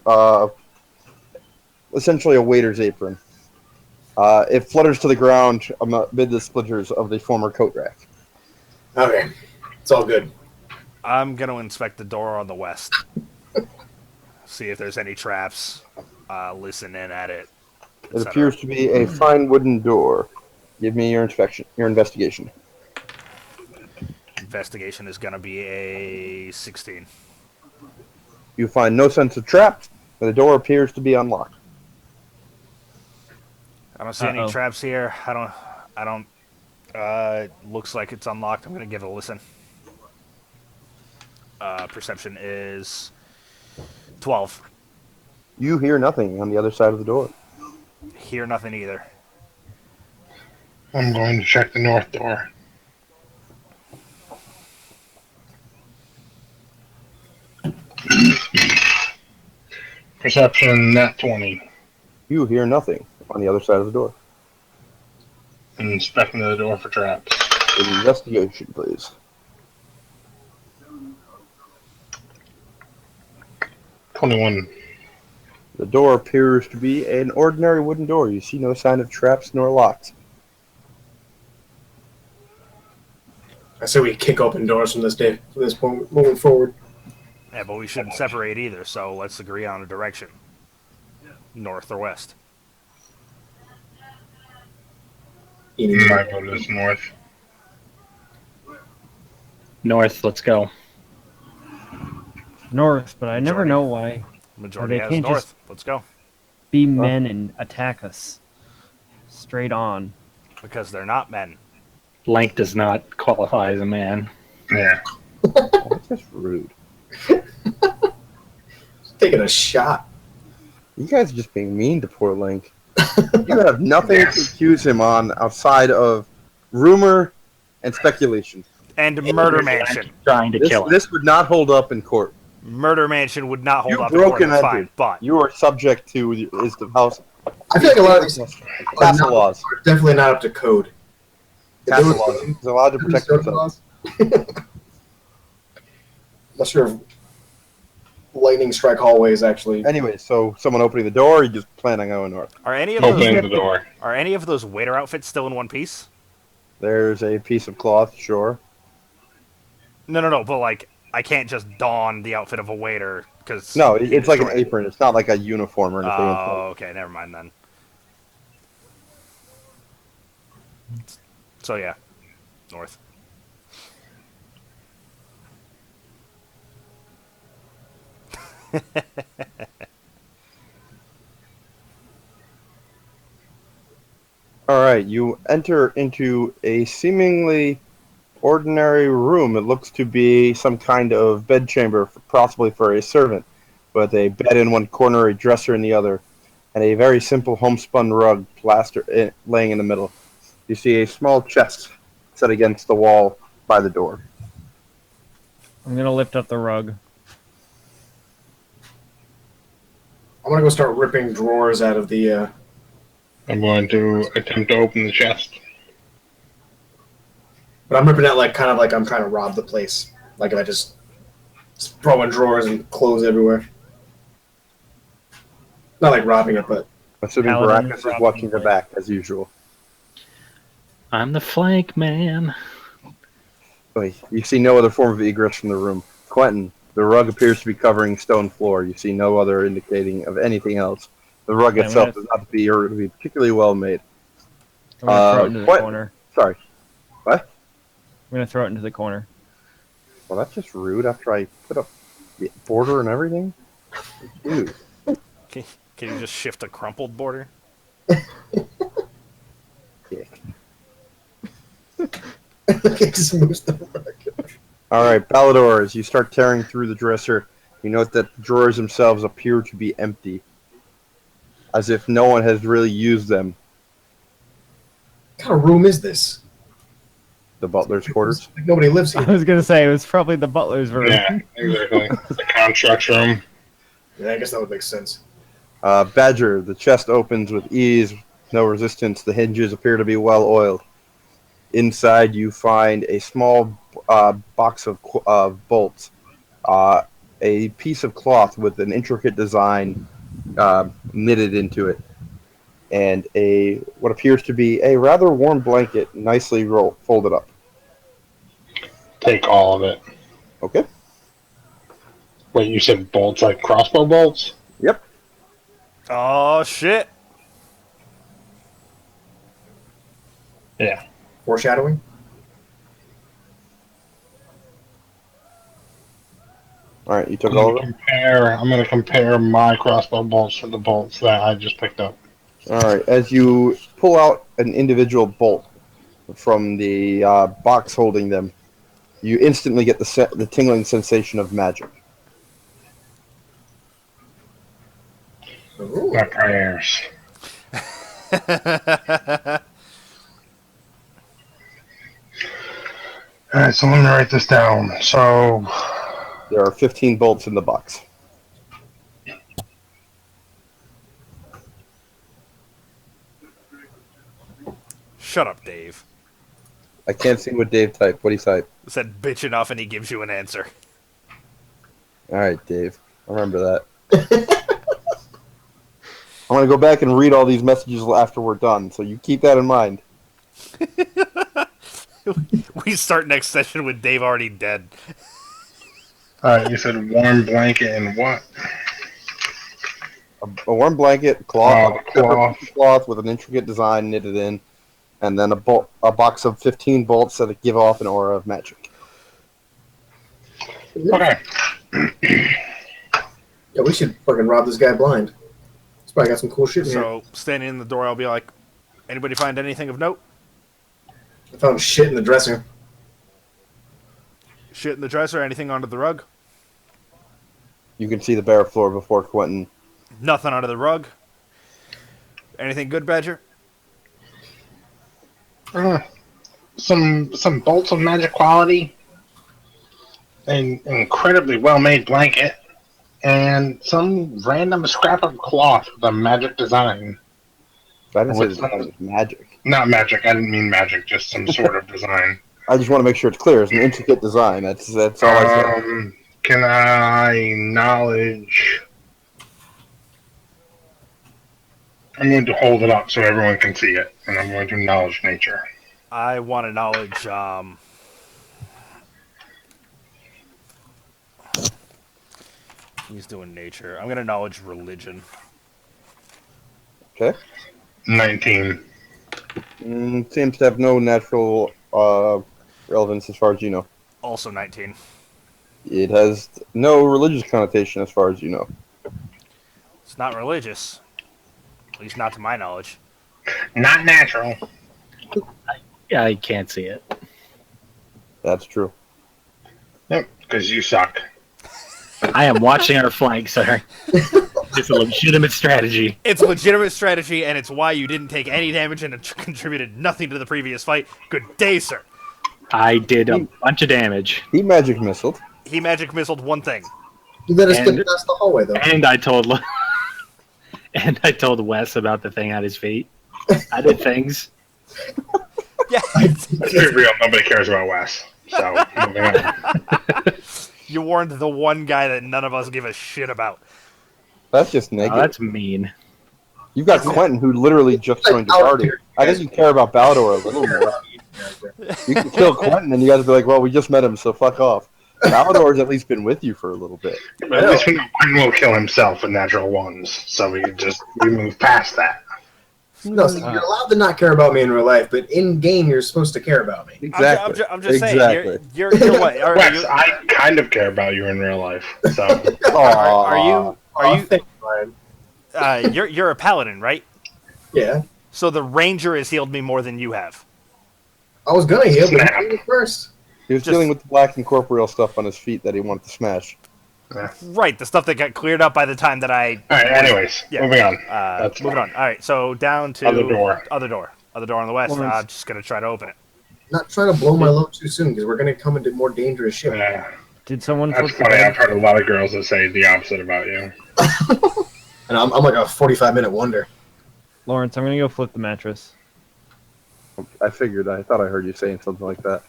Speaker 1: essentially a waiter's apron. It flutters to the ground amid the splinters of the former coat rack.
Speaker 2: Okay, it's all good.
Speaker 3: I'm gonna inspect the door on the west. See if there's any traps. Listen in at it.
Speaker 1: It appears to be a fine wooden door. Give me your investigation.
Speaker 3: investigation is going to be a 16.
Speaker 1: You find no sense of traps, and the door appears to be unlocked.
Speaker 3: I don't see any
Speaker 6: Uh-oh.
Speaker 3: traps here. I don't. Looks like it's unlocked. I'm going to give it a listen. Perception is 12.
Speaker 1: You hear nothing on the other side of the door.
Speaker 3: Hear nothing either.
Speaker 4: I'm going to check the north door. Perception, nat 20.
Speaker 1: You hear nothing on the other side of the door.
Speaker 4: Inspecting the door for traps.
Speaker 1: Investigation, please.
Speaker 4: 21.
Speaker 1: The door appears to be an ordinary wooden door. You see no sign of traps nor locks.
Speaker 2: I say we kick open doors from this day, from this point moving forward.
Speaker 3: Yeah, but we shouldn't separate either, so let's agree on a direction. North or west.
Speaker 4: My vote is north.
Speaker 8: North, let's go.
Speaker 6: North, but I never
Speaker 3: Majority.
Speaker 6: know why.
Speaker 3: Majority
Speaker 6: they
Speaker 3: has
Speaker 6: can't
Speaker 3: north.
Speaker 6: just-
Speaker 3: Let's go.
Speaker 6: Be men and attack us. Straight on.
Speaker 3: Because they're not men.
Speaker 8: Blank does not qualify as a man.
Speaker 4: Yeah.
Speaker 1: That's just rude.
Speaker 2: Taking a shot.
Speaker 1: You guys are just being mean to poor Link. You have nothing to accuse him on outside of rumor and speculation.
Speaker 3: And Murder Mansion.
Speaker 8: Trying to kill him.
Speaker 1: This would not hold up in court.
Speaker 3: Murder Mansion would not hold
Speaker 1: You
Speaker 3: up in court.
Speaker 1: broken
Speaker 3: That's
Speaker 1: entered.
Speaker 3: fine, but
Speaker 1: You are subject to is the house
Speaker 2: I feel like a lot of these are
Speaker 1: castle laws.
Speaker 2: definitely not up to code. If
Speaker 1: Castle
Speaker 2: there was-
Speaker 1: laws. He's allowed to protect
Speaker 2: Zoning
Speaker 1: himself.
Speaker 2: laws? Not sure if lightning strike hallways actually.
Speaker 1: Anyway, so someone opening the door, or you just plan on going north?
Speaker 3: are any of
Speaker 4: Opening
Speaker 3: those
Speaker 4: the door.
Speaker 3: are any of those waiter outfits still in one piece?
Speaker 1: There's a piece of cloth, sure.
Speaker 3: No. But like, I can't just don the outfit of a waiter because
Speaker 1: No, it's like an apron. It's not like a uniform or anything.
Speaker 3: Oh, okay. Never mind then. So yeah, north.
Speaker 1: All right, you enter into a seemingly ordinary room. It looks to be some kind of bedchamber, possibly for a servant, with a bed in one corner, a dresser in the other, and a very simple homespun rug laying in the middle. You see a small chest set against the wall by the door.
Speaker 6: I'm gonna lift up the rug.
Speaker 2: I'm gonna go start ripping drawers out of the.
Speaker 4: I'm going to attempt to open the chest.
Speaker 2: But I'm ripping it like kind of like I'm trying to rob the place. Like if I just throw in drawers and clothes everywhere. Not like robbing it, but
Speaker 1: Assuming
Speaker 6: Paladin
Speaker 1: Baracus is
Speaker 6: robbing
Speaker 1: watching the
Speaker 6: place.
Speaker 1: back, as usual.
Speaker 8: I'm the flank man.
Speaker 1: Wait, you see no other form of egress from the room. Quentin, the rug appears to be covering stone floor. You see no other indicating of anything else. The rug
Speaker 6: Okay, I'm
Speaker 1: itself
Speaker 6: gonna-
Speaker 1: does not appear to be particularly well made.
Speaker 6: I'm gonna throw it into the
Speaker 1: what?
Speaker 6: corner.
Speaker 1: Sorry. What?
Speaker 6: I'm gonna throw it into the corner.
Speaker 1: Well, that's just rude after I put up the border and everything. Dude.
Speaker 3: Can you just shift a crumpled border?
Speaker 1: Dick.
Speaker 2: it just moves the rug.
Speaker 1: All right, Balador, as you start tearing through the dresser, you note that the drawers themselves appear to be empty, as if no one has really used them.
Speaker 2: What kind of room is this?
Speaker 1: The butler's quarters.
Speaker 2: Like nobody lives
Speaker 6: I
Speaker 2: here.
Speaker 6: was gonna say it was probably the butler's room.
Speaker 4: Yeah, exactly. The construct room.
Speaker 2: Yeah, I guess that would make sense.
Speaker 1: Badger, the chest opens with ease, no resistance. The hinges appear to be well oiled. Inside, you find a small box of bolts, a piece of cloth with an intricate design knitted into it, and what appears to be a rather warm blanket, nicely folded up.
Speaker 4: Take all of it.
Speaker 1: Okay.
Speaker 4: Wait, you said bolts like crossbow bolts?
Speaker 1: Yep.
Speaker 3: Oh shit!
Speaker 4: Yeah.
Speaker 2: Foreshadowing?
Speaker 1: All right, you took all of them.
Speaker 4: I'm gonna compare my crossbow bolts to the bolts that I just picked up.
Speaker 1: All right, as you pull out an individual bolt from the box holding them, you instantly get the tingling sensation of magic.
Speaker 2: Ooh.
Speaker 4: My prayers. Alright, so let me write this down. So,
Speaker 1: There are 15 bolts in the box.
Speaker 3: Shut up, Dave.
Speaker 1: I can't see what Dave typed. What do you type?
Speaker 3: Said bitch enough, and he gives you an answer.
Speaker 1: All right, Dave. I remember that. I'm going to go back and read all these messages after we're done, so you keep that in mind.
Speaker 3: We start next session with Dave already dead.
Speaker 4: alright, you said warm blanket and what?
Speaker 1: A warm blanket, cloth,
Speaker 4: Cloth.
Speaker 1: cloth with an intricate design knitted in, and then a box of 15 bolts that give off an aura of magic.
Speaker 4: Okay.
Speaker 2: Yeah, we should fucking rob this guy blind. He's probably got some cool shit in here.
Speaker 3: So, standing in the door, I'll be like, anybody find anything of note?
Speaker 2: I found shit in the dresser.
Speaker 3: Shit in the dresser? Anything under the rug?
Speaker 1: You can see the bare floor before Quentin.
Speaker 3: Nothing under the rug. Anything good, Badger?
Speaker 4: Some bolts of magic quality, an incredibly well-made blanket, and some random scrap of cloth with a magic design.
Speaker 1: I didn't say
Speaker 4: What's
Speaker 1: the design was magic.
Speaker 4: Not magic. I didn't mean magic. Just some sort of design.
Speaker 1: I just want to make sure it's clear. It's an intricate design. That's all I said.
Speaker 4: Can I knowledge? I'm going to hold it up so everyone can see it, and I'm going to knowledge nature.
Speaker 3: I want to knowledge, he's doing nature. I'm going to knowledge religion.
Speaker 1: Okay.
Speaker 4: 19.
Speaker 1: Seems to have no natural relevance as far as you know.
Speaker 3: Also 19.
Speaker 1: It has no religious connotation as far as you know.
Speaker 3: It's not religious. At least not to my knowledge.
Speaker 4: Not natural.
Speaker 8: Yeah, I can't see it.
Speaker 1: That's true.
Speaker 4: Yep, because you suck.
Speaker 8: I am watching our flank, sir. It's a legitimate strategy.
Speaker 3: It's a legitimate strategy, and it's why you didn't take any damage and it contributed nothing to the previous fight. Good day, sir.
Speaker 8: I did a bunch of damage.
Speaker 1: He magic missiled.
Speaker 3: He magic missiled one thing.
Speaker 2: You let us get
Speaker 8: And-
Speaker 2: past the hallway, though.
Speaker 8: And I told Wes about the thing at his feet. I did things.
Speaker 3: Yeah.
Speaker 4: Let's be real, nobody cares about Wes. So, moving on.
Speaker 3: You warned the one guy that none of us give a shit about.
Speaker 1: That's just
Speaker 8: Oh,
Speaker 1: negative.
Speaker 8: that's mean.
Speaker 1: You've got Quentin, who literally just joined your party. I think you care about Baldor a little more. You can kill Quentin, and you guys will be like, well, we just met him, so fuck off. Baldor's at least been with you for a little bit.
Speaker 4: At least we know Quinn will kill himself with natural ones, so we move past that.
Speaker 2: No, see, you're allowed to not care about me in real life, but in game, you're supposed to care about me.
Speaker 1: Exactly.
Speaker 3: I'm just
Speaker 1: Exactly.
Speaker 3: saying. You're what?
Speaker 4: Wes, I kind of care about you in real life, so
Speaker 3: Are you?
Speaker 2: Thanks, Brian.
Speaker 3: You're a paladin, right?
Speaker 2: Yeah.
Speaker 3: So the ranger has healed me more than you have.
Speaker 2: I was gonna heal, but
Speaker 4: Snap.
Speaker 2: you did it first.
Speaker 1: He was
Speaker 3: Just-
Speaker 1: dealing with the black incorporeal stuff on his feet that he wanted to smash.
Speaker 3: Right, the stuff that got cleared up by the time that I.
Speaker 4: Alright, anyways,
Speaker 3: Yeah.
Speaker 4: moving on.
Speaker 3: Moving on. All right, so down to
Speaker 4: Other door.
Speaker 3: Other door on the west.
Speaker 6: Lawrence.
Speaker 3: I'm just gonna try to open it.
Speaker 2: Not trying to blow my load too soon, because we're gonna come into more dangerous shit.
Speaker 4: Yeah,
Speaker 6: Did someone
Speaker 4: that's
Speaker 6: flip the
Speaker 4: funny.
Speaker 6: bed?
Speaker 4: I've heard a lot of girls that say the opposite about you.
Speaker 2: And I'm like a 45-minute wonder.
Speaker 6: Lawrence, I'm gonna go flip the mattress.
Speaker 1: I figured. I thought I heard you saying something like that.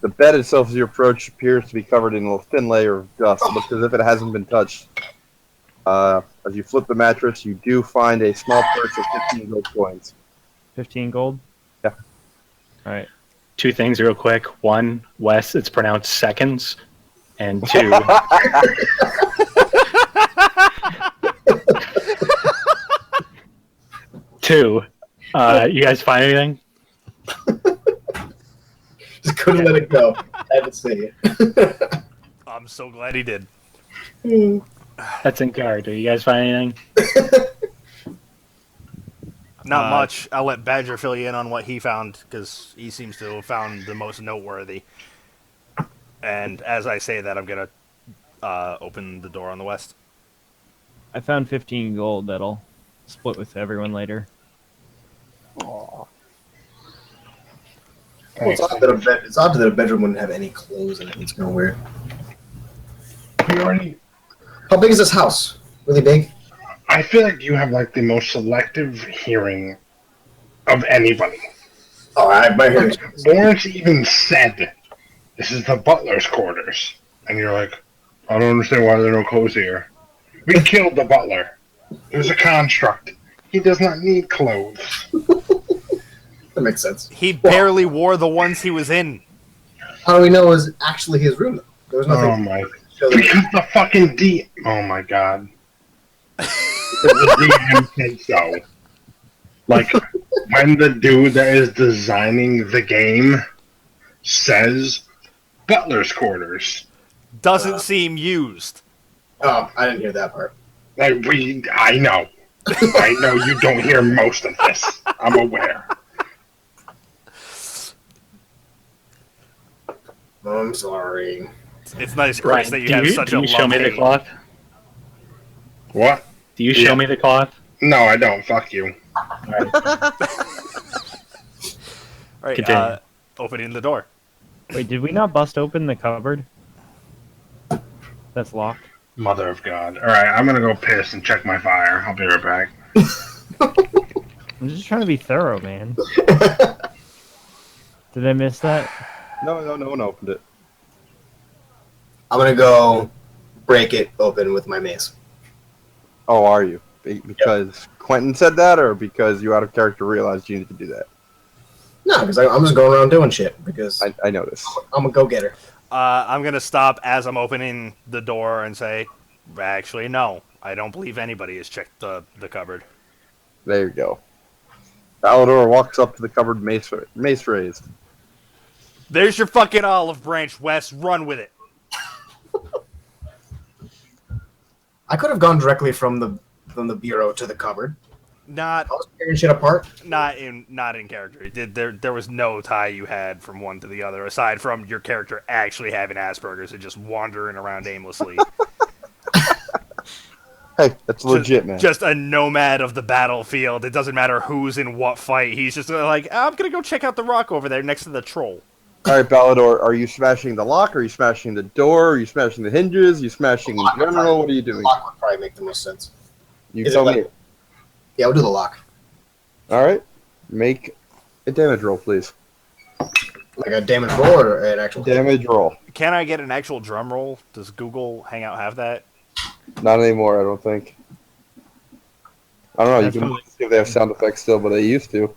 Speaker 1: The bed itself, as you approach, appears to be covered in a thin layer of dust. Looks as if it hasn't been touched. As you flip the mattress, you do find a small purse of 15 gold coins.
Speaker 6: 15 gold?
Speaker 1: Yeah.
Speaker 6: Alright.
Speaker 8: Two things real quick. One, Wes, it's pronounced seconds. And two, you guys find anything?
Speaker 2: Just couldn't let it go. I had to say it.
Speaker 3: I'm so glad he did.
Speaker 8: That's in character. You guys find anything?
Speaker 3: Not much. I'll let Badger fill you in on what he found, because he seems to have found the most noteworthy. And as I say that, I'm going to open the door on the west.
Speaker 6: I found 15 gold that'll split with everyone later.
Speaker 2: Well, it's odd that a bedroom wouldn't have any clothes in it. It's kind of weird.
Speaker 4: We already.
Speaker 2: How big is this house? Really big?
Speaker 4: I feel like you have like the most selective hearing of anybody.
Speaker 2: Oh, my hearing.
Speaker 4: Lawrence even said, "This is the butler's quarters," and you're like, "I don't understand why there are no clothes here. We killed the butler. It was a construct. He does not need clothes."
Speaker 2: That makes sense.
Speaker 3: He barely wore the ones he was in.
Speaker 2: How do we know it was actually his room, though? There was nothing.
Speaker 4: Oh my!
Speaker 2: to show that-
Speaker 4: Because the fucking D. Oh my god. The DM said so. Like, when the dude that is designing the game says butler's quarters.
Speaker 3: Doesn't seem used.
Speaker 2: Oh, I didn't hear that part.
Speaker 4: Like, I know. I know you don't hear most of this. I'm aware.
Speaker 2: I'm sorry.
Speaker 3: It's nice, Chris, that you
Speaker 8: do
Speaker 3: have
Speaker 8: you,
Speaker 3: such
Speaker 8: do
Speaker 3: a
Speaker 8: you show me the
Speaker 3: love-hate.
Speaker 8: cloth?
Speaker 4: What?
Speaker 8: Do you
Speaker 4: Yeah.
Speaker 8: show me the cloth?
Speaker 4: No, I don't. Fuck you.
Speaker 3: All right,
Speaker 8: Continue.
Speaker 3: opening the door.
Speaker 6: Wait, did we not bust open the cupboard? That's locked.
Speaker 4: Mother of God. Alright, I'm gonna go piss and check my fire. I'll be right back.
Speaker 6: I'm just trying to be thorough, man. Did I miss that?
Speaker 1: No one opened it.
Speaker 2: I'm gonna go break it open with my mace.
Speaker 1: Oh, are you? Because Quentin said that, or because you out of character realized you need to do that?
Speaker 2: No, because I'm just going around doing shit. Because
Speaker 1: I noticed.
Speaker 2: I'm a go-getter.
Speaker 3: I'm going to stop as I'm opening the door and say, actually, no. I don't believe anybody has checked the cupboard.
Speaker 1: There you go. Balador walks up to the cupboard, mace raised.
Speaker 3: There's your fucking olive branch, Wes. Run with it.
Speaker 2: I could have gone directly from the bureau to the cupboard.
Speaker 3: Not
Speaker 2: I was tearing shit apart.
Speaker 3: not in character. There was no tie you had from one to the other, aside from your character actually having Asperger's and just wandering around aimlessly.
Speaker 1: Hey, that's legit, man.
Speaker 3: Just a nomad of the battlefield. It doesn't matter who's in what fight. He's just like, I'm gonna go check out the rock over there next to the troll.
Speaker 1: All right, Balador, are you smashing the lock? Are you smashing the door? Are you smashing the hinges? Are you smashing in general? What are you doing?
Speaker 2: Lock would probably make the most sense.
Speaker 1: You
Speaker 2: Is it
Speaker 1: tell
Speaker 2: like-
Speaker 1: me.
Speaker 2: Yeah, we'll do the lock.
Speaker 1: All right, make a damage roll, please.
Speaker 2: Like a damage roll or an actual
Speaker 1: Damage roll.
Speaker 3: Can I get an actual drum roll? Does Google Hangout have that?
Speaker 1: Not anymore, I don't think. I don't know.
Speaker 6: That's
Speaker 1: You can
Speaker 6: probably-
Speaker 1: see if they have sound effects still, but they used to.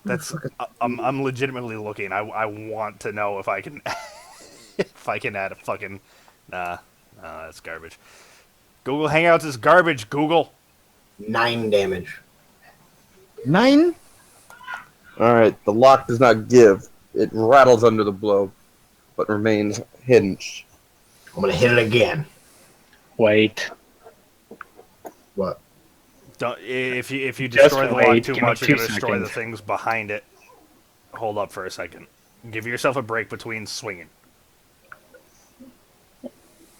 Speaker 3: That's I'm legitimately looking. I want to know if I can if I can add a fucking nah that's garbage. Google Hangouts is garbage. Google.
Speaker 2: 9 damage.
Speaker 6: 9?
Speaker 1: All right, the lock does not give. It rattles under the blow, but remains hinged.
Speaker 2: I'm gonna hit it again.
Speaker 8: Wait.
Speaker 2: What?
Speaker 3: Don't if you
Speaker 8: Just
Speaker 3: destroy the lock
Speaker 8: wait,
Speaker 3: too
Speaker 8: give me
Speaker 3: much,
Speaker 8: 2
Speaker 3: you're gonna destroy the
Speaker 8: seconds.
Speaker 3: things behind it. Hold up for a second. Give yourself a break between swinging.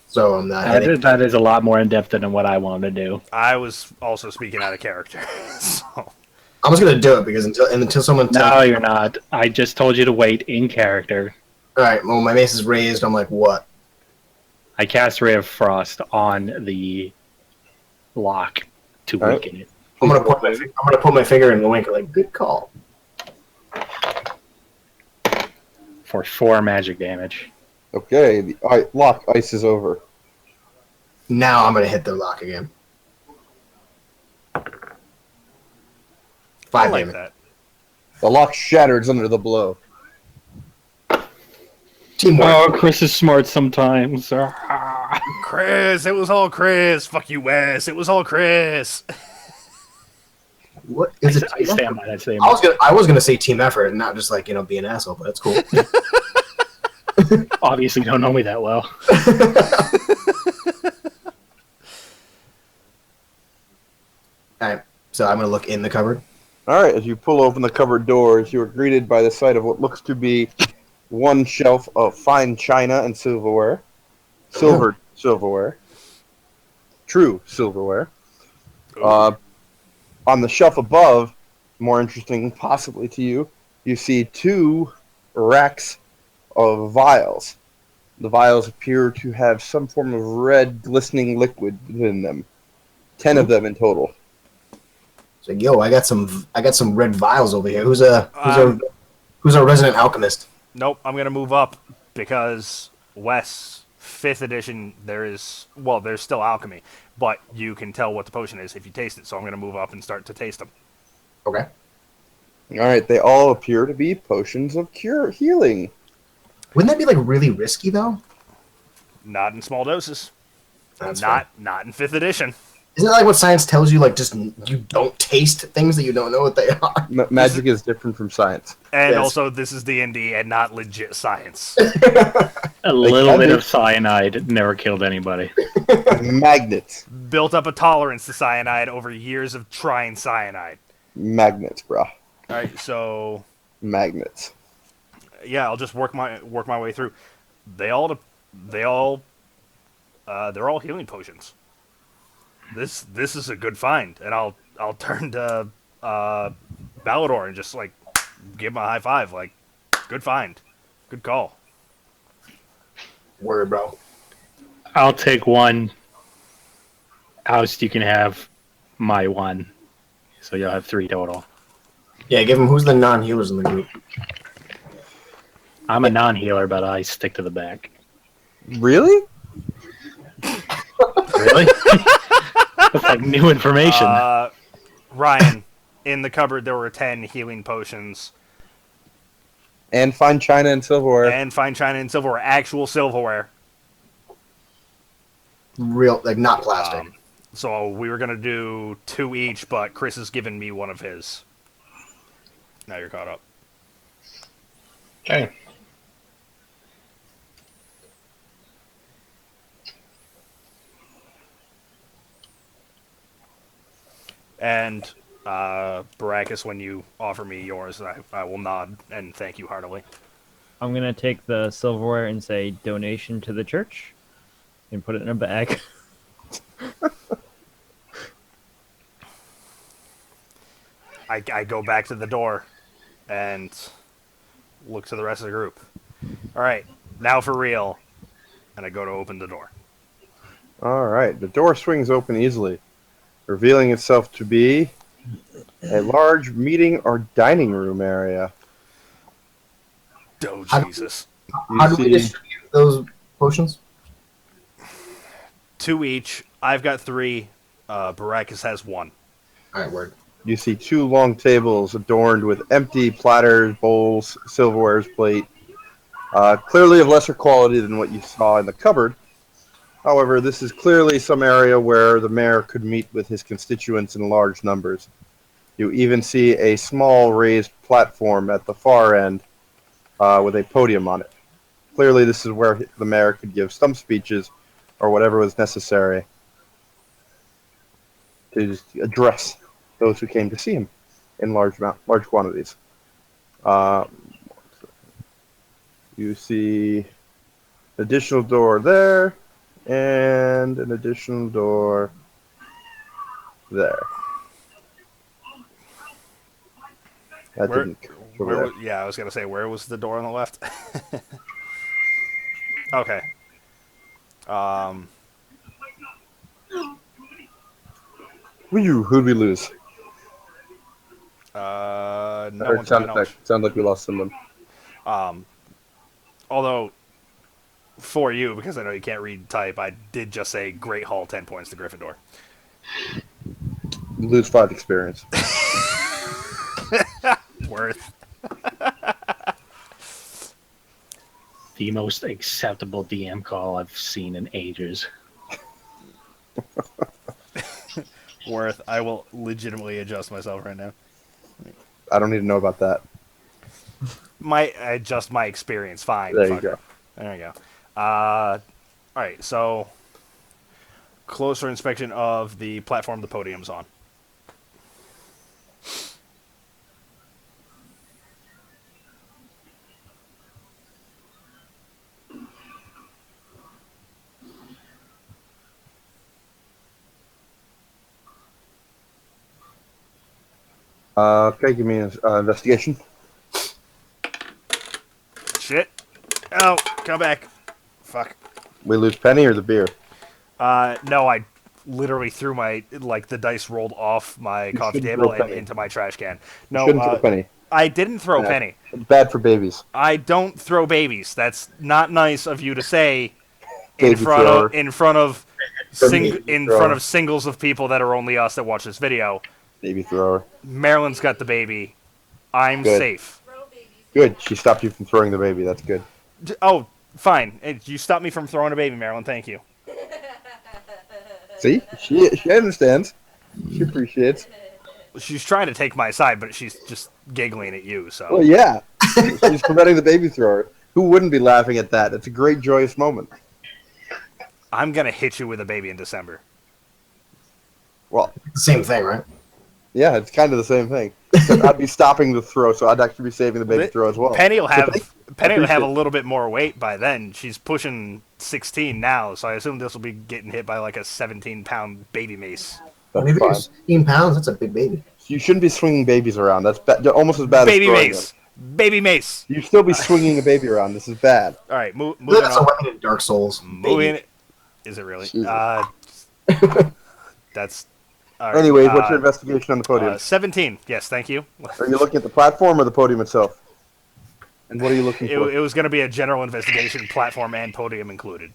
Speaker 2: So I'm not hitting.
Speaker 8: That is a lot more in depth than what I wanted to do.
Speaker 3: I was also speaking out of character. So
Speaker 2: I'm just gonna do it because until someone tells
Speaker 8: No, you're not. I just told you to wait in character.
Speaker 2: Alright, well my mace is raised, I'm like, what?
Speaker 8: I cast Ray of Frost on the lock to
Speaker 1: All right.
Speaker 8: weaken it.
Speaker 2: I'm gonna put my finger in the wink like, good call.
Speaker 8: For 4 magic damage.
Speaker 1: Okay, all right, lock ice is over.
Speaker 2: Now I'm gonna hit the lock again.
Speaker 3: I
Speaker 2: 5
Speaker 3: like
Speaker 2: damage.
Speaker 3: that.
Speaker 1: The lock shatters under the blow.
Speaker 2: Teamwork.
Speaker 8: Oh, Chris is smart sometimes.
Speaker 3: Chris, it was all Chris. Fuck you, Wes. It was all Chris.
Speaker 2: What is it?
Speaker 8: I stand by that statement.
Speaker 2: I was gonna say team effort and not just like, be an asshole, but that's cool.
Speaker 8: obviously don't know me that well.
Speaker 2: Alright, so I'm gonna look in the cupboard.
Speaker 1: All right, as you pull open the cupboard doors, you are greeted by the sight of what looks to be one shelf of fine china and silverware, silvered silverware, true silverware. On the shelf above, more interesting possibly to you, you see 2 racks of vials. The vials appear to have some form of red, glistening liquid within them. 10 of them in total.
Speaker 2: So yo, I got some red vials over here. Who's a resident alchemist?
Speaker 3: Nope, I'm gonna move up because Wes 5th edition. There's still alchemy, but you can tell what the potion is if you taste it. So I'm gonna move up and start to taste them.
Speaker 2: Okay.
Speaker 1: All right, they all appear to be potions of healing.
Speaker 2: Wouldn't that be like really risky though?
Speaker 3: Not in small doses.
Speaker 2: That's fair.
Speaker 3: Not in 5th edition.
Speaker 2: Isn't that like what science tells you? Like, just you don't taste things that you don't know what they are.
Speaker 1: Magic is different from science.
Speaker 3: And
Speaker 2: Yes.
Speaker 3: also, this is D&D and not legit science.
Speaker 8: A little
Speaker 1: can
Speaker 8: bit
Speaker 1: be.
Speaker 8: of cyanide never killed anybody.
Speaker 1: Magnets.
Speaker 3: Built up a tolerance to cyanide over years of trying cyanide.
Speaker 1: Magnets, bro.
Speaker 3: All right, so
Speaker 1: Magnets.
Speaker 3: yeah, I'll just work my way through. They're all healing potions. This is a good find, and I'll turn to Balador and just like give him a high five. Like, good find, good call.
Speaker 2: Word, bro.
Speaker 8: I'll take one. Oust, you can have my one. So you'll have 3 total.
Speaker 2: Yeah, give him. Who's the non-healers in the group?
Speaker 8: I'm a non-healer, but I stick to the back.
Speaker 1: Really?
Speaker 8: Really? That's like new information.
Speaker 3: Ryan, in the cupboard there were 10 healing potions
Speaker 1: And fine china and silverware.
Speaker 3: and fine china and silverware, actual silverware.
Speaker 2: Real, like not plastic.
Speaker 3: So we were gonna do 2 each, but Chris has given me one of his. Now you're caught up.
Speaker 4: Okay.
Speaker 3: And Baracus, when you offer me yours, I will nod and thank you heartily.
Speaker 6: I'm gonna take the silverware and say donation to the church, and put it in a bag.
Speaker 3: I go back to the door and look to the rest of the group. All right, now for real. And I go to open the door.
Speaker 1: All right, the door swings open easily, revealing itself to be a large meeting or dining room area.
Speaker 3: Oh, Jesus.
Speaker 2: How do we distribute those potions?
Speaker 3: 2 each. I've got 3. Baracus has 1.
Speaker 2: All right, word.
Speaker 1: You see 2 long tables adorned with empty platters, bowls, silverware's plate, clearly of lesser quality than what you saw in the cupboard. However, this is clearly some area where the mayor could meet with his constituents in large numbers. You even see a small raised platform at the far end with a podium on it. Clearly, this is where the mayor could give some speeches or whatever was necessary to just address those who came to see him in large quantities. You see an additional door there and an additional door there. That
Speaker 3: Where-
Speaker 1: didn't over there.
Speaker 3: Yeah, I was going to say, where was the door on the left? Okay.
Speaker 1: Who'd we lose?
Speaker 3: No
Speaker 1: Or
Speaker 3: one to
Speaker 1: sound
Speaker 3: my knowledge.
Speaker 1: effect. Sounds like we lost someone.
Speaker 3: Although, for you, because I know you can't read and type, I did just say Great Hall, 10 points to Gryffindor.
Speaker 1: Lose 5 experience.
Speaker 3: Worth.
Speaker 8: The most acceptable DM call I've seen in ages.
Speaker 3: Worth. I will legitimately adjust myself right now.
Speaker 1: I don't need to know about that.
Speaker 3: Adjust my experience. Fine.
Speaker 1: There you
Speaker 3: Fuck
Speaker 1: go.
Speaker 3: it. There you go. All right, so closer inspection of the platform the podium's on.
Speaker 1: Okay, give me an investigation.
Speaker 3: Shit. Oh, come back. Fuck.
Speaker 1: We lose Penny or the beer?
Speaker 3: No, I literally threw the dice rolled off my coffee
Speaker 1: shouldn't
Speaker 3: table
Speaker 1: throw
Speaker 3: and
Speaker 1: Penny.
Speaker 3: into my trash can.
Speaker 1: You
Speaker 3: No,
Speaker 1: shouldn't throw Penny.
Speaker 3: I didn't throw
Speaker 1: Yeah.
Speaker 3: Penny.
Speaker 1: It's bad for babies.
Speaker 3: I don't throw babies. That's not nice of you to say
Speaker 1: Baby
Speaker 3: in front
Speaker 1: thrower.
Speaker 3: of in front of
Speaker 1: Baby thrower.
Speaker 3: front of singles of people that are only us that watch this video.
Speaker 1: Baby thrower.
Speaker 3: Marilyn's got the baby. I'm
Speaker 1: Good.
Speaker 3: safe.
Speaker 1: Good. She stopped you from throwing the baby. That's good.
Speaker 3: Oh, fine. You stopped me from throwing a baby, Marilyn. Thank you.
Speaker 1: See? She understands. She appreciates.
Speaker 3: She's trying to take my side, but she's just giggling at you. So
Speaker 1: Well, yeah. She's preventing the baby thrower. Who wouldn't be laughing at that? It's a great, joyous moment.
Speaker 3: I'm gonna hit you with a baby in December.
Speaker 1: Well,
Speaker 2: The same thing, right?
Speaker 1: yeah, it's kind of the same thing. Except I'd be stopping the throw, so I'd actually be saving the baby throw as well.
Speaker 3: Penny will have Penny will have a
Speaker 1: appreciate it.
Speaker 3: little bit more weight by then. She's pushing 16 now, so I assume this will be getting hit by like a 17-pound baby mace.
Speaker 1: That's fine.
Speaker 2: 16 pounds. That's a big baby.
Speaker 1: You shouldn't be swinging babies around. That's almost as bad
Speaker 3: Baby
Speaker 1: as throwing
Speaker 3: mace. Baby mace.
Speaker 1: them. You still be swinging a baby around. This is bad.
Speaker 3: All right, moving
Speaker 2: That's a
Speaker 3: on.
Speaker 2: weapon in Dark Souls.
Speaker 3: Moving. Is it really?
Speaker 1: Jesus.
Speaker 3: That's. All right,
Speaker 1: Anyways, what's your investigation on the podium?
Speaker 3: 17. Yes, thank you.
Speaker 1: Are you looking at the platform or the podium itself? And what are you looking for?
Speaker 3: It was going to be a general investigation, platform and podium included.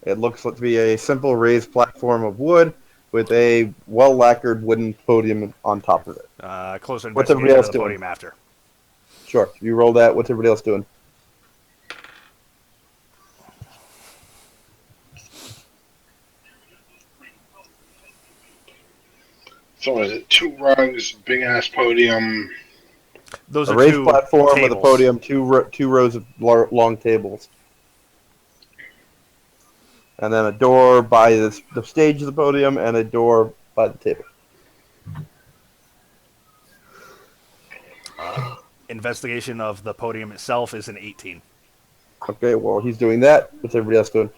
Speaker 1: It looks to be a simple raised platform of wood with a well-lacquered wooden podium on top of it.
Speaker 3: Closer
Speaker 1: What's everybody
Speaker 3: investigation
Speaker 1: else
Speaker 3: of the
Speaker 1: doing?
Speaker 3: podium after.
Speaker 1: Sure. You roll that. What's everybody else doing?
Speaker 4: So is it 2 rugs, big ass podium?
Speaker 3: Those
Speaker 1: A
Speaker 3: are
Speaker 1: raised
Speaker 3: two
Speaker 1: platform with a
Speaker 3: tables.
Speaker 1: podium, two rows of long tables. And then a door by the stage of the podium and a door by the table.
Speaker 3: Investigation of the podium itself is an 18.
Speaker 1: Okay, well, he's doing that. What's everybody else doing?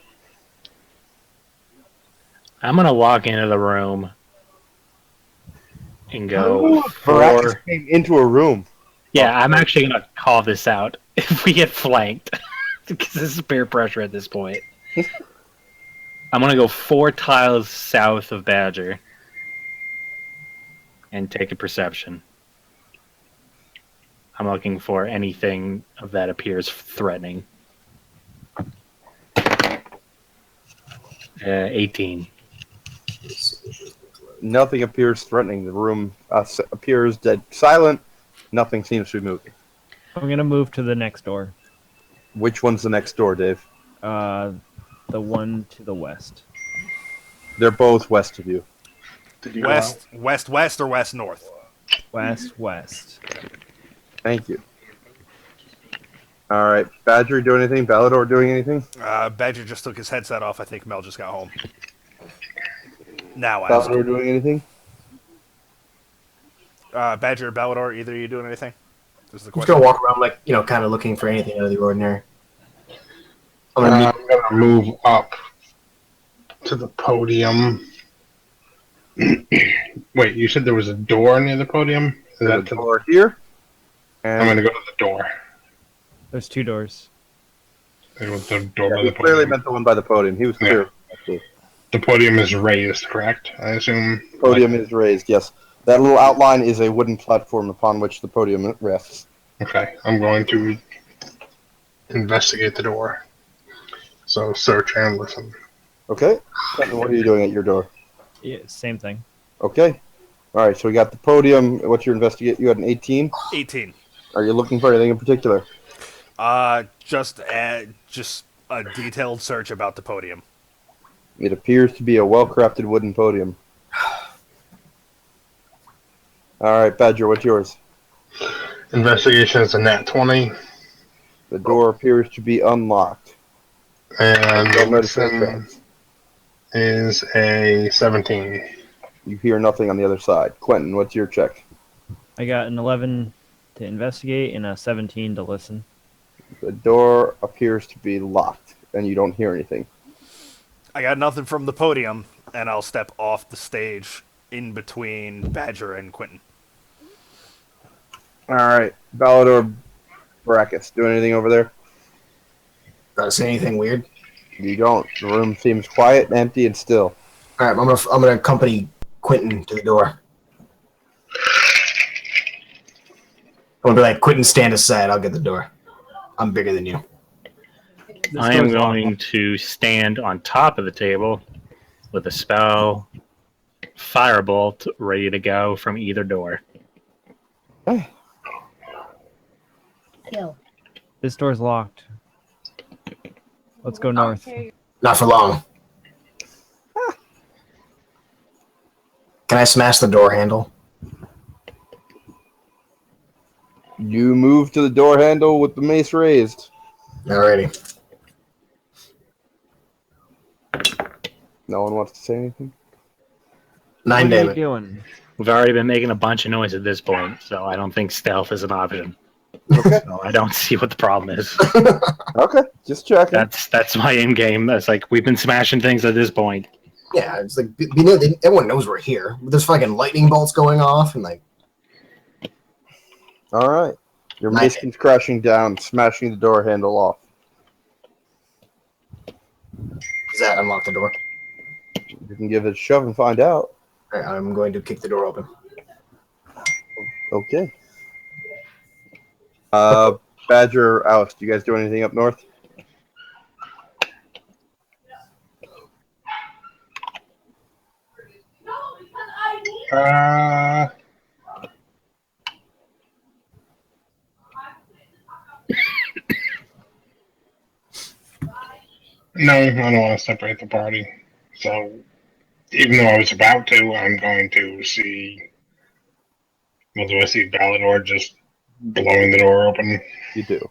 Speaker 8: I'm gonna walk into the room and go
Speaker 1: Baracus
Speaker 8: for.
Speaker 1: came into a room.
Speaker 8: Yeah, I'm actually gonna call this out if we get flanked because this is peer pressure at this point. I'm gonna go 4 tiles south of Badger and take a perception. I'm looking for anything that appears threatening. 18.
Speaker 1: Nothing appears threatening. The room appears dead silent. Nothing seems to be moving.
Speaker 6: I'm gonna move to the next door.
Speaker 1: Which one's the next door, Dave?
Speaker 6: The one to the west.
Speaker 1: They're both west of you.
Speaker 4: Did you go
Speaker 3: West, west, or west north?
Speaker 6: West.
Speaker 1: Thank you. All right. Badger doing anything? Balador doing anything?
Speaker 3: Badger just took his headset off. I think Mel just got home. Now I
Speaker 1: Balador doing anything?
Speaker 3: Badger or Balador, either of you doing anything? This is the
Speaker 2: I'm just
Speaker 3: question.
Speaker 2: gonna walk around kind of looking for anything out of the ordinary. I'm
Speaker 4: out?
Speaker 2: gonna
Speaker 4: I'm gonna move up to the podium. Wait, you said there was a door near the podium? Is
Speaker 1: There's a
Speaker 4: that to
Speaker 1: door here.
Speaker 4: I'm
Speaker 1: And
Speaker 4: gonna go to the door.
Speaker 6: There's 2 doors.
Speaker 4: I go to the door
Speaker 1: yeah,
Speaker 4: by
Speaker 1: he
Speaker 4: the
Speaker 1: clearly
Speaker 4: podium.
Speaker 1: meant the one by the podium. He was clear.
Speaker 4: The podium is raised, correct? I assume.
Speaker 1: Podium is raised, yes. That little outline is a wooden platform upon which the podium rests.
Speaker 4: Okay, I'm going to investigate the door. So search and listen.
Speaker 1: Okay? And what are you doing at your door?
Speaker 6: Yeah, same thing.
Speaker 1: Okay. All right, so we got the podium. What's your investigate? You had an 18?
Speaker 3: 18.
Speaker 1: Are you looking for anything in particular?
Speaker 3: Just a detailed search about the podium.
Speaker 1: It appears to be a well-crafted wooden podium. All right, Badger, what's yours?
Speaker 4: Investigation is a nat 20.
Speaker 1: The door appears to be unlocked.
Speaker 4: And
Speaker 1: Don't
Speaker 4: the
Speaker 1: notice any
Speaker 4: listen
Speaker 1: tracks.
Speaker 4: is a 17.
Speaker 1: You hear nothing on the other side. Quentin, what's your check?
Speaker 6: I got an 11 to investigate and a 17 to listen.
Speaker 1: The door appears to be locked, and you don't hear anything.
Speaker 3: I got nothing from the podium, and I'll step off the stage in between Badger and Quentin.
Speaker 1: All right, Balador Baracus, doing anything over there?
Speaker 2: Not see anything weird.
Speaker 1: You don't. The room seems quiet, empty, and still.
Speaker 2: All right, I'm gonna accompany Quentin to the door. I'm gonna be like, Quentin, stand aside. I'll get the door. I'm bigger than you.
Speaker 5: I am going to stand on top of the table with a spell firebolt ready to go from either door.
Speaker 7: Kill.
Speaker 6: This door's locked. Let's go north.
Speaker 2: Not for long. Can I smash the door handle?
Speaker 1: You move to the door handle with the mace raised.
Speaker 2: Alrighty.
Speaker 1: No one wants to say anything?
Speaker 2: 9
Speaker 6: What are you
Speaker 2: damage.
Speaker 6: doing?
Speaker 5: We've already been making a bunch of noise at this point, so I don't think stealth is an option.
Speaker 1: Okay.
Speaker 5: So I don't see what the problem is.
Speaker 1: Okay, just checking.
Speaker 5: That's my end game. That's like we've been smashing things at this point.
Speaker 2: Yeah, it's like everyone knows we're here. There's fucking lightning bolts going off and like.
Speaker 1: All right. Your
Speaker 2: Nice.
Speaker 1: mace comes crashing down, smashing the door handle off.
Speaker 2: Does that unlock the door?
Speaker 1: You can give it a shove and find out.
Speaker 2: All right, I'm going to kick the door open.
Speaker 1: Okay. Badger or Alice, do you guys do anything up north?
Speaker 4: No, I don't want to separate the party. So, even though I was about to, I'm going to see. Well, do I see Balador just blowing the door open?
Speaker 1: You do.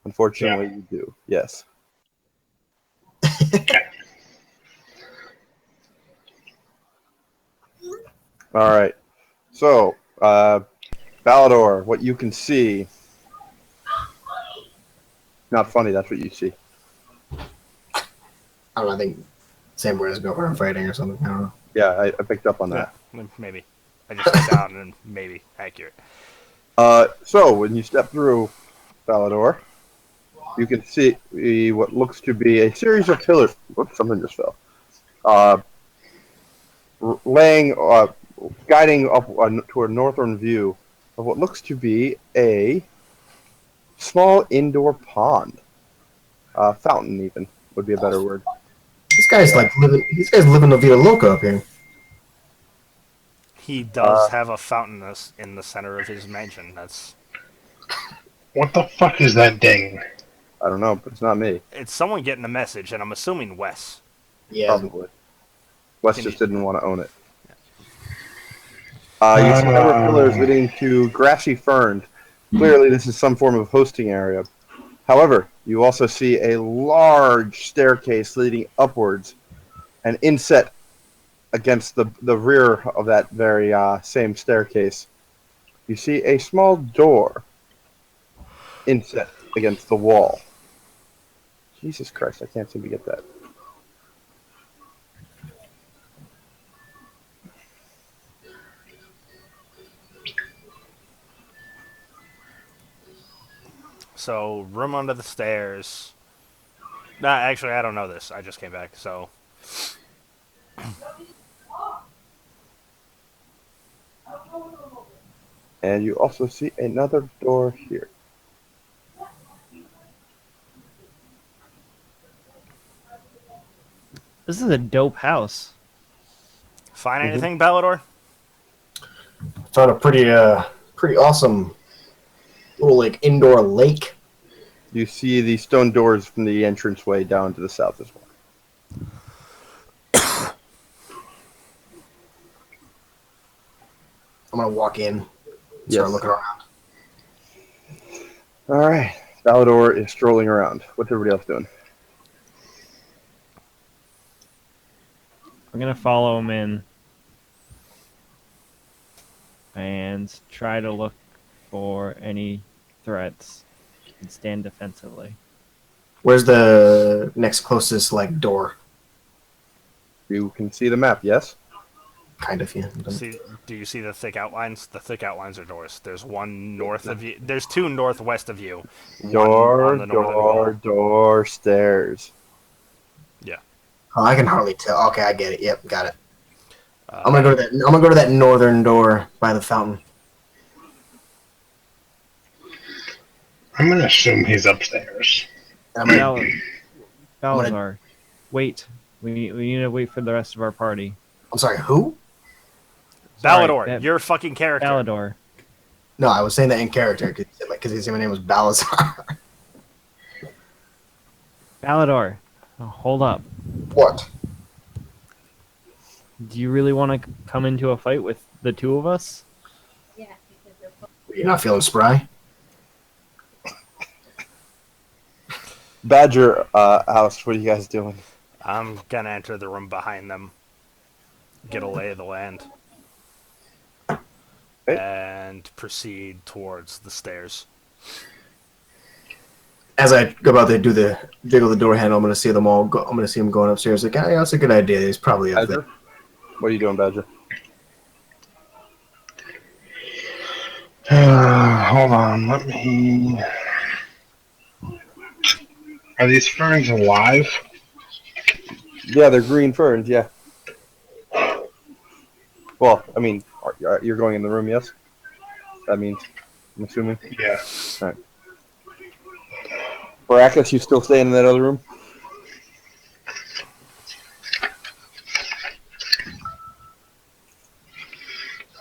Speaker 1: Unfortunately, you do. Yes.
Speaker 4: Okay.
Speaker 1: All right. So, Balador, what you can see. Not funny, that's what you see.
Speaker 2: I don't know, I think same word as go around fighting or something. I don't know.
Speaker 1: Yeah, I picked up on that.
Speaker 3: Maybe. I just went down and maybe accurate.
Speaker 1: So, when you step through Balador, you can see what looks to be a series of pillars. Whoops, something just fell. Guiding up toward a northern view of what looks to be a small indoor pond. Fountain, even, would be a better word.
Speaker 2: These guys living La Vida Loca up here.
Speaker 3: He does have a fountain in the center of his mansion. That's
Speaker 4: What the fuck is that ding?
Speaker 1: I don't know, but it's not me.
Speaker 3: it's someone getting a message, and I'm assuming Wes.
Speaker 2: Yeah.
Speaker 1: Probably. Wes just didn't want to own it. You see several pillars leading to grassy fern. Clearly, this is some form of hosting area. However, you also see a large staircase leading upwards and inset against the rear of that very same staircase. You see a small door inset against the wall. Jesus Christ, I can't seem to get that.
Speaker 3: So, room under the stairs. Nah, actually, I don't know this. I just came back, so.
Speaker 1: And you also see another door here.
Speaker 6: This is a dope house.
Speaker 3: Find anything, Balador?
Speaker 2: Found a pretty awesome little like indoor lake.
Speaker 1: You see the stone doors from the entranceway down to the south as well.
Speaker 2: I'm gonna walk in,
Speaker 1: Yes.
Speaker 2: start looking around.
Speaker 1: All right. Valador is strolling around. What's everybody else doing?
Speaker 6: I'm gonna follow him in and try to look for any threats and stand defensively.
Speaker 2: Where's the next closest like door?
Speaker 1: You can see the map, yes?
Speaker 2: Kind of, yeah.
Speaker 3: Do you see the thick outlines? The thick outlines are doors. There's one north of you. There's two northwest of you. One
Speaker 1: Door,
Speaker 3: on the northern wall.
Speaker 1: door, stairs.
Speaker 2: Oh, I can hardly tell. Okay, I get it. Yep, got it.
Speaker 3: Uh,
Speaker 2: I'm gonna go to that northern door by the fountain.
Speaker 4: I'm gonna assume he's upstairs.
Speaker 2: I'm gonna,
Speaker 6: Balazar, wait. We need to wait for the rest of our party.
Speaker 2: I'm sorry, who?
Speaker 3: Balador,
Speaker 6: Sorry,
Speaker 3: your fucking character.
Speaker 6: Balador.
Speaker 2: No, I was saying that in character because he said my name was Balazar.
Speaker 6: Balador, hold up.
Speaker 2: What?
Speaker 6: Do you really want to come into a fight with the two of us?
Speaker 7: Yeah, because they're both
Speaker 2: You're not feeling spry?
Speaker 1: Badger, Alice, what are you guys doing?
Speaker 3: I'm gonna enter the room behind them. Get a lay of the land. And proceed towards the stairs.
Speaker 2: As I go about to do the jiggle the door handle, I'm gonna see them all. I'm gonna see them going upstairs. Like, yeah, that's a good idea. He's probably up there.
Speaker 1: Badger? What are you doing, Badger?
Speaker 4: Hold on, let me. Are these ferns alive?
Speaker 1: Yeah, they're green ferns, yeah. Well, I mean, you're going in the room, yes? That means, I'm assuming.
Speaker 4: Yeah.
Speaker 1: Baracus, you still staying in that other room?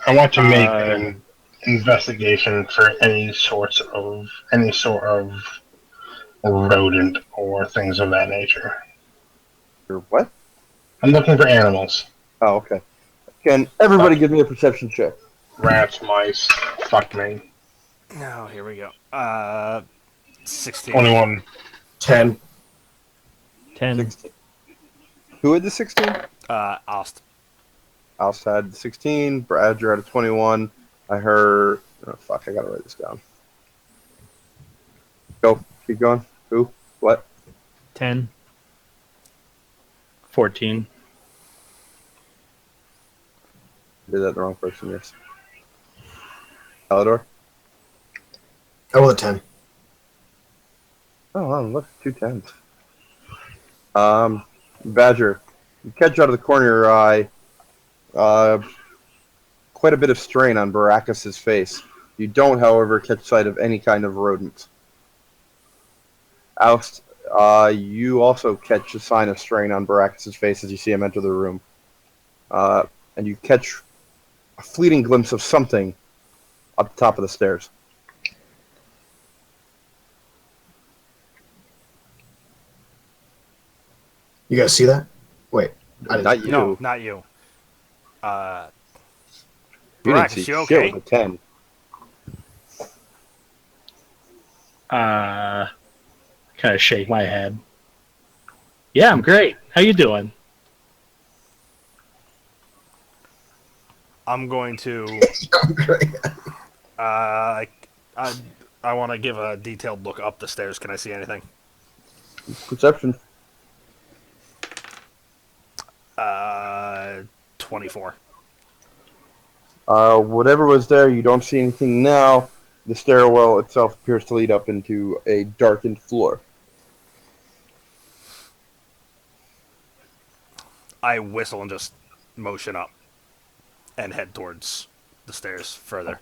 Speaker 4: I want to make an investigation for any sort of rodent or things of that nature.
Speaker 1: Or what?
Speaker 4: I'm looking for animals.
Speaker 1: Oh, okay. Can everybody give me a perception check?
Speaker 4: Rats, mice, fuck me.
Speaker 3: Oh, here we go. 16.
Speaker 4: 21.
Speaker 2: 10.
Speaker 6: 10.
Speaker 1: 16. Who had the 16?
Speaker 3: Ost.
Speaker 1: Alst had 16. Badger had a 21. I heard... Oh, fuck, I gotta write this down. Go. Keep going. Who? What?
Speaker 6: 10.
Speaker 8: 14.
Speaker 1: Did that the wrong person, yes. Alador?
Speaker 2: I rolled a 10.
Speaker 1: Oh, wow, look, 2 10s. Badger, you catch out of the corner of your eye quite a bit of strain on Baracus' face. You don't, however, catch sight of any kind of rodent. Oust, you also catch a sign of strain on Baracus' face as you see him enter the room. And you catch a fleeting glimpse of something up the top of the stairs.
Speaker 2: You guys see that? Wait. I didn't.
Speaker 1: Not you.
Speaker 3: No, not you.
Speaker 1: You didn't
Speaker 3: Baracus,
Speaker 1: see
Speaker 3: you
Speaker 1: shit
Speaker 3: okay?
Speaker 1: with a 10.
Speaker 8: Kind of shake my head. Yeah, I'm great. How you doing?
Speaker 3: I'm going to...
Speaker 2: Great.
Speaker 3: I want to give a detailed look up the stairs. Can I see anything?
Speaker 1: Perception.
Speaker 3: 24.
Speaker 1: Whatever was there, you don't see anything now. The stairwell itself appears to lead up into a darkened floor.
Speaker 3: I whistle and just motion up and head towards the stairs further.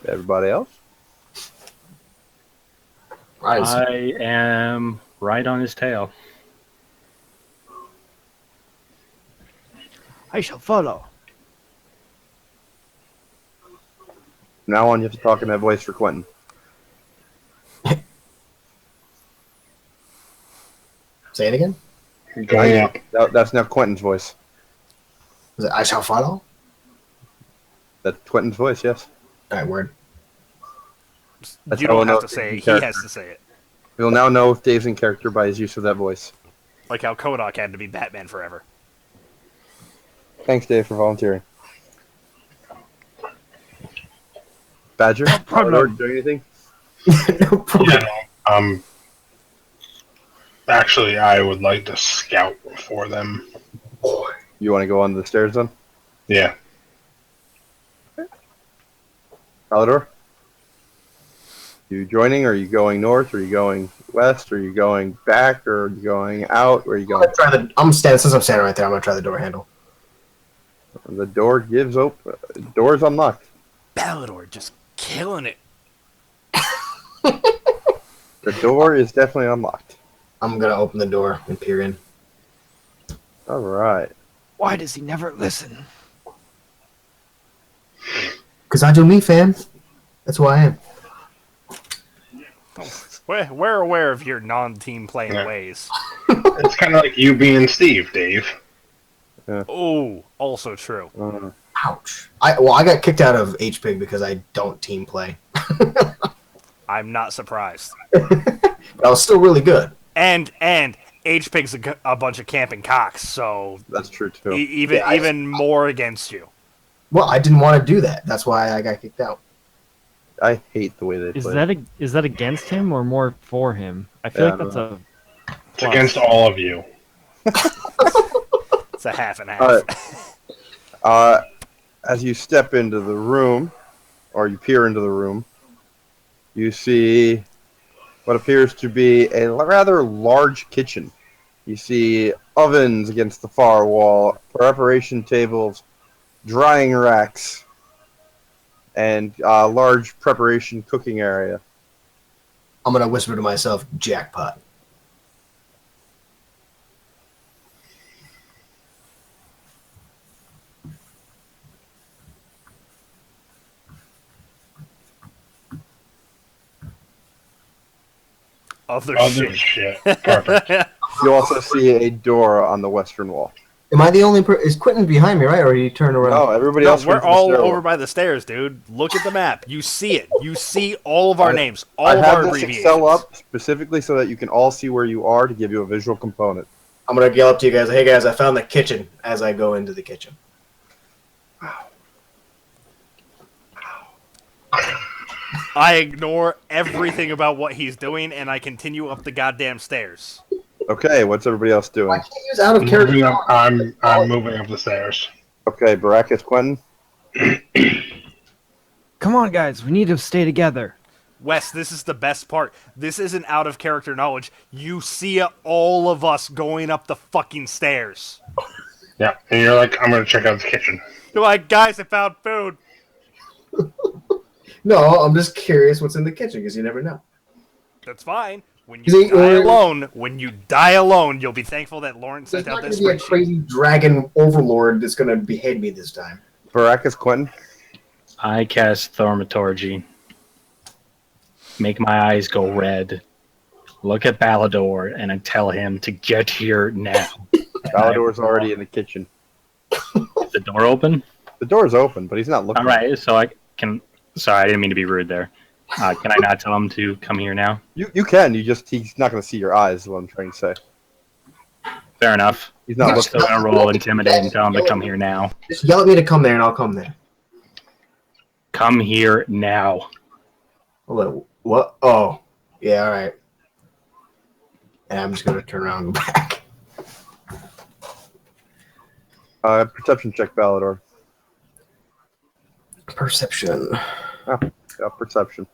Speaker 1: Everybody else?
Speaker 8: I am right on his tail.
Speaker 6: I shall follow.
Speaker 1: From now on, you have to talk in that voice for Quentin.
Speaker 2: Say it again?
Speaker 4: Going up.
Speaker 1: That's now Quentin's voice.
Speaker 2: Is it I shall follow?
Speaker 1: That's Quentin's voice, yes.
Speaker 2: Alright, word.
Speaker 1: That's
Speaker 3: You
Speaker 1: how we'll
Speaker 3: don't
Speaker 1: know
Speaker 3: have to
Speaker 1: if
Speaker 3: say it.
Speaker 1: Dave's
Speaker 3: He
Speaker 1: in
Speaker 3: has
Speaker 1: character.
Speaker 3: to say it.
Speaker 1: We'll now know if Dave's in character by his use of that voice.
Speaker 3: Like how Kodak had to be Batman forever.
Speaker 1: Thanks, Dave, for volunteering. Badger,
Speaker 6: problem.
Speaker 1: doing anything?
Speaker 2: No problem.
Speaker 4: Yeah, no, actually, I would like to scout for them.
Speaker 1: You want to go on the stairs then?
Speaker 4: Yeah.
Speaker 1: Palador? You joining? Or are you going north? Or are you going west? Or are you going back? Or are you going out? Where are you going?
Speaker 2: I'm standing since I'm standing right there. I'm gonna try the door handle.
Speaker 1: The door gives open. Door's unlocked.
Speaker 3: Balador just killing it.
Speaker 1: The door is definitely unlocked.
Speaker 2: I'm gonna open the door and peer in.
Speaker 1: All right.
Speaker 6: Why does he never listen?
Speaker 2: Cause I do me, fam. That's who I am.
Speaker 3: We're aware of your non-team playing
Speaker 4: Yeah.
Speaker 3: ways.
Speaker 4: It's kind of like you being Steve, Dave.
Speaker 3: Oh, also true.
Speaker 2: Ouch. I got kicked out of HPIG because I don't team play.
Speaker 3: I'm not surprised.
Speaker 2: But I was still really good.
Speaker 3: And H-Pig's a bunch of camping cocks, so
Speaker 1: That's true too.
Speaker 3: even more against you.
Speaker 2: Well, I didn't want to do that. That's why I got kicked out.
Speaker 1: I hate the way they
Speaker 6: Is
Speaker 1: play.
Speaker 6: is that against him or more for him? I feel
Speaker 1: Yeah,
Speaker 6: like that's a
Speaker 4: It's against all of you.
Speaker 3: It's a half and half.
Speaker 1: All right. As you step into the room, or you peer into the room, you see what appears to be a rather large kitchen. You see ovens against the far wall, preparation tables, drying racks, and a large preparation cooking area.
Speaker 2: I'm gonna whisper to myself, jackpot.
Speaker 3: Other
Speaker 4: Other
Speaker 3: shit.
Speaker 4: shit. Perfect.
Speaker 1: You also see a door on the western wall.
Speaker 2: Am I the only is Quentin behind me, right? Or he turned around?
Speaker 1: No, everybody
Speaker 3: No,
Speaker 1: else.
Speaker 3: we're
Speaker 1: went to the
Speaker 3: all
Speaker 1: stairwell.
Speaker 3: over by the stairs, dude. Look at the map. You see it. You see all of our names, all
Speaker 1: I
Speaker 3: of
Speaker 1: have
Speaker 3: our
Speaker 1: this
Speaker 3: abbreviations.
Speaker 1: Excel up specifically so that you can all see where you are to give you a visual component.
Speaker 2: I'm gonna yell up to you guys, hey guys, I found the kitchen as I go into the kitchen.
Speaker 3: I ignore everything about what he's doing, and I continue up the goddamn stairs.
Speaker 1: Okay, what's everybody else
Speaker 2: I
Speaker 1: doing?
Speaker 2: can't use out of character.
Speaker 4: Moving up, I'm moving up the stairs.
Speaker 1: Okay, Baracus, Quentin.
Speaker 6: Come on, guys, we need to stay together.
Speaker 3: Wes, this is the best part. This isn't out of character knowledge. You see all of us going up the fucking stairs.
Speaker 4: Yeah, and you're like, I'm gonna check out the kitchen.
Speaker 3: You're like, guys, I found food.
Speaker 2: No, I'm just curious what's in the kitchen because you never know.
Speaker 3: That's fine. When
Speaker 2: Is
Speaker 3: you
Speaker 2: it-
Speaker 3: die alone, you'll be thankful that Lawrence
Speaker 2: There's
Speaker 3: sent
Speaker 2: not
Speaker 3: out
Speaker 2: going
Speaker 3: this
Speaker 2: to be a
Speaker 3: spreadsheet.
Speaker 2: crazy dragon overlord that's going to behead me this time.
Speaker 1: Baracus, Quentin.
Speaker 8: I cast Thaumaturgy. Make my eyes go red. Look at Balador and I tell him to get here now.
Speaker 1: Balador's already in the kitchen.
Speaker 8: Is the door open?
Speaker 1: The door's open, but he's not looking.
Speaker 8: All right, so I can. Sorry, I didn't mean to be rude there. Can I not tell him to come here now?
Speaker 1: You can. He's not going to see your eyes. Is what I'm trying to say.
Speaker 8: Fair enough.
Speaker 1: He's not
Speaker 8: I'm
Speaker 1: looking.
Speaker 8: still gonna roll intimidate and tell him to come here now.
Speaker 2: Just yell at me to come there and I'll come there.
Speaker 8: Come here now.
Speaker 2: Hello. What? Oh. Yeah, alright. And I'm just going to turn around and go back.
Speaker 1: Perception check, Balador.
Speaker 2: Perception.
Speaker 1: Yeah, perception.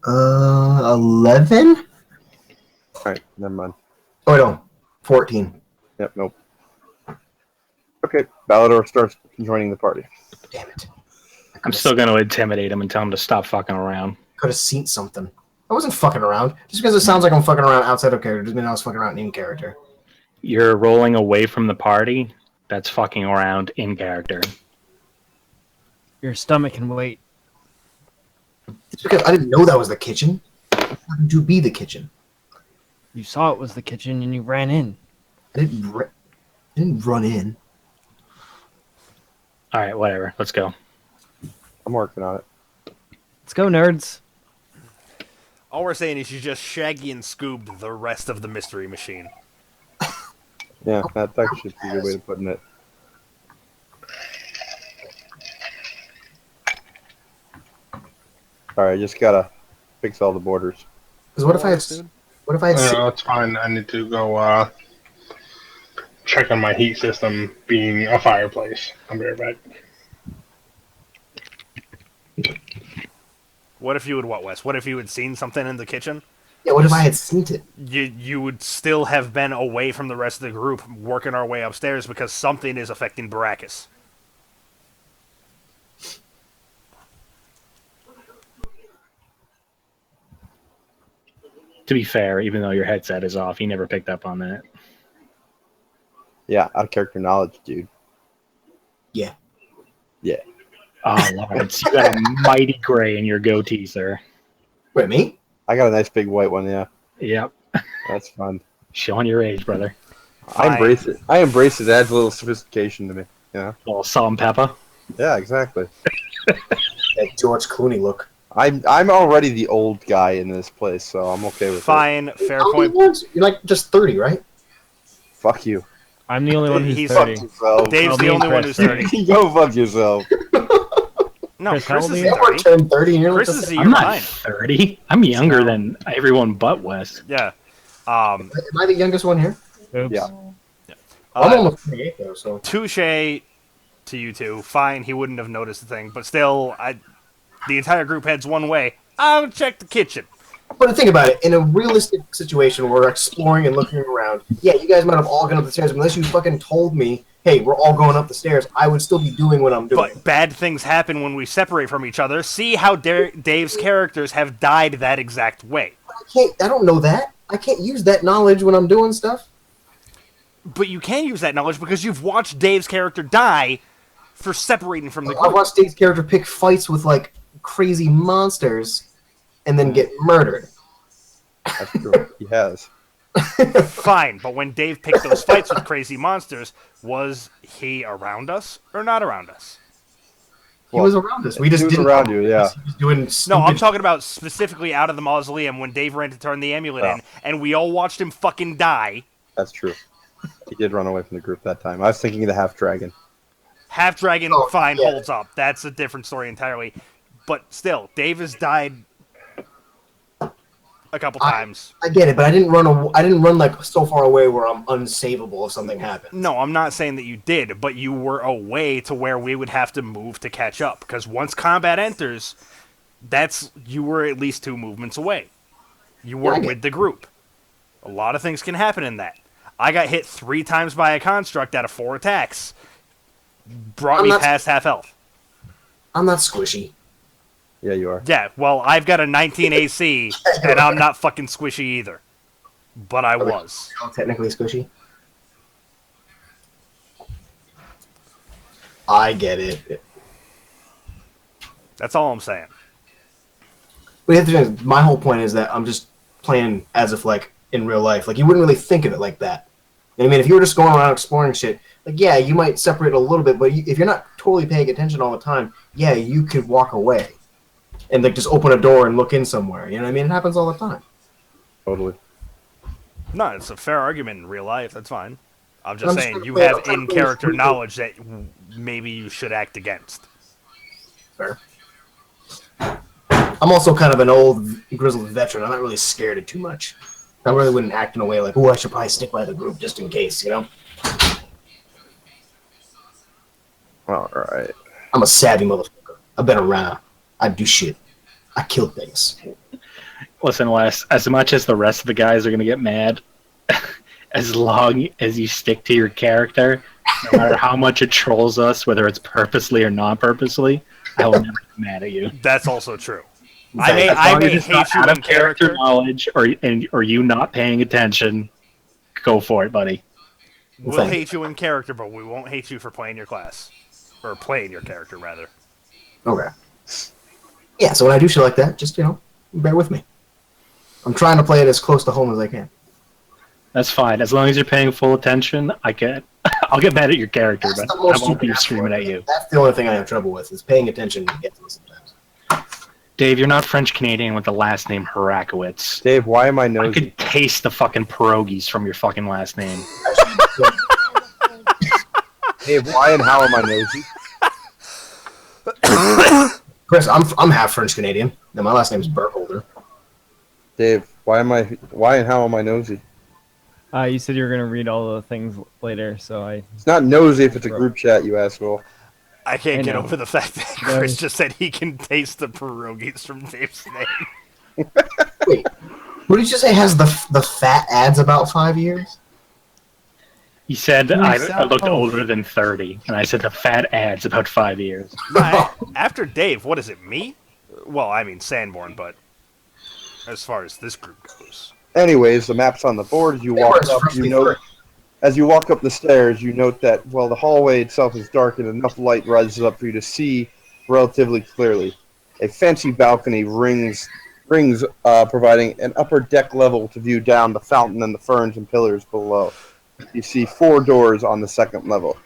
Speaker 2: 11?
Speaker 1: All right, never mind.
Speaker 2: Oh, no. 14.
Speaker 1: Yep, nope. Okay, Balador starts joining the party.
Speaker 2: Damn it.
Speaker 8: I'm still gonna intimidate him and tell him to stop fucking around.
Speaker 2: Could have seen something. I wasn't fucking around. Just because it sounds like I'm fucking around outside of character doesn't mean I was fucking around in character.
Speaker 8: You're rolling away from the party. That's fucking around in character.
Speaker 6: Your stomach can wait.
Speaker 2: It's because I didn't know that was the kitchen. It happened to be the kitchen.
Speaker 6: You saw it was the kitchen and you ran in.
Speaker 2: I didn't run in.
Speaker 8: All right, whatever. Let's go.
Speaker 1: I'm working on it.
Speaker 6: Let's go, nerds.
Speaker 3: All we're saying is you just Shaggy and Scoobed the rest of the mystery machine.
Speaker 1: Yeah, that's actually a good way of putting it. Alright, just gotta fix all the borders.
Speaker 2: Because what if I had? What if I had?
Speaker 4: No, it's fine. I need to go check on my heat system being a fireplace. I'll be right back.
Speaker 3: What if you would what, Wes? What if you had seen something in the kitchen?
Speaker 2: Yeah. What if I had seen it?
Speaker 3: You would still have been away from the rest of the group, working our way upstairs because something is affecting Baracus.
Speaker 8: To be fair, even though your headset is off, he never picked up on that.
Speaker 1: Yeah, out of character knowledge, dude.
Speaker 2: Yeah.
Speaker 1: Yeah.
Speaker 8: Oh, Lawrence, you got a mighty gray in your goatee, sir.
Speaker 2: Wait, me?
Speaker 1: I got a nice big white one, yeah.
Speaker 8: Yep.
Speaker 1: That's fun.
Speaker 8: Showing your age, brother.
Speaker 1: I embrace it. I embrace it. It adds a little sophistication to me. Yeah.
Speaker 8: A little salt and pepper.
Speaker 1: Yeah, exactly.
Speaker 2: That George Clooney look.
Speaker 1: I'm already the old guy in this place, so I'm okay with it.
Speaker 3: Fine, fair
Speaker 2: How
Speaker 3: point.
Speaker 2: old? You're like just 30, right?
Speaker 1: Fuck you.
Speaker 6: I'm the only one who's
Speaker 3: He's-
Speaker 6: 30.
Speaker 1: Fuck yourself.
Speaker 3: Dave's
Speaker 6: I'll
Speaker 3: the
Speaker 6: be
Speaker 3: only one who's
Speaker 6: impressed.
Speaker 3: 30.
Speaker 1: Go fuck yourself.
Speaker 3: No,
Speaker 6: Chris, how
Speaker 3: Chris
Speaker 6: old are
Speaker 3: is
Speaker 6: you?
Speaker 2: Everyone
Speaker 3: 30.
Speaker 2: turned 30 and you're like,
Speaker 3: Chris is a year
Speaker 8: I'm not
Speaker 3: behind.
Speaker 8: 30. I'm younger than everyone but Wes.
Speaker 3: Yeah.
Speaker 2: am I the youngest one here?
Speaker 6: Oops.
Speaker 1: Yeah.
Speaker 2: I'm
Speaker 3: Uh,
Speaker 2: almost 28 though, so.
Speaker 3: touche to you two. Fine, he wouldn't have noticed the thing, but still, the entire group heads one way. I'll check the kitchen.
Speaker 2: But think about it. In a realistic situation where we're exploring and looking around, yeah, you guys might have all gone up the stairs, but unless you fucking told me, hey, we're all going up the stairs, I would still be doing what I'm doing.
Speaker 3: But bad things happen when we separate from each other. See how Dave's characters have died that exact way.
Speaker 2: I don't know that. I can't use that knowledge when I'm doing stuff.
Speaker 3: But you can use that knowledge because you've watched Dave's character die for separating from the
Speaker 2: I
Speaker 3: group.
Speaker 2: watched Dave's character pick fights with, like, crazy monsters and then get murdered.
Speaker 1: That's true. He has.
Speaker 3: Fine, but when Dave picked those fights with crazy monsters, was he around us or not around us?
Speaker 2: He was around us. We just
Speaker 1: He was
Speaker 2: didn't
Speaker 1: around
Speaker 2: know
Speaker 1: you,
Speaker 2: he
Speaker 1: yeah.
Speaker 2: was doing
Speaker 3: No,
Speaker 2: stupid
Speaker 3: I'm talking about specifically out of the mausoleum when Dave ran to turn the amulet in, and we all watched him fucking die.
Speaker 1: That's true. He did run away from the group that time. I was thinking of the half dragon.
Speaker 3: Half Dragon,
Speaker 2: Oh,
Speaker 3: fine,
Speaker 2: yeah.
Speaker 3: holds up. That's a different story entirely. But still, Dave has died a couple times.
Speaker 2: I get it, but I didn't run like so far away where I'm unsavable if something happened.
Speaker 3: No, I'm not saying that you did, but you were away to where we would have to move to catch up. Because once combat enters, you were at least 2 movements away. You were
Speaker 2: Yeah, I get
Speaker 3: with the group. A lot of things can happen in that. I got hit 3 times by a construct out of 4 attacks. Brought
Speaker 2: I'm
Speaker 3: me
Speaker 2: not-
Speaker 3: past half health.
Speaker 2: I'm not squishy.
Speaker 1: Yeah, you are.
Speaker 3: Yeah, well, I've got a 19 AC, and I'm not fucking squishy either. But I was.
Speaker 2: Technically squishy. I get it.
Speaker 3: That's all I'm saying.
Speaker 2: But my whole point is that I'm just playing as if like in real life. Like you wouldn't really think of it like that. You know what I mean, if you were just going around exploring shit, like yeah, you might separate a little bit, but if you're not totally paying attention all the time, yeah, you could walk away and like just open a door and look in somewhere. You know what I mean? It happens all the time.
Speaker 1: Totally.
Speaker 3: No, it's a fair argument in real life. That's fine. I'm just
Speaker 2: I'm just
Speaker 3: saying
Speaker 2: trying
Speaker 3: you
Speaker 2: to play-
Speaker 3: have
Speaker 2: I'm trying to play
Speaker 3: in-character
Speaker 2: this
Speaker 3: knowledge that maybe you should act against.
Speaker 2: Fair. I'm also kind of an old grizzled veteran. I'm not really scared of too much. I really wouldn't act in a way like, oh, I should probably stick by the group just in case, you know?
Speaker 1: All right.
Speaker 2: I'm a savvy motherfucker. I've been around. I do shit. I kill things.
Speaker 8: Listen, Wes, as much as the rest of the guys are going to get mad, as long as you stick to your character, no matter how much it trolls us, whether it's purposely or non-purposely, I will never get mad at you.
Speaker 3: That's also true.
Speaker 2: As
Speaker 3: I
Speaker 8: long as
Speaker 3: may
Speaker 8: it's not
Speaker 3: hate you
Speaker 8: out
Speaker 3: in
Speaker 8: of character
Speaker 3: character.
Speaker 8: knowledge or you not paying attention, go for it, buddy.
Speaker 3: We'll
Speaker 2: Thank
Speaker 3: hate you in character, but we won't hate you for playing your class. Or playing your character, rather.
Speaker 2: Okay. Yeah, so when I do shit like that, just, bear with me. I'm trying to play it as close to home as I can.
Speaker 8: That's fine. As long as you're paying full attention, I'll get mad at your character,
Speaker 2: That's
Speaker 8: but
Speaker 2: the
Speaker 8: I
Speaker 2: most
Speaker 8: won't be
Speaker 2: you can
Speaker 8: screaming
Speaker 2: ask
Speaker 8: at
Speaker 2: for.
Speaker 8: you.
Speaker 2: That's the only thing I have trouble with is paying attention and getting sometimes.
Speaker 8: Dave, you're not French Canadian with the last name Harakowitz.
Speaker 1: Dave, why am I
Speaker 8: I
Speaker 1: nosy?
Speaker 8: could taste the fucking pierogies from your fucking last name.
Speaker 1: Dave, why and how am I nosy?
Speaker 2: Chris, I'm half French Canadian. Now my last name is Burkholder.
Speaker 1: Dave, why and how am I nosy?
Speaker 6: You said you were gonna read all the things later, so I.
Speaker 1: It's not nosy if it's a group chat, you asshole.
Speaker 3: I can't
Speaker 6: I
Speaker 3: get
Speaker 6: know.
Speaker 3: over the fact that
Speaker 6: No.
Speaker 3: Chris just said he can taste the pierogies from Dave's name.
Speaker 2: Wait, who did you say has the fat ads about 5 years?
Speaker 8: He said
Speaker 6: Who
Speaker 8: I
Speaker 6: said-
Speaker 8: looked
Speaker 6: oh.
Speaker 8: older than 30, and I said the fat ad's about 5 years.
Speaker 3: After Dave, what is it, me? Well, I mean Sanborn, but as far as this group goes.
Speaker 1: Anyways, the map's on the board. As you walk
Speaker 2: Where's
Speaker 1: up,
Speaker 2: first
Speaker 1: you
Speaker 2: thing
Speaker 1: note
Speaker 2: first?
Speaker 1: as you walk up the stairs, you note that while the hallway itself is dark and enough light rises up for you to see relatively clearly, a fancy balcony rings, providing an upper deck level to view down the fountain and the ferns and pillars below. You see 4 doors on the second level.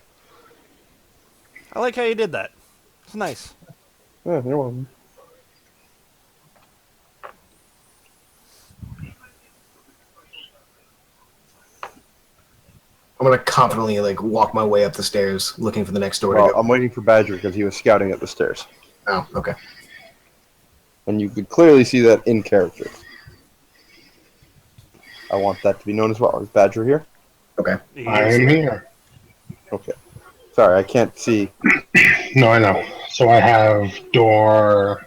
Speaker 3: I like how you did that. It's nice.
Speaker 1: Oh, you're welcome.
Speaker 2: I'm gonna confidently walk my way up the stairs, looking for the next door to
Speaker 1: Well,
Speaker 2: go.
Speaker 1: I'm waiting for Badger because he was scouting up the stairs,
Speaker 2: Oh, okay.
Speaker 1: and you could clearly see that in character. I want that to be known as well. Is Badger here?
Speaker 3: He
Speaker 4: I
Speaker 3: is
Speaker 4: am
Speaker 3: here.
Speaker 4: here.
Speaker 1: Okay. Sorry, I can't see.
Speaker 4: No, I know. So I have door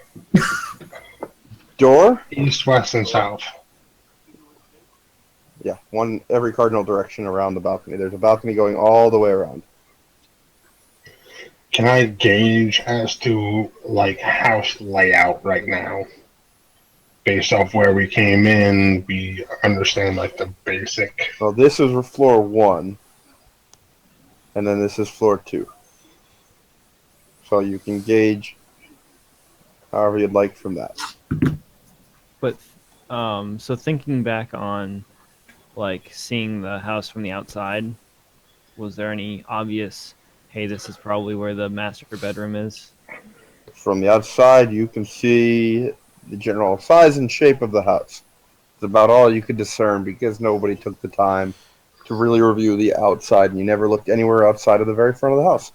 Speaker 1: Door?
Speaker 4: east, west, and south.
Speaker 1: Yeah, one every cardinal direction around the balcony. There's a balcony going all the way around.
Speaker 4: Can I gauge as to house layout right now? Based off where we came in, we understand the basic.
Speaker 1: Well, this is floor 1, and then this is floor 2. So you can gauge however you'd like from that.
Speaker 6: But so thinking back on seeing the house from the outside, was there any obvious, hey, this is probably where the master bedroom is?
Speaker 1: From the outside, you can see the general size and shape of the house. It's about all you could discern because nobody took the time to really review the outside, and you never looked anywhere outside of the very front of the house.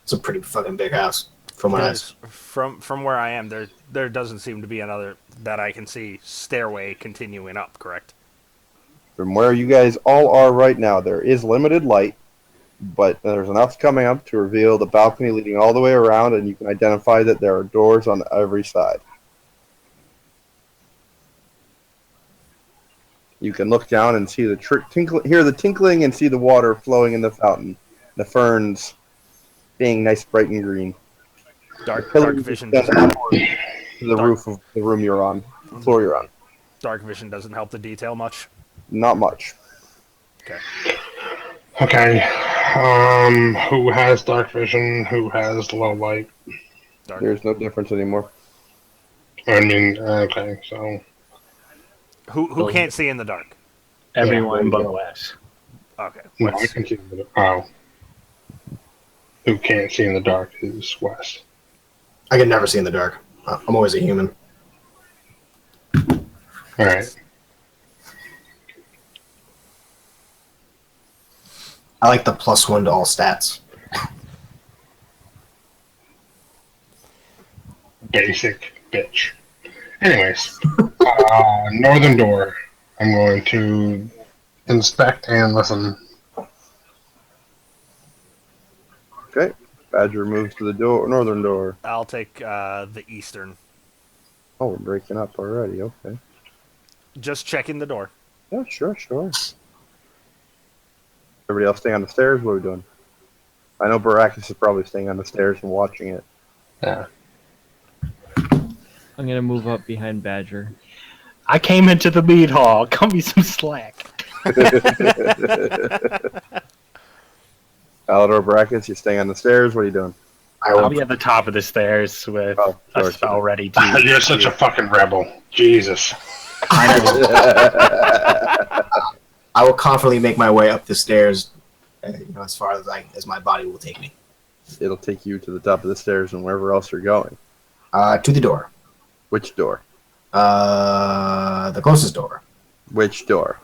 Speaker 2: It's a pretty fucking big house from my eyes.
Speaker 3: Because from where I am, there doesn't seem to be another that I can see stairway continuing up. Correct.
Speaker 1: From where you guys all are right now, there is limited light, but there's enough coming up to reveal the balcony leading all the way around, and you can identify that there are doors on every side. You can look down and see hear the tinkling and see the water flowing in the fountain. The ferns being nice, bright and green.
Speaker 3: Dark
Speaker 1: Pillars
Speaker 3: vision
Speaker 1: extend
Speaker 3: doesn't
Speaker 1: upward to the roof of the room you're on, the floor you're on.
Speaker 3: dark vision doesn't help the detail much.
Speaker 1: Not much.
Speaker 4: Okay. Who has dark vision? Who has low light?
Speaker 3: Dark.
Speaker 1: There's no difference anymore.
Speaker 4: I mean, okay, so
Speaker 3: Who can't see in the dark?
Speaker 8: Everyone but Wes.
Speaker 3: Okay.
Speaker 4: no, I
Speaker 3: Wes.
Speaker 4: can see in the who can't see in the dark is Wes.
Speaker 2: I can never see in the dark. I'm always a human.
Speaker 4: All right.
Speaker 2: I like the +1 to all stats.
Speaker 4: Basic bitch. Anyways, northern door. I'm going to inspect and listen.
Speaker 1: Okay. Badger moves to the northern door.
Speaker 3: I'll take the eastern.
Speaker 1: Oh, we're breaking up already. Okay.
Speaker 3: Just checking the door.
Speaker 1: Yeah, sure. Everybody else staying on the stairs? What are we doing? I know Baracus is probably staying on the stairs and watching it.
Speaker 4: Yeah.
Speaker 6: I'm gonna move up behind Badger.
Speaker 8: I came into the meat hall. Cut me some slack.
Speaker 1: Alador Baracus, you staying on the stairs? What are you doing?
Speaker 8: I'll be at the top of the stairs with
Speaker 1: Oh,
Speaker 8: a
Speaker 1: sorry.
Speaker 8: spell ready to.
Speaker 4: You're such a fucking rebel. Jesus.
Speaker 2: I I will confidently make my way up the stairs, as far as my body will take me.
Speaker 1: It'll take you to the top of the stairs and wherever else you're going.
Speaker 2: To the door.
Speaker 1: Which door?
Speaker 2: The closest door.
Speaker 1: Which door?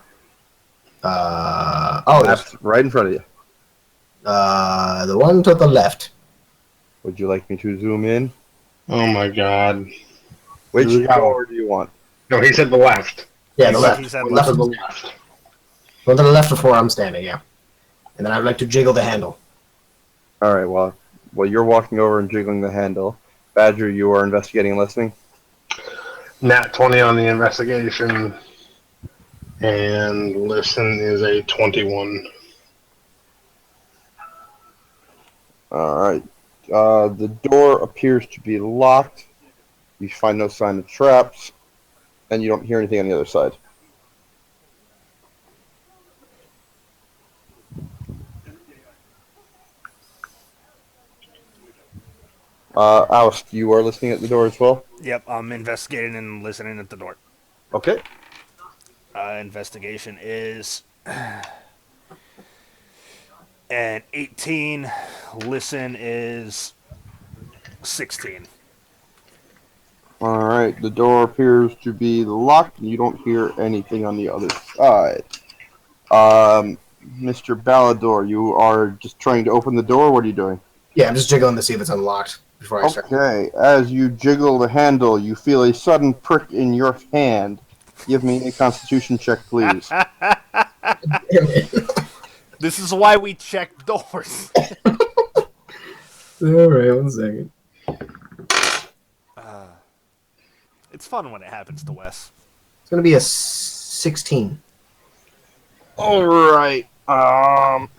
Speaker 2: There's,
Speaker 1: Right in front of you.
Speaker 2: the one to the left.
Speaker 1: Would you like me to zoom in?
Speaker 4: Oh my god.
Speaker 1: Which
Speaker 4: Here we go.
Speaker 1: door do you want?
Speaker 4: No, he said the left.
Speaker 2: Yeah, the left.
Speaker 3: He said
Speaker 2: Left of the
Speaker 4: Left.
Speaker 2: one to the left of where I'm standing. Yeah, and then I'd like to jiggle the handle.
Speaker 1: All right. Well, you're walking over and jiggling the handle. Badger, you are investigating and listening.
Speaker 4: Nat 20 on the investigation. And listen is a 21.
Speaker 1: All right. The door appears to be locked. You find no sign of traps, and you don't hear anything on the other side. Alice, you are listening at the door as well?
Speaker 3: Yep, I'm investigating and listening at the door.
Speaker 1: Okay.
Speaker 3: Investigation is an 18. Listen is 16.
Speaker 1: All right. The door appears to be locked, and you don't hear anything on the other side. Mr. Ballador, you are just trying to open the door? What are you doing?
Speaker 2: Yeah, I'm just jiggling to see if it's unlocked before I start.
Speaker 1: Okay, as you jiggle the handle, you feel a sudden prick in your hand. Give me a constitution check, please.
Speaker 3: This is why we check doors.
Speaker 2: Alright, 1 second.
Speaker 3: It's fun when it happens to Wes.
Speaker 2: It's gonna be a 16.
Speaker 1: Alright, in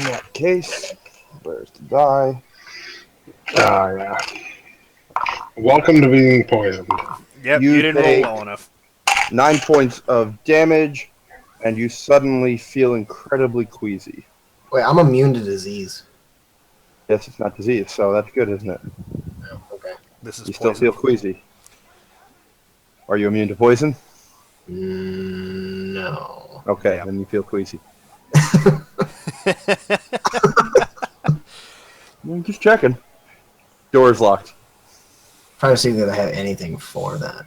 Speaker 1: that case, where's the die?
Speaker 4: Yeah. Welcome to being poisoned.
Speaker 3: Yep,
Speaker 1: You
Speaker 3: you didn't roll
Speaker 1: take-
Speaker 3: well enough.
Speaker 1: 9 points of damage, and you suddenly feel incredibly queasy.
Speaker 2: Wait, I'm immune to disease.
Speaker 1: Yes, it's not disease, so that's good, isn't it?
Speaker 2: Oh, okay.
Speaker 3: This is
Speaker 1: You still
Speaker 3: poison.
Speaker 1: feel queasy. Are you immune to poison?
Speaker 2: No.
Speaker 1: Okay,
Speaker 3: Yeah.
Speaker 1: then you feel queasy. I'm just checking. Door's locked.
Speaker 2: Trying to see if I have anything for that.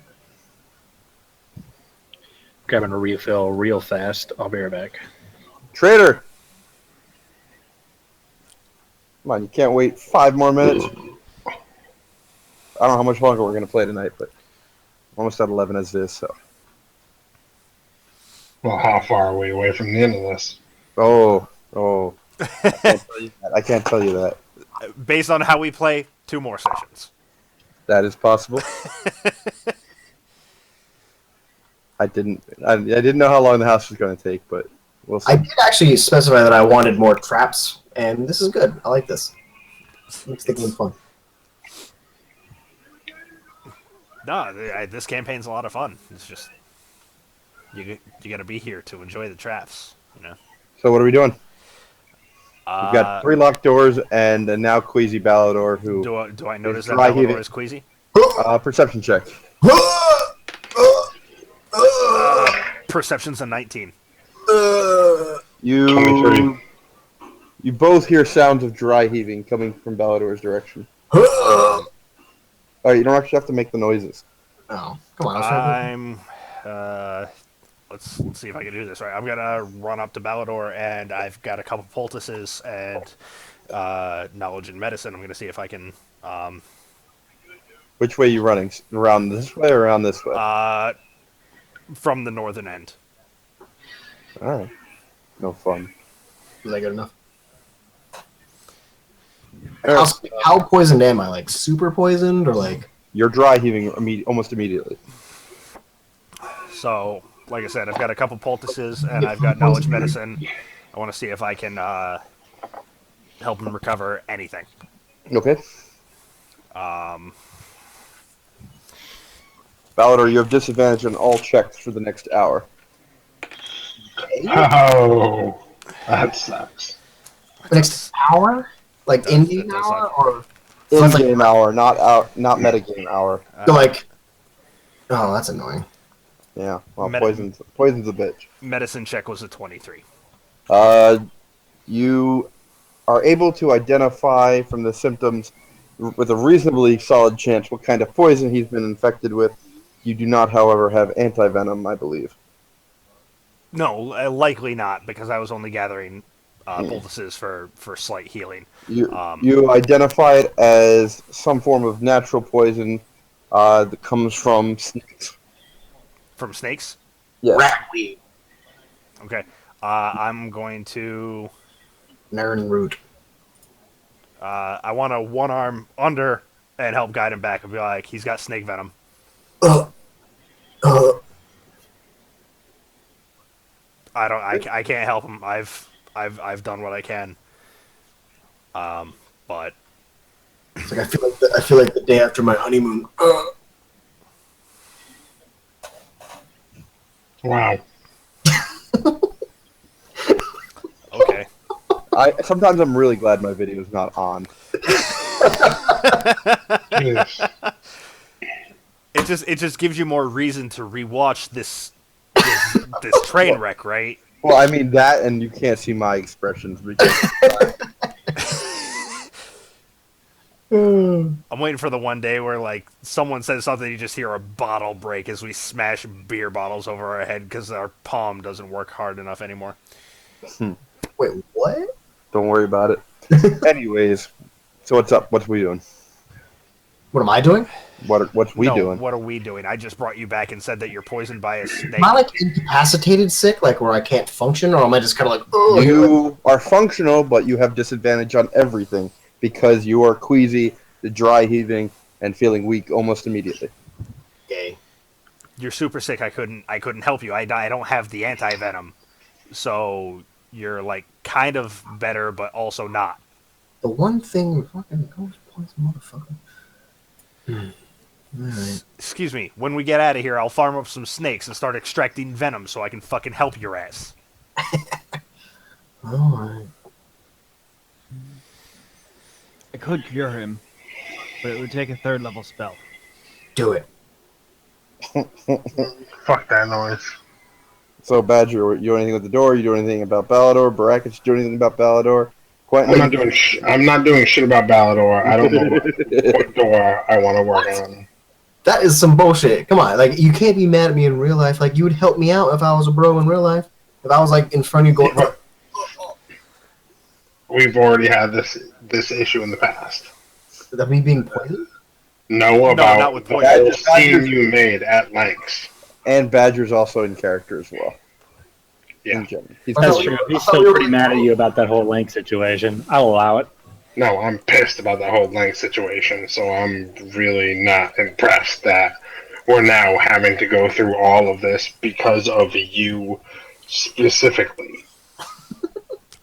Speaker 8: Grabbing a refill real fast. I'll be right back.
Speaker 1: Traitor! Come on, you can't wait 5 more minutes. I don't know how much longer we're going to play tonight, but almost at 11 as it is, so.
Speaker 4: Well, how far are we away from the end of this?
Speaker 1: Oh. I can't tell you that.
Speaker 3: Based on how we play, 2 more sessions.
Speaker 1: That is possible. I didn't know how long the house was going to take, but we'll see.
Speaker 2: I did actually specify that I wanted more traps, and this is good. I like this. Makes the game fun.
Speaker 3: No, this campaign's a lot of fun. It's just you got to be here to enjoy the traps, you know.
Speaker 1: So what are we doing? We've got 3 locked doors and a now queasy Ballador who...
Speaker 3: Do I notice that
Speaker 1: dry
Speaker 3: Ballador
Speaker 1: heaving.
Speaker 3: is queasy?
Speaker 1: Perception check.
Speaker 3: Perception's a 19.
Speaker 1: You
Speaker 4: 23.
Speaker 1: You both hear sounds of dry heaving coming from Ballador's direction. Alright, you don't actually have to make the noises.
Speaker 2: Oh, come on. I was trying
Speaker 3: Let's see if I can do this right. I'm gonna run up to Ballador, and I've got a couple poultices and knowledge and medicine. I'm gonna see if I can
Speaker 1: Which way are you running? Around this way or around this way?
Speaker 3: from the northern end.
Speaker 1: Alright. No fun.
Speaker 2: was that good enough?
Speaker 1: Alright,
Speaker 2: How poisoned am I? Like super poisoned or like?
Speaker 1: you're dry heaving almost immediately.
Speaker 3: So, like I said, I've got a couple poultices and I've got knowledge medicine. I want to see if I can help him recover anything.
Speaker 1: Okay. Ballador, you have disadvantage on all checks for the next hour.
Speaker 4: Oh, that sucks.
Speaker 2: The next hour? Like
Speaker 3: That
Speaker 2: in-game
Speaker 3: does
Speaker 2: hour
Speaker 3: suck.
Speaker 2: or? So it's like-
Speaker 1: In-game hour, not metagame hour.
Speaker 2: So like, oh, that's annoying.
Speaker 1: Yeah, well,
Speaker 3: Medi-
Speaker 1: poison's a bitch.
Speaker 3: Medicine check was a 23.
Speaker 1: You are able to identify from the symptoms with a reasonably solid chance what kind of poison he's been infected with. You do not, however, have anti-venom, I believe.
Speaker 3: No, likely not, because I was only gathering poultices for slight healing.
Speaker 1: You identify it as some form of natural poison that comes from snakes.
Speaker 3: From snakes?
Speaker 1: Yes.
Speaker 2: Ratweed.
Speaker 3: Okay. I'm going to...
Speaker 2: Nern root.
Speaker 3: I want to one-arm under and help guide him back and be like, he's got snake venom.
Speaker 2: Uh,
Speaker 3: I can't help him. I've done what I can. But
Speaker 2: it's like I feel like the day after my honeymoon.
Speaker 4: Wow.
Speaker 3: okay.
Speaker 1: Sometimes I'm really glad my video is not on.
Speaker 4: Yes.
Speaker 3: It just gives you more reason to rewatch this train wreck, right?
Speaker 1: Well, I mean that, and you can't see my expressions because
Speaker 3: I'm waiting for the one day where like someone says something, you just hear a bottle break as we smash beer bottles over our head because our palm doesn't work hard enough anymore.
Speaker 2: Wait, what?
Speaker 1: don't worry about it. Anyways, so what's up? What's we doing?
Speaker 2: What am I doing?
Speaker 1: What's we
Speaker 3: No,
Speaker 1: doing?
Speaker 3: What are we doing? I just brought you back and said that you're poisoned by a snake.
Speaker 2: Am I like incapacitated sick, like where I can't function, or am I just kind of like, oh,
Speaker 1: You are functional, but you have disadvantage on everything because you are queasy, dry heaving, and feeling weak almost immediately.
Speaker 2: gay?
Speaker 3: You're super sick. I couldn't help you. I don't have the anti-venom. So you're like kind of better, but also not.
Speaker 2: The one thing, fucking ghost poison motherfucker. Alright.
Speaker 3: Excuse me. When we get out of here, I'll farm up some snakes and start extracting venom so I can fucking help your ass.
Speaker 2: Alright.
Speaker 6: I could cure him, but it would take a 3rd level spell.
Speaker 2: Do it.
Speaker 4: Fuck that noise.
Speaker 1: So, Badger, you do anything with the door? You do anything about Balador? Baracus, you do anything about Balador? Quentin,
Speaker 4: I'm not doing shit about Balador. I don't know what door I want to work on.
Speaker 2: That is some bullshit. Come on, like you can't be mad at me in real life. Like you would help me out if I was a bro in real life. If I was like in front of you going,
Speaker 4: We've already had this issue in the past.
Speaker 2: that me being poisoned.
Speaker 4: Know about
Speaker 3: not with
Speaker 4: the
Speaker 3: poison.
Speaker 4: whole scene you made at length.
Speaker 1: and Badger's also in character as well.
Speaker 4: Yeah.
Speaker 1: In general. He's
Speaker 5: That's
Speaker 2: thought
Speaker 5: true.
Speaker 2: we- I
Speaker 5: He's
Speaker 2: thought we
Speaker 5: still
Speaker 2: were
Speaker 5: pretty mad at you about that whole Link situation. I'll allow it.
Speaker 4: No, I'm pissed about that whole length situation, so I'm really not impressed that we're now having to go through all of this because of you specifically.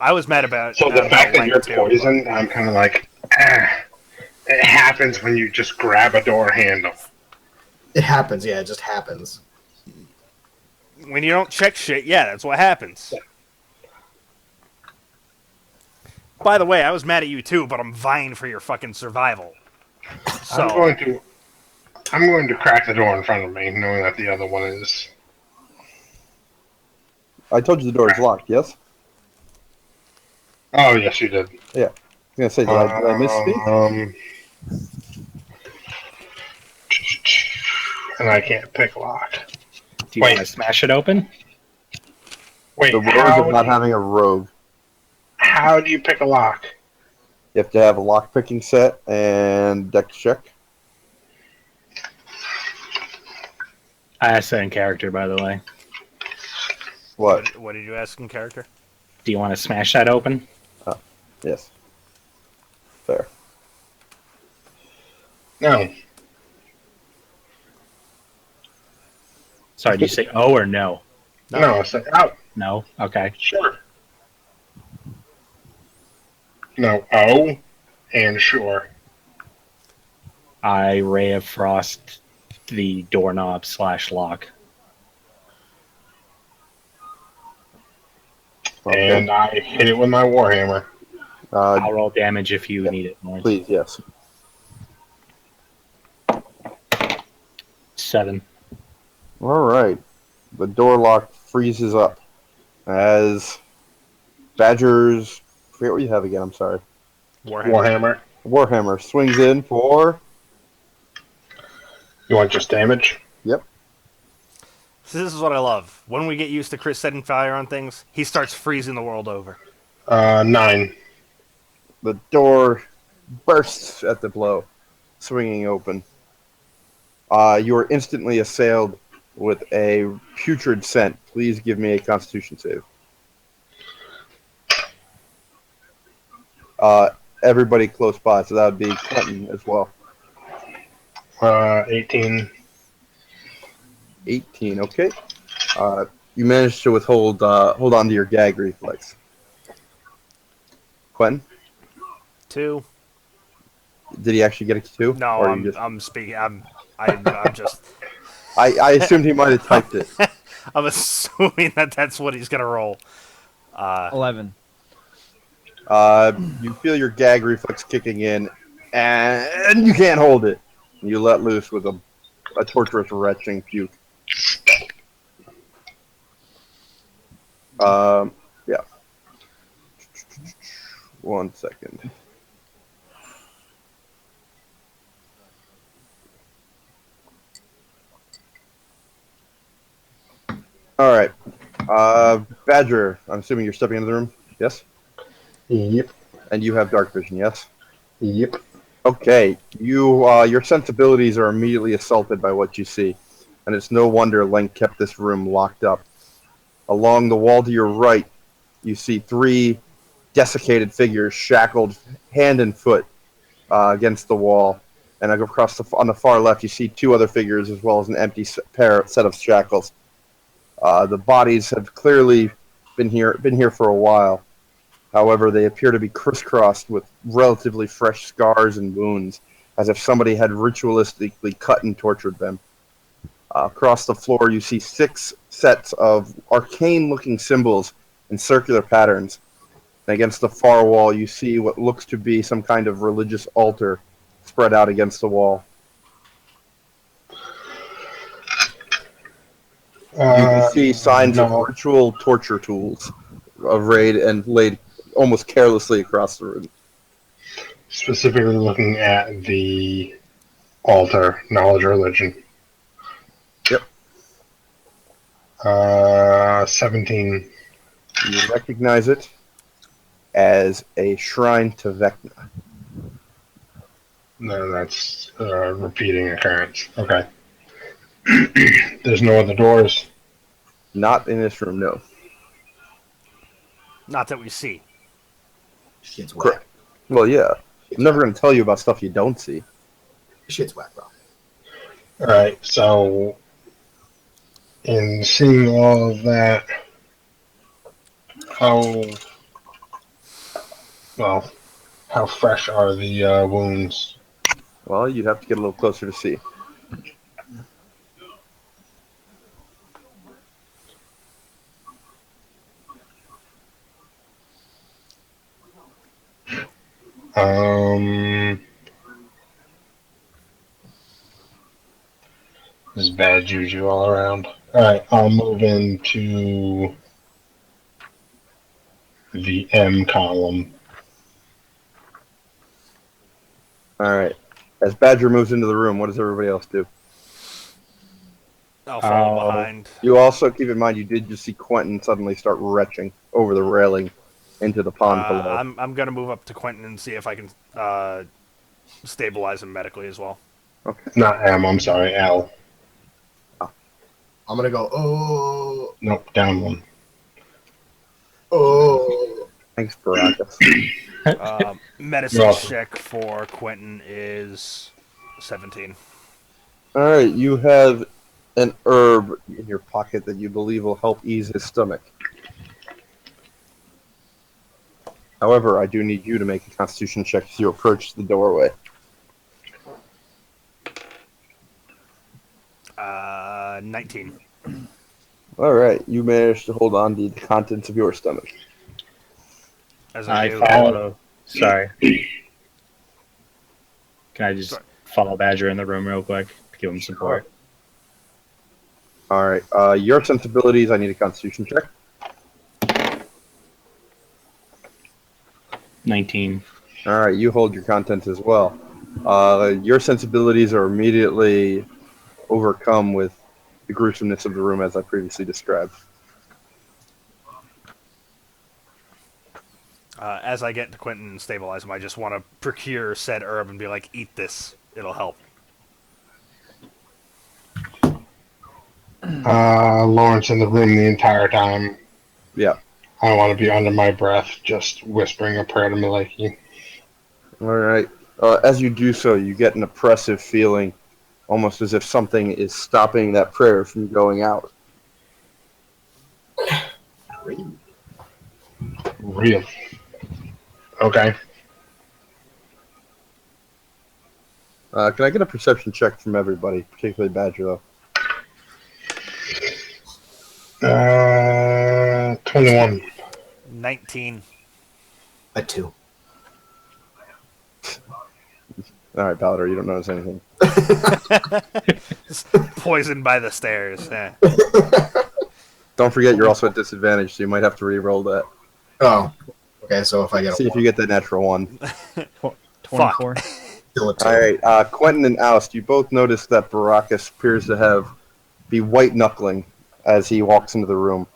Speaker 3: I was mad about.
Speaker 4: So the
Speaker 3: about
Speaker 4: fact that
Speaker 3: Link,
Speaker 4: you're
Speaker 3: too,
Speaker 4: poisoned, I'm kind of like, it happens when you just grab a door handle.
Speaker 2: It happens. Yeah, it just happens.
Speaker 3: but when you don't check shit, yeah, that's what happens. By the way, I was mad at you too, but I'm vying for your fucking survival. So
Speaker 4: I'm going to crack the door in front of me, knowing that the other one is.
Speaker 1: I told you the door is locked, yes?
Speaker 4: Oh yes, you did.
Speaker 1: I was going to say, did I misspeak?
Speaker 4: And I can't pick lock.
Speaker 5: Do you
Speaker 4: Wait.
Speaker 5: want to smash it open?
Speaker 4: Wait,
Speaker 1: The woes of not having a rogue.
Speaker 4: how do you pick a lock?
Speaker 1: You have to have a lock-picking set and dex check.
Speaker 5: I asked that in character, by the way.
Speaker 1: What?
Speaker 3: what did you ask in character?
Speaker 5: Do you want to smash that open?
Speaker 1: Yes. Fair.
Speaker 4: No.
Speaker 5: Sorry, did you say oh or no?
Speaker 4: No, I said out.
Speaker 5: No? Okay.
Speaker 4: Sure. No, oh, and sure.
Speaker 5: I Ray of Frost the doorknob / lock.
Speaker 1: Okay.
Speaker 4: And I hit it with my warhammer.
Speaker 5: I'll roll damage if you need it more.
Speaker 1: Please, yes.
Speaker 5: 7.
Speaker 1: All right. The door lock freezes up as Badger's. I forget what you have again. I'm sorry.
Speaker 4: Warhammer.
Speaker 1: Warhammer swings in for.
Speaker 4: You want just damage?
Speaker 1: Yep.
Speaker 3: So this is what I love. When we get used to Chris setting fire on things, he starts freezing the world over.
Speaker 4: 9.
Speaker 1: The door bursts at the blow, swinging open. You are instantly assailed with a putrid scent. Please give me a Constitution save. Everybody close by, so that would be Quentin as well.
Speaker 4: 18.
Speaker 1: 18, okay. You managed to hold on to your gag reflex. Quentin,
Speaker 3: 2.
Speaker 1: did he actually get it to 2?
Speaker 3: No,
Speaker 1: Or you
Speaker 3: I'm speaking. I'm just.
Speaker 1: I assumed he might have typed it.
Speaker 3: I'm assuming that's what he's gonna roll.
Speaker 6: 11.
Speaker 1: You feel your gag reflex kicking in, and you can't hold it. You let loose with a torturous, retching puke. Yeah. 1 second. All right. Badger, I'm assuming you're stepping into the room? Yes?
Speaker 4: Yep.
Speaker 1: And you have dark vision, yes?
Speaker 4: Yep.
Speaker 1: Okay. Your sensibilities are immediately assaulted by what you see. And it's no wonder Link kept this room locked up. Along the wall to your right, you see 3 desiccated figures shackled hand and foot against the wall. And on the far left, you see 2 other figures as well as an empty set of shackles. The bodies have clearly been here for a while. However, they appear to be crisscrossed with relatively fresh scars and wounds, as if somebody had ritualistically cut and tortured them. Across the floor, you see 6 sets of arcane-looking symbols in circular patterns. And against the far wall, you see what looks to be some kind of religious altar spread out against the wall. You can see signs of ritual torture tools arrayed and laid almost carelessly across the room.
Speaker 4: Specifically looking at the altar, knowledge religion.
Speaker 1: Yep.
Speaker 4: 17.
Speaker 1: You recognize it as a shrine to Vecna.
Speaker 4: No, that's a repeating occurrence. Okay. There's no other doors.
Speaker 1: Not in this room, no.
Speaker 3: Not that we see.
Speaker 2: Shit's whack.
Speaker 1: Correct. Well, yeah. I'm never going to tell you about stuff you don't see.
Speaker 2: Shit's whack, bro.
Speaker 4: Alright, so in seeing all of that, how fresh are the wounds?
Speaker 1: Well, you'd have to get a little closer to see.
Speaker 4: There's bad juju all around. Alright, I'll move into the M column.
Speaker 1: Alright. As Badger moves into the room, what does everybody else do?
Speaker 3: I'll follow behind.
Speaker 1: You also keep in mind you did just see Quentin suddenly start retching over the railing into the pond below.
Speaker 3: I'm gonna move up to Quentin and see if I can stabilize him medically as well.
Speaker 1: Okay.
Speaker 4: Not M, I'm sorry, L.
Speaker 2: I'm gonna go, oh,
Speaker 4: Nope, down 1.
Speaker 2: oh.
Speaker 1: Thanks, Baracus.
Speaker 3: Medicine
Speaker 4: Awesome.
Speaker 3: check for Quentin is 17.
Speaker 1: Alright, you have an herb in your pocket that you believe will help ease his stomach. However, I do need you to make a constitution check as you approach the doorway.
Speaker 3: 19.
Speaker 1: Alright, you managed to hold on to the contents of your stomach.
Speaker 3: As
Speaker 8: I
Speaker 3: do.
Speaker 8: follow. Sorry. Can I just follow Badger in the room real quick to give him support?
Speaker 1: All right. Your sensibilities. I need a Constitution check.
Speaker 8: 19.
Speaker 1: All right. You hold your contents as well. Your sensibilities are immediately overcome with the gruesomeness of the room, as I previously described.
Speaker 3: As I get to Quentin and stabilize him, I just want to procure said herb and be like, eat this. It'll help.
Speaker 4: Lawrence in the room the entire time.
Speaker 1: Yeah.
Speaker 4: I want to be under my breath, just whispering a prayer to Maliki.
Speaker 1: All right. As you do so, you get an oppressive feeling, almost as if something is stopping that prayer from going out.
Speaker 4: Real. Okay.
Speaker 1: Can I get a perception check from everybody, particularly Badger, though?
Speaker 4: 21.
Speaker 3: 19.
Speaker 2: A 2.
Speaker 1: All right, Palador, you don't notice anything.
Speaker 3: Poisoned by the stairs. Eh.
Speaker 1: Don't forget, you're also at disadvantage, so you might have to re-roll that.
Speaker 2: Oh. Okay, so if I get
Speaker 1: See
Speaker 2: a
Speaker 1: if you get that natural one.
Speaker 6: 24.
Speaker 2: still a 2.
Speaker 1: All right, Quentin and Oust, you both notice that Baracus appears to be white knuckling as he walks into the room.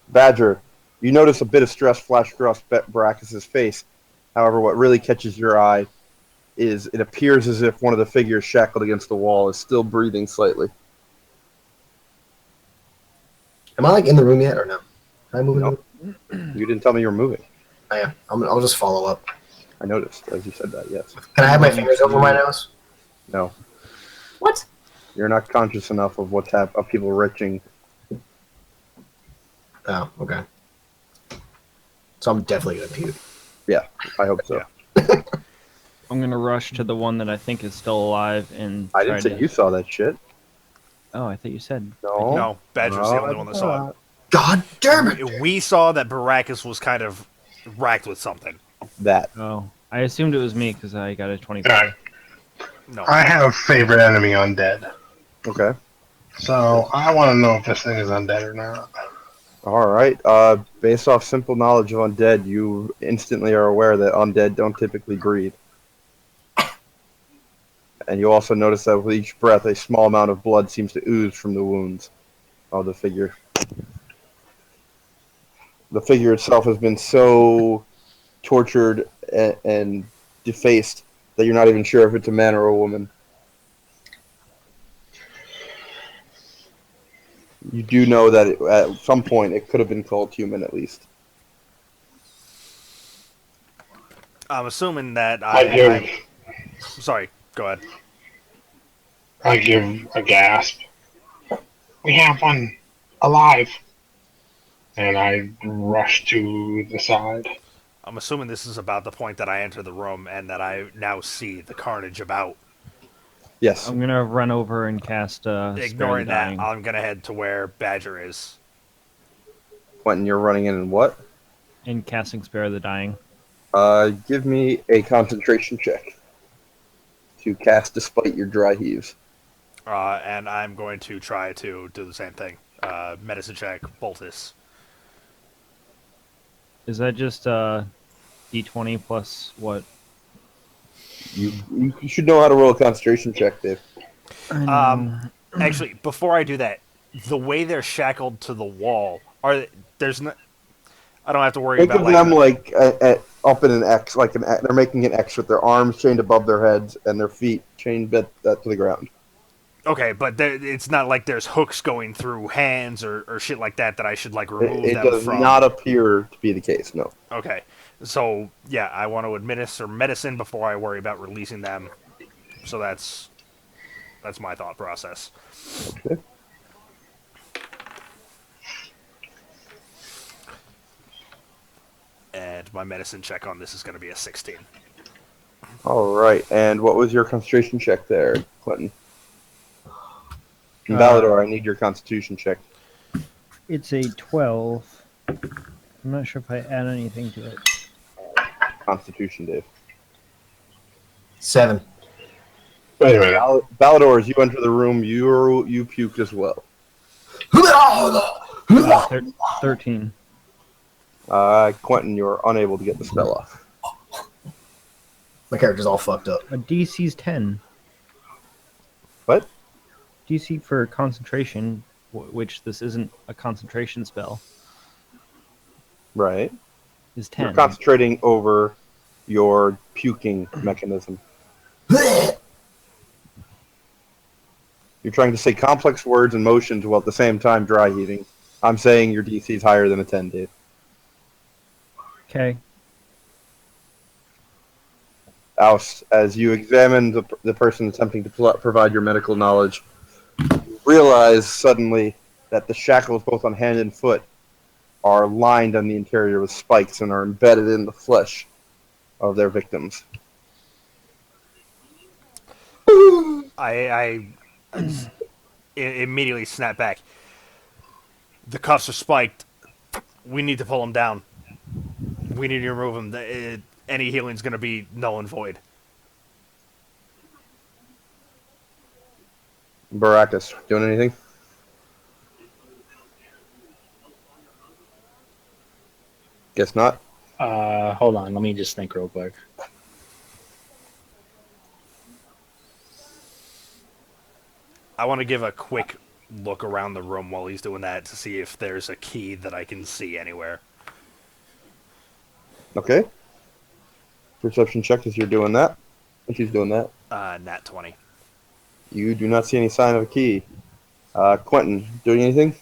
Speaker 1: Badger, you notice a bit of stress flash across Baracus's face. However, what really catches your eye is it appears as if one of the figures shackled against the wall is still breathing slightly.
Speaker 2: Am I like in the room yet or no? Am I moving?
Speaker 1: Nope. You didn't tell me you were moving.
Speaker 2: I am. I'll just follow up.
Speaker 1: I noticed as you said that. Yes.
Speaker 2: Can I have my fingers over my nose?
Speaker 1: No.
Speaker 2: What?
Speaker 1: You're not conscious enough of what's of people retching.
Speaker 2: Oh, okay. So I'm definitely gonna puke.
Speaker 1: Yeah, I hope so.
Speaker 3: Yeah.
Speaker 6: I'm gonna rush to the one that I think is still alive and.
Speaker 1: I didn't say you saw that shit.
Speaker 6: Oh, I thought you said.
Speaker 1: No.
Speaker 3: No, Badger's the only one that saw it.
Speaker 2: God damn it!
Speaker 3: We saw that Baracus was kind of racked with something.
Speaker 1: That.
Speaker 6: Oh, I assumed it was me because I got a 25.
Speaker 4: Alright.
Speaker 3: No.
Speaker 4: I have favorite enemy undead.
Speaker 1: Okay.
Speaker 4: So I want to know if this thing is undead or not.
Speaker 1: All right. Based off simple knowledge of undead, you instantly are aware that undead don't typically breathe. And you also notice that with each breath, a small amount of blood seems to ooze from the wounds of the figure. The figure itself has been so tortured and defaced that you're not even sure if it's a man or a woman. You do know that at some point it could have been called human, at least.
Speaker 3: I'm assuming that sorry, go ahead.
Speaker 4: I give a gasp. We have one alive. And I rush to the side.
Speaker 3: I'm assuming this is about the point that I enter the room and that I now see the carnage about.
Speaker 1: Yes.
Speaker 6: I'm gonna run over and cast.
Speaker 3: Ignoring
Speaker 6: Spare the
Speaker 3: that,
Speaker 6: Dying.
Speaker 3: I'm gonna head to where Badger is.
Speaker 1: Quentin, you're running in and what?
Speaker 6: And casting Spare the Dying.
Speaker 1: Give me a concentration check to cast despite your dry heaves.
Speaker 3: And I'm going to try to do the same thing. Medicine check, Boltus.
Speaker 6: Is that just D20 plus what?
Speaker 1: You should know how to roll a concentration check, Dave.
Speaker 3: Actually, before I do that, the way they're shackled to the wall, there's no. I don't have to worry
Speaker 1: Think
Speaker 3: about
Speaker 1: of them like up in an X, like they're making an X with their arms chained above their heads and their feet chained to the ground.
Speaker 3: Okay, but it's not like there's hooks going through hands or shit like that I should like remove
Speaker 1: It
Speaker 3: them
Speaker 1: does
Speaker 3: from.
Speaker 1: not appear to be the case. No.
Speaker 3: Okay, so yeah, I want to administer medicine before I worry about releasing them. So that's my thought process.
Speaker 1: Okay.
Speaker 3: And my medicine check on this is going to be a 16.
Speaker 1: All right. And what was your concentration check there, Clinton? And Balador, I need your constitution check.
Speaker 6: It's a 12. I'm not sure if I add anything to it.
Speaker 1: Constitution, Dave.
Speaker 2: 7.
Speaker 4: Wait a minute.
Speaker 1: Balador, as you enter the room, you puked as well.
Speaker 6: Thir- 13.
Speaker 1: Quentin, you're unable to get the spell off.
Speaker 2: My character's all fucked up.
Speaker 6: A DC's 10.
Speaker 1: What?
Speaker 6: DC for concentration, which this isn't a concentration spell,
Speaker 1: Right.
Speaker 6: is
Speaker 1: You're
Speaker 6: 10.
Speaker 1: concentrating over your puking mechanism. You're trying to say complex words and motions while at the same time dry heaving. I'm saying your DC is higher than a 10, Dave.
Speaker 6: Okay.
Speaker 1: Oust, as you examine the person attempting to provide your medical knowledge, realize suddenly that the shackles both on hand and foot are lined on the interior with spikes and are embedded in the flesh of their victims.
Speaker 3: I immediately snap back. The cuffs are spiked. We need to pull them down. We need to remove them. Any healing's going to be null and void.
Speaker 1: Baracus, doing anything? Guess not.
Speaker 8: Hold on, let me just think real quick.
Speaker 3: I want to give a quick look around the room while he's doing that to see if there's a key that I can see anywhere.
Speaker 1: Okay. Perception check as you're doing that. If he's doing that.
Speaker 3: Nat 20.
Speaker 1: You do not see any sign of a key. Quentin, doing anything?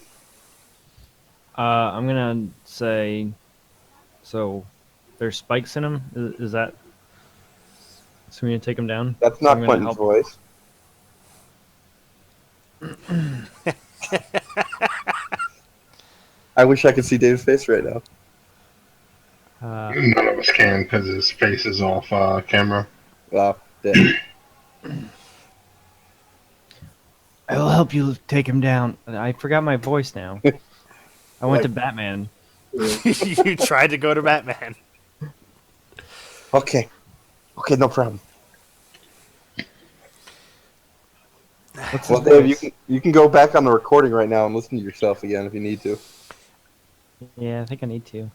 Speaker 6: I'm gonna say, so there's spikes in them. Is that? So we need to take them down.
Speaker 1: That's
Speaker 6: So
Speaker 1: not
Speaker 6: I'm gonna
Speaker 1: Quentin's
Speaker 6: help-
Speaker 1: voice. I wish I could see Dave's face right now.
Speaker 4: None of us can because his face is off camera.
Speaker 1: Wow, dead.
Speaker 6: I will help you take him down. I forgot my voice now. I went to Batman.
Speaker 3: You tried to go to Batman.
Speaker 1: Okay. Okay, no problem.
Speaker 6: What's
Speaker 1: Well,
Speaker 6: his
Speaker 1: Dave,
Speaker 6: voice?
Speaker 1: you can go back on the recording right now and listen to yourself again if you need to.
Speaker 6: Yeah, I think I need to.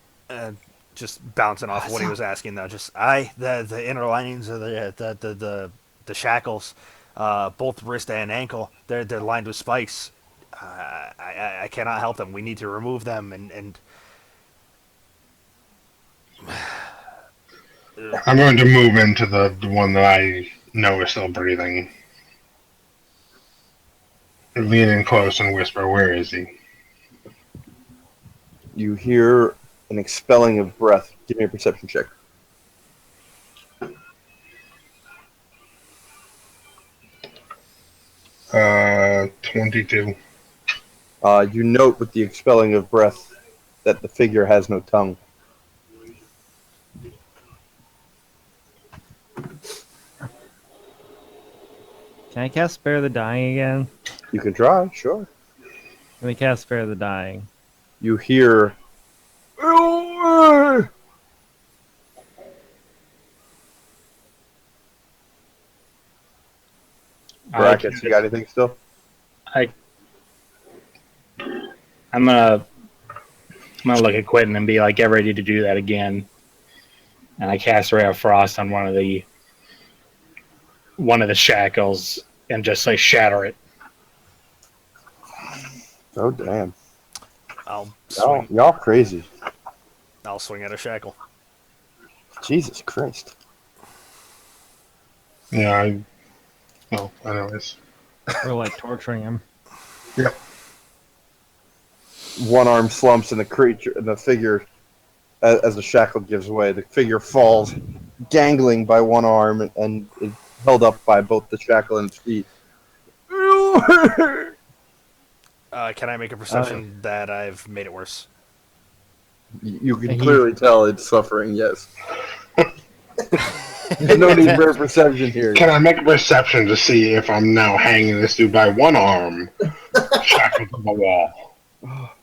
Speaker 3: Just bouncing off what he was asking though. Just the inner linings of the shackles, both wrist and ankle, they're lined with spikes. I cannot help them. We need to remove them and
Speaker 4: I'm going to move into the one that I know is still breathing. Lean in close and whisper, "Where is he?"
Speaker 1: You hear an expelling of breath. Give me a perception check.
Speaker 4: Uh, 22.
Speaker 1: You note with the expelling of breath that the figure has no tongue.
Speaker 6: Can I cast Spare the Dying again?
Speaker 1: You can try, sure.
Speaker 6: Let me cast Spare the Dying.
Speaker 1: You hear. Brackets, you got anything still?
Speaker 8: I'm gonna look at Quentin and be like, get ready to do that again. And I cast Ray of Frost on one of the shackles and just like shatter it.
Speaker 1: Oh, damn.
Speaker 3: I'll swing.
Speaker 1: Y'all crazy.
Speaker 3: I'll swing at a shackle.
Speaker 1: Jesus Christ.
Speaker 4: Yeah, well, anyways.
Speaker 6: We're like torturing him.
Speaker 1: One arm slumps and the figure, as the shackle gives way, the figure falls, gangling by one arm and is held up by both the shackle and its feet.
Speaker 3: Can I make a perception that I've made it worse?
Speaker 1: You can clearly tell it's suffering, yes. There's no need for a perception here.
Speaker 4: Can I make a perception to see if I'm now hanging this dude by one arm, shackled to the wall?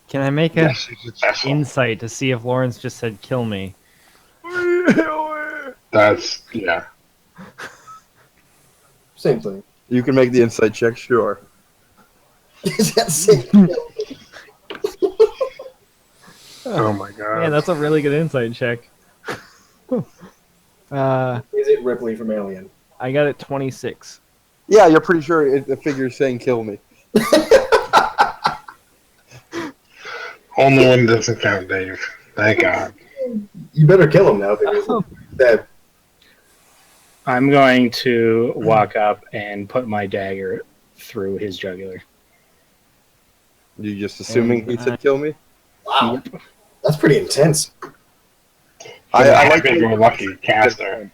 Speaker 6: Can I make a
Speaker 4: Yes, it's successful.
Speaker 6: insight to see if Lawrence just said kill me?
Speaker 4: That's, yeah.
Speaker 2: Same thing.
Speaker 1: You can make the insight check, sure.
Speaker 2: Is that same?
Speaker 4: Oh my god.
Speaker 6: Man, that's a really good insight check.
Speaker 2: Is it Ripley from Alien?
Speaker 6: I got it 26.
Speaker 1: Yeah, you're pretty sure the figure's saying "kill me."
Speaker 4: Only one doesn't count, Dave. Thank God.
Speaker 2: You better kill him now because that.
Speaker 8: I'm going to walk up and put my dagger through his jugular.
Speaker 1: You just assuming he said "kill me"?
Speaker 2: Wow, that's pretty intense.
Speaker 1: I like
Speaker 4: you're a
Speaker 1: to,
Speaker 4: lucky caster.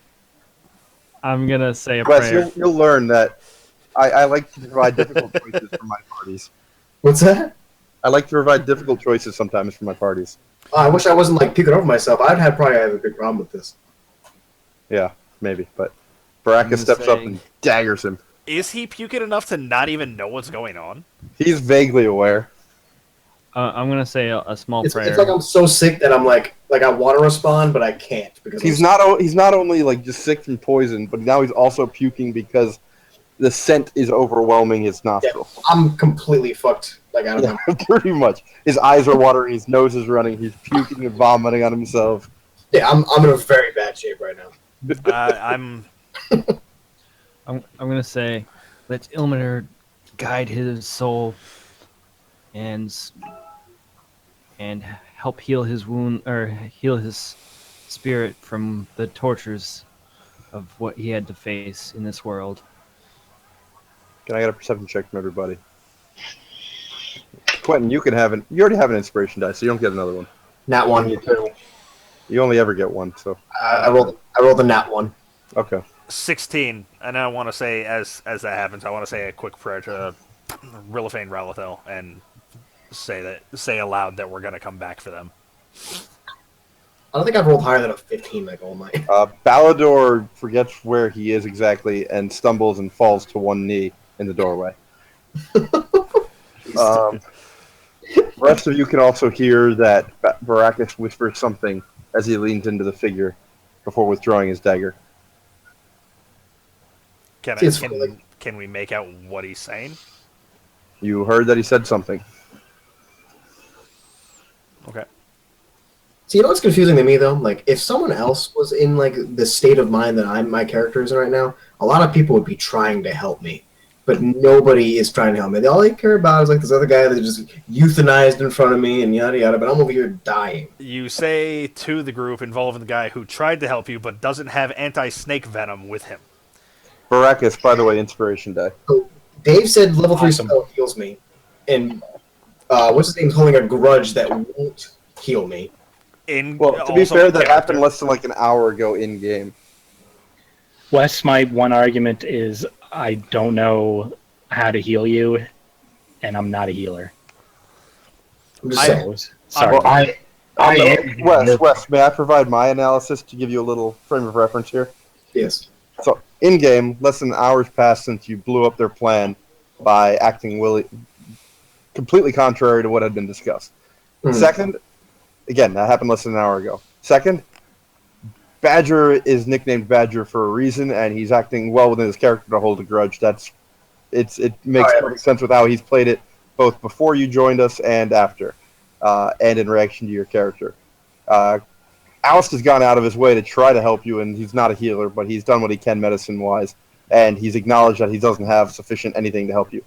Speaker 6: I'm gonna say a
Speaker 1: Wes,
Speaker 6: prayer.
Speaker 1: you'll learn that I like to provide difficult choices for my parties.
Speaker 2: What's that?
Speaker 1: I like to provide difficult choices sometimes for my parties.
Speaker 2: Oh, I wish I wasn't like picking over myself. I'd have probably have a big problem with this.
Speaker 1: Yeah, maybe, but Baraka steps up and daggers him.
Speaker 3: Is he puking enough to not even know what's going on?
Speaker 1: He's vaguely aware.
Speaker 6: I'm gonna say a small prayer.
Speaker 2: It's like I'm so sick that I'm like I want to respond, but I can't because
Speaker 1: He's not only like just sick from poison, but now he's also puking because the scent is overwhelming his nostrils.
Speaker 2: I'm completely fucked. Like I don't know.
Speaker 1: Pretty much. His eyes are watering, his nose is running, he's puking and vomiting on himself.
Speaker 2: Yeah, I'm in a very bad shape right now.
Speaker 3: I'm
Speaker 6: gonna say, let Ilmater guide his soul and help heal his wound or heal his spirit from the tortures of what he had to face in this world.
Speaker 1: Can I get a perception check from everybody? Quentin, you already have an inspiration die, so you don't get another one.
Speaker 2: Nat one, you too.
Speaker 1: You only ever get one, so
Speaker 2: I rolled a nat one.
Speaker 1: okay.
Speaker 3: 16, and I want to say, as that happens, I want to say a quick prayer to Rillifain Relithel and say aloud that we're gonna come back for them.
Speaker 2: I don't think I've rolled higher than a 15 like All Might.
Speaker 1: Balador forgets where he is exactly and stumbles and falls to one knee in the doorway. The rest of you can also hear that Barakas whispers something as he leans into the figure before withdrawing his dagger.
Speaker 3: Can we make out what he's saying?
Speaker 1: You heard that he said something.
Speaker 3: Okay.
Speaker 2: See, you know what's confusing to me though? Like, if someone else was in like the state of mind that my character is in right now, a lot of people would be trying to help me, but nobody is trying to help me. All they care about is like this other guy that just euthanized in front of me and yada yada. But I'm over here dying.
Speaker 3: You say to the group involving the guy who tried to help you but doesn't have anti-snake venom with him.
Speaker 1: Barakas, by the way, inspiration die.
Speaker 2: So Dave said level 3
Speaker 8: Awesome.
Speaker 2: spell heals me, and what's his name's holding a grudge that won't heal me.
Speaker 1: Well, to be fair, that happened less than like an hour ago in game.
Speaker 8: Wes, my one argument is I don't know how to heal you, and I'm not a healer.
Speaker 2: I'm just saying.
Speaker 8: Sorry.
Speaker 1: Wes, may I provide my analysis to give you a little frame of reference here?
Speaker 2: Yes.
Speaker 1: So, in game, less than an hour's passed since you blew up their plan by acting completely contrary to what had been discussed. Second, again, that happened less than an hour ago. Second, Badger is nicknamed Badger for a reason, and he's acting well within his character to hold a grudge. It makes perfect sense with how he's played it, both before you joined us and after, and in reaction to your character. Alist has gone out of his way to try to help you, and he's not a healer, but he's done what he can medicine-wise, and he's acknowledged that he doesn't have sufficient anything to help you.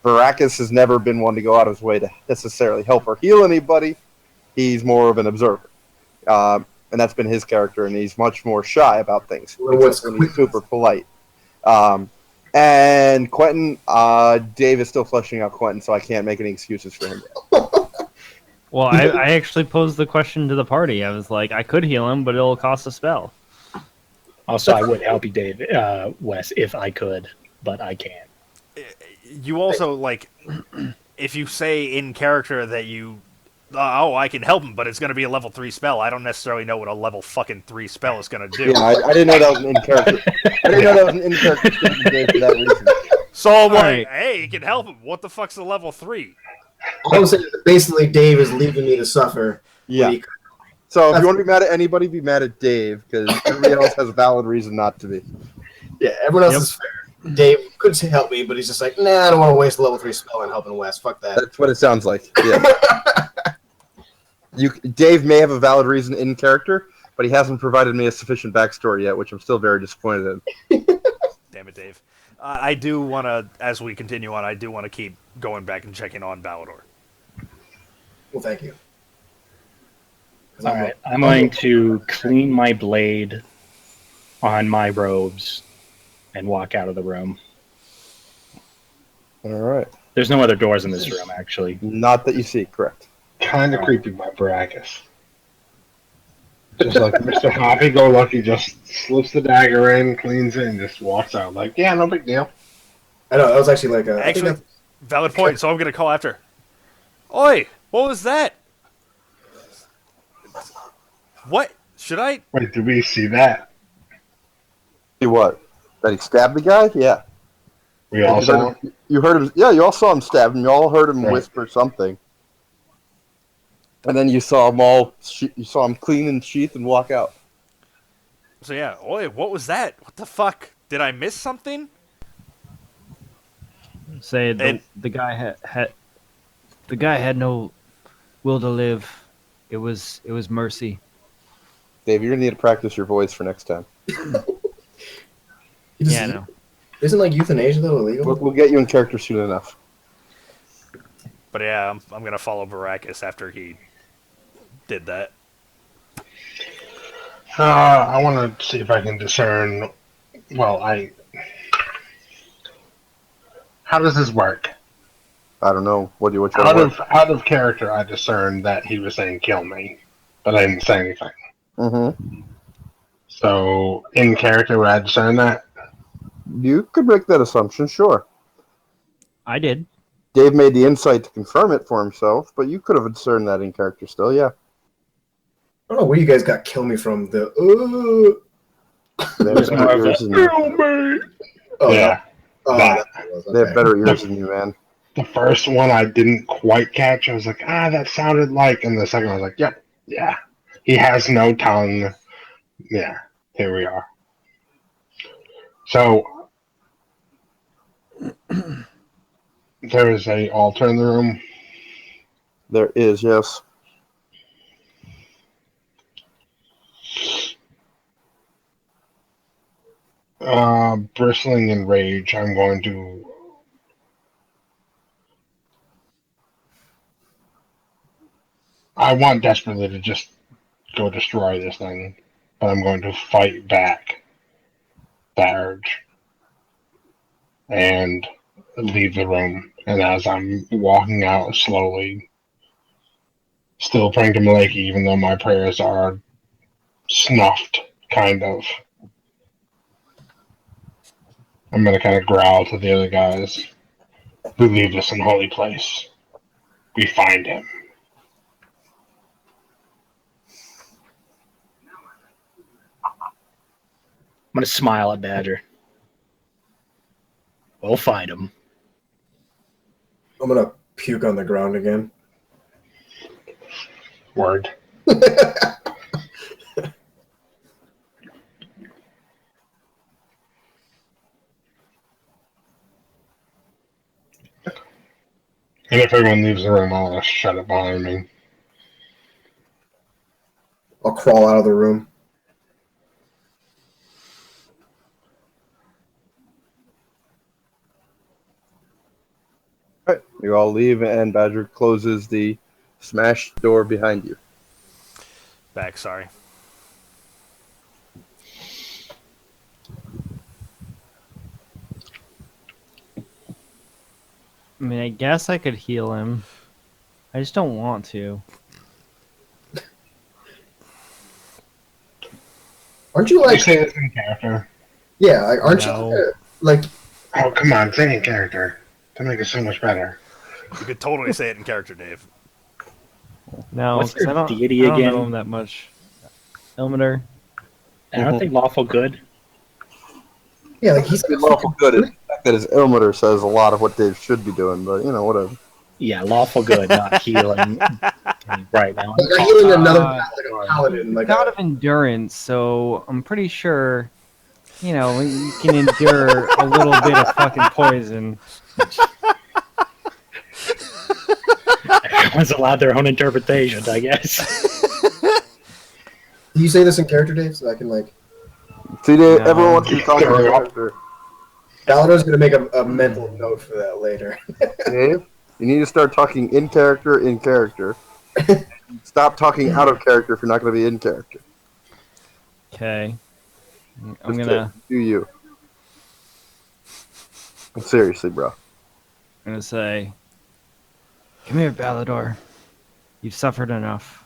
Speaker 1: Barakas has never been one to go out of his way to necessarily help or heal anybody. He's more of an observer. And that's been his character, and he's much more shy about things. He's super polite. And Quentin, Dave is still fleshing out Quentin, so I can't make any excuses for him.
Speaker 6: Well, I actually posed the question to the party. I was like, I could heal him, but it'll cost a spell.
Speaker 8: Also, I would help you, Dave, Wes, if I could, but I can't.
Speaker 3: You also, like, if you say in character that I can help him, but it's going to be a level 3 spell, I don't necessarily know what a level fucking 3 spell is going to do.
Speaker 1: Yeah, I didn't know that was an in-character. I didn't know that was an in-character statement for that reason.
Speaker 3: So I'm like, hey, you can help him. What the fuck's a level 3?
Speaker 2: All I'm saying is that basically Dave is leaving me to suffer.
Speaker 1: Yeah. So if you want to be mad at anybody, be mad at Dave, because everybody else has a valid reason not to be.
Speaker 2: Yeah, everyone else is fair. Dave could help me, but he's just like, nah, I don't want to waste a level 3 spell on helping Wes. Fuck that.
Speaker 1: That's what it sounds like. Yeah. Dave may have a valid reason in character, but he hasn't provided me a sufficient backstory yet, which I'm still very disappointed in.
Speaker 3: Damn it, Dave. I do want to, as we continue on, I do want to keep going back and checking on Balador.
Speaker 2: Well, thank you. 'Cause
Speaker 5: All right, I'm going to clean my blade on my robes and walk out of the room.
Speaker 1: All right.
Speaker 5: There's no other doors in this room, actually.
Speaker 1: Not that you see, correct.
Speaker 4: Kind of creepy by Baracus. Just like Mr. Happy-Go-Lucky just slips the dagger in, cleans it, and just walks out. Like, yeah, no big deal.
Speaker 2: I know, that was actually like a... I think
Speaker 3: Actually, valid point, so I'm going to call after. Oi, what was that? What? Should I?
Speaker 4: Wait, did we see that?
Speaker 1: See what? That he stabbed the guy? Yeah.
Speaker 4: We all saw him?
Speaker 1: You heard him. Yeah, you all saw him stab him. You all heard him
Speaker 4: Right.
Speaker 1: whisper something. And then you saw him all. You saw him clean and sheath and walk out.
Speaker 3: So yeah, oi, what was that? What the fuck? Did I miss something?
Speaker 6: Say
Speaker 3: And-
Speaker 6: the guy had no will to live. It was mercy.
Speaker 1: Dave, you're gonna need to practice your voice for next time.
Speaker 6: Yeah, I know.
Speaker 2: Isn't like euthanasia though illegal?
Speaker 1: We'll get you in character soon enough.
Speaker 3: But yeah, I'm going to follow Baracus after he did that.
Speaker 4: I want to see if I can discern. Well, how does this work?
Speaker 1: I don't know. What do you want?
Speaker 4: Out of character, I discerned that he was saying "kill me," but I didn't say anything.
Speaker 1: Mm-hmm.
Speaker 4: So, in character, would I discern that?
Speaker 1: You could make that assumption, sure.
Speaker 6: I did.
Speaker 1: Dave made the insight to confirm it for himself, but you could have discerned that in character still, yeah.
Speaker 2: I don't know where you guys got kill me from. The
Speaker 1: They have better ears than you.
Speaker 2: oh,
Speaker 4: Yeah.
Speaker 2: that was,
Speaker 1: They have
Speaker 2: okay.
Speaker 1: better ears than you, man.
Speaker 4: The first one I didn't quite catch. I was like, that sounded like. And the second one I was like, yep, yeah. He has no tongue. Yeah, here we are. So, there is a altar in the room.
Speaker 1: There is, yes.
Speaker 4: Bristling in rage, I'm going to. I want desperately to just go destroy this thing, but I'm going to fight back that urge and leave the room. And as I'm walking out slowly, still praying to Maleki, even though my prayers are snuffed, kind of. I'm going to kind of growl to the other guys. We leave this unholy place. We find him.
Speaker 5: I'm going to smile at Badger. We'll find him.
Speaker 2: I'm gonna puke on the ground again.
Speaker 4: Word. And if everyone leaves the room, I'll just shut it behind me.
Speaker 2: I'll crawl out of the room.
Speaker 1: All right, you all leave, and Badger closes the smashed door behind you.
Speaker 3: Back, sorry.
Speaker 6: I mean, I guess I could heal him. I just don't want to.
Speaker 2: Aren't you
Speaker 4: You
Speaker 2: like?
Speaker 4: say this in character.
Speaker 2: Yeah, like, aren't
Speaker 6: No.
Speaker 2: you like?
Speaker 4: Oh, come on, say it in character. To make it so much better.
Speaker 3: You could totally say it in character, Dave.
Speaker 6: No,
Speaker 5: What's
Speaker 6: 'cause
Speaker 5: your
Speaker 6: I don't,
Speaker 5: deity
Speaker 6: I don't
Speaker 5: again?
Speaker 6: know him that much. Ilmater.
Speaker 5: And aren't they lawful good?
Speaker 2: Yeah, like he's
Speaker 1: It's lawful good. The fact that his Ilmater says a lot of what Dave should be doing, but whatever.
Speaker 5: Yeah, lawful good, not healing. Right now.
Speaker 2: like they're healing another
Speaker 6: Uh,
Speaker 2: like a paladin, like
Speaker 6: God of endurance, so I'm pretty sure, you can endure a little bit of fucking poison.
Speaker 5: Everyone's allowed their own interpretation, I guess.
Speaker 2: Do you say this in character, Dave, so I can like?
Speaker 1: See,
Speaker 6: No.
Speaker 1: everyone wants to talk about character.
Speaker 2: Ballador's gonna make a mental note for that later.
Speaker 1: Dave, you need to start talking in character, in character. Stop talking out of character if you're not going to be in character.
Speaker 6: Okay. I'm
Speaker 1: Just
Speaker 6: gonna
Speaker 1: do you. Seriously, bro.
Speaker 6: say, come here, Ballador. You've suffered enough.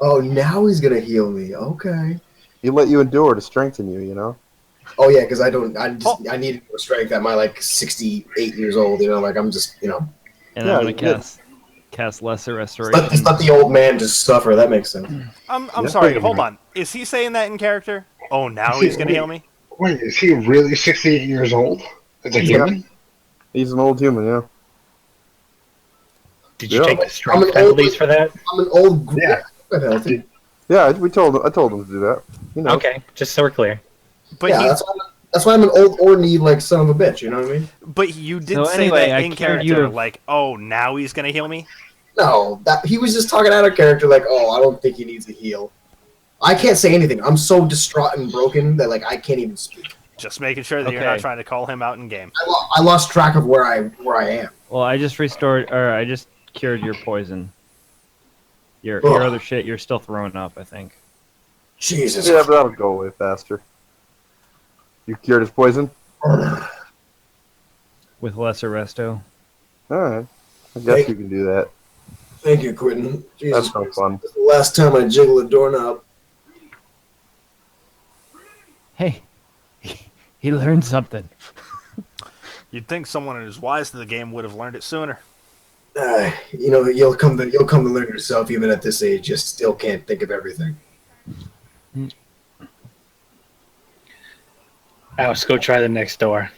Speaker 2: Oh, now he's gonna heal me. Okay.
Speaker 1: He let you endure to strengthen you, you know?
Speaker 2: Oh yeah, because I need strength at my like 68 years old. You know, like I'm just
Speaker 6: And
Speaker 1: Yeah,
Speaker 6: I'm gonna
Speaker 1: you did.
Speaker 6: cast lesser restoration.
Speaker 2: just let the old man just suffer. That makes sense.
Speaker 3: I'm
Speaker 1: Yeah,
Speaker 3: sorry.
Speaker 1: pretty
Speaker 3: Hold
Speaker 1: much.
Speaker 3: on. Is he saying that in character? Oh, now he's gonna heal me.
Speaker 4: Wait, is he really 68 years old? As a
Speaker 1: Yeah.
Speaker 4: human?
Speaker 1: He's an old human, yeah.
Speaker 5: Did you
Speaker 1: Yeah.
Speaker 5: take the
Speaker 2: I'm
Speaker 5: strength
Speaker 2: an
Speaker 5: penalties for that?
Speaker 2: I'm an old
Speaker 4: Yeah.
Speaker 2: penalty.
Speaker 1: Yeah, I told him to do that. You know.
Speaker 5: Okay, just so we're clear.
Speaker 3: But
Speaker 2: Yeah,
Speaker 3: he,
Speaker 2: that's why I'm an old ornery like son of a bitch. You know what I mean?
Speaker 3: but you did
Speaker 6: So
Speaker 3: say
Speaker 6: anyway,
Speaker 3: that
Speaker 6: I
Speaker 3: in
Speaker 6: cured you
Speaker 3: character.
Speaker 6: of-
Speaker 3: Like, oh, now he's gonna heal me.
Speaker 2: No, that he was just talking out of character. Like, oh, I don't think he needs a heal. I can't say anything. I'm so distraught and broken that like I can't even speak.
Speaker 3: Just making sure that you're not
Speaker 6: Okay.
Speaker 3: trying to call him out in game.
Speaker 2: I lost track of where I am.
Speaker 6: Well, I just cured your poison. Your
Speaker 2: Ugh.
Speaker 6: other shit, you're still throwing up, I think.
Speaker 2: Jesus.
Speaker 1: Yeah, but that'll go away faster. You cured his poison?
Speaker 6: With lesser resto.
Speaker 1: Alright. I guess you can do that.
Speaker 2: Thank you, Quentin. Jesus
Speaker 1: That's no
Speaker 2: Christ.
Speaker 1: fun.
Speaker 2: That's the last time I jiggle a doorknob.
Speaker 6: Hey, he learned something.
Speaker 3: You'd think someone who's wise to the game would have learned it sooner.
Speaker 2: You know, you'll come to learn yourself. Even at this age, you still can't think of everything.
Speaker 5: Let's go try the next door.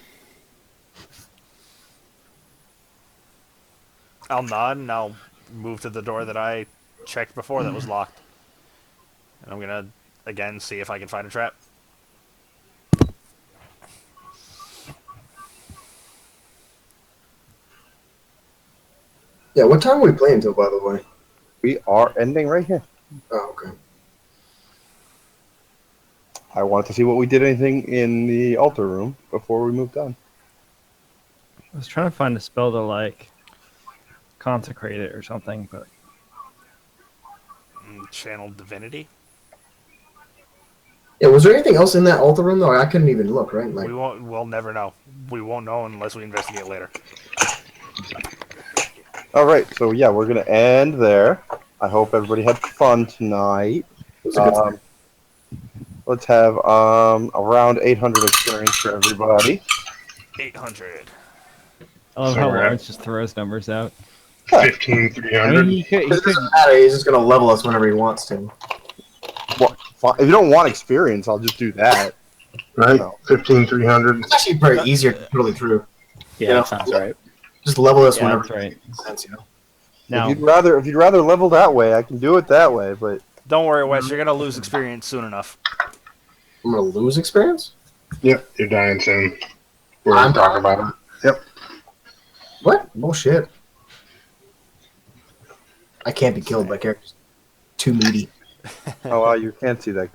Speaker 3: I'll nod and I'll move to the door that I checked before that was locked. And I'm gonna again see if I can find a trap.
Speaker 2: Yeah, what time are we playing till, by the way?
Speaker 1: We are ending right here.
Speaker 2: Oh, okay.
Speaker 1: I wanted to see what we did anything in the altar room before we moved on.
Speaker 6: I was trying to find a spell to like consecrate it or something, but
Speaker 3: Channel divinity.
Speaker 2: Yeah, was there anything else in that altar room though? I couldn't even look. Right? Like,
Speaker 3: We'll never know. We won't know unless we investigate later.
Speaker 1: Alright, so yeah, we're going to end there. I hope everybody had fun tonight.
Speaker 2: it was a good time.
Speaker 1: Let's have around 800 experience for everybody.
Speaker 3: 800.
Speaker 6: I love
Speaker 4: So
Speaker 6: how
Speaker 4: we're at-
Speaker 6: Lawrence just throws numbers out.
Speaker 4: 15,300.
Speaker 6: I mean, he could,
Speaker 2: It doesn't matter. He's just gonna level us whenever he wants to.
Speaker 1: Well, if you don't want experience, I'll just do that.
Speaker 4: Right?
Speaker 1: No.
Speaker 4: 15,300.
Speaker 2: It's actually pretty easier to totally through.
Speaker 5: Yeah,
Speaker 2: Yeah.
Speaker 5: that sounds right.
Speaker 2: Just level us
Speaker 6: Yeah,
Speaker 2: whenever
Speaker 6: that's right.
Speaker 2: it makes sense, you know.
Speaker 6: Now,
Speaker 1: If you'd rather level that way, I can do it that way, but
Speaker 3: Don't worry, Wes. You're gonna lose experience soon enough.
Speaker 2: I'm gonna lose experience.
Speaker 4: Yep, you're dying soon. We're
Speaker 2: I'm
Speaker 4: talking about it. Yep.
Speaker 2: What? Bullshit. I can't be killed by characters too meaty.
Speaker 1: oh wow, you can't see that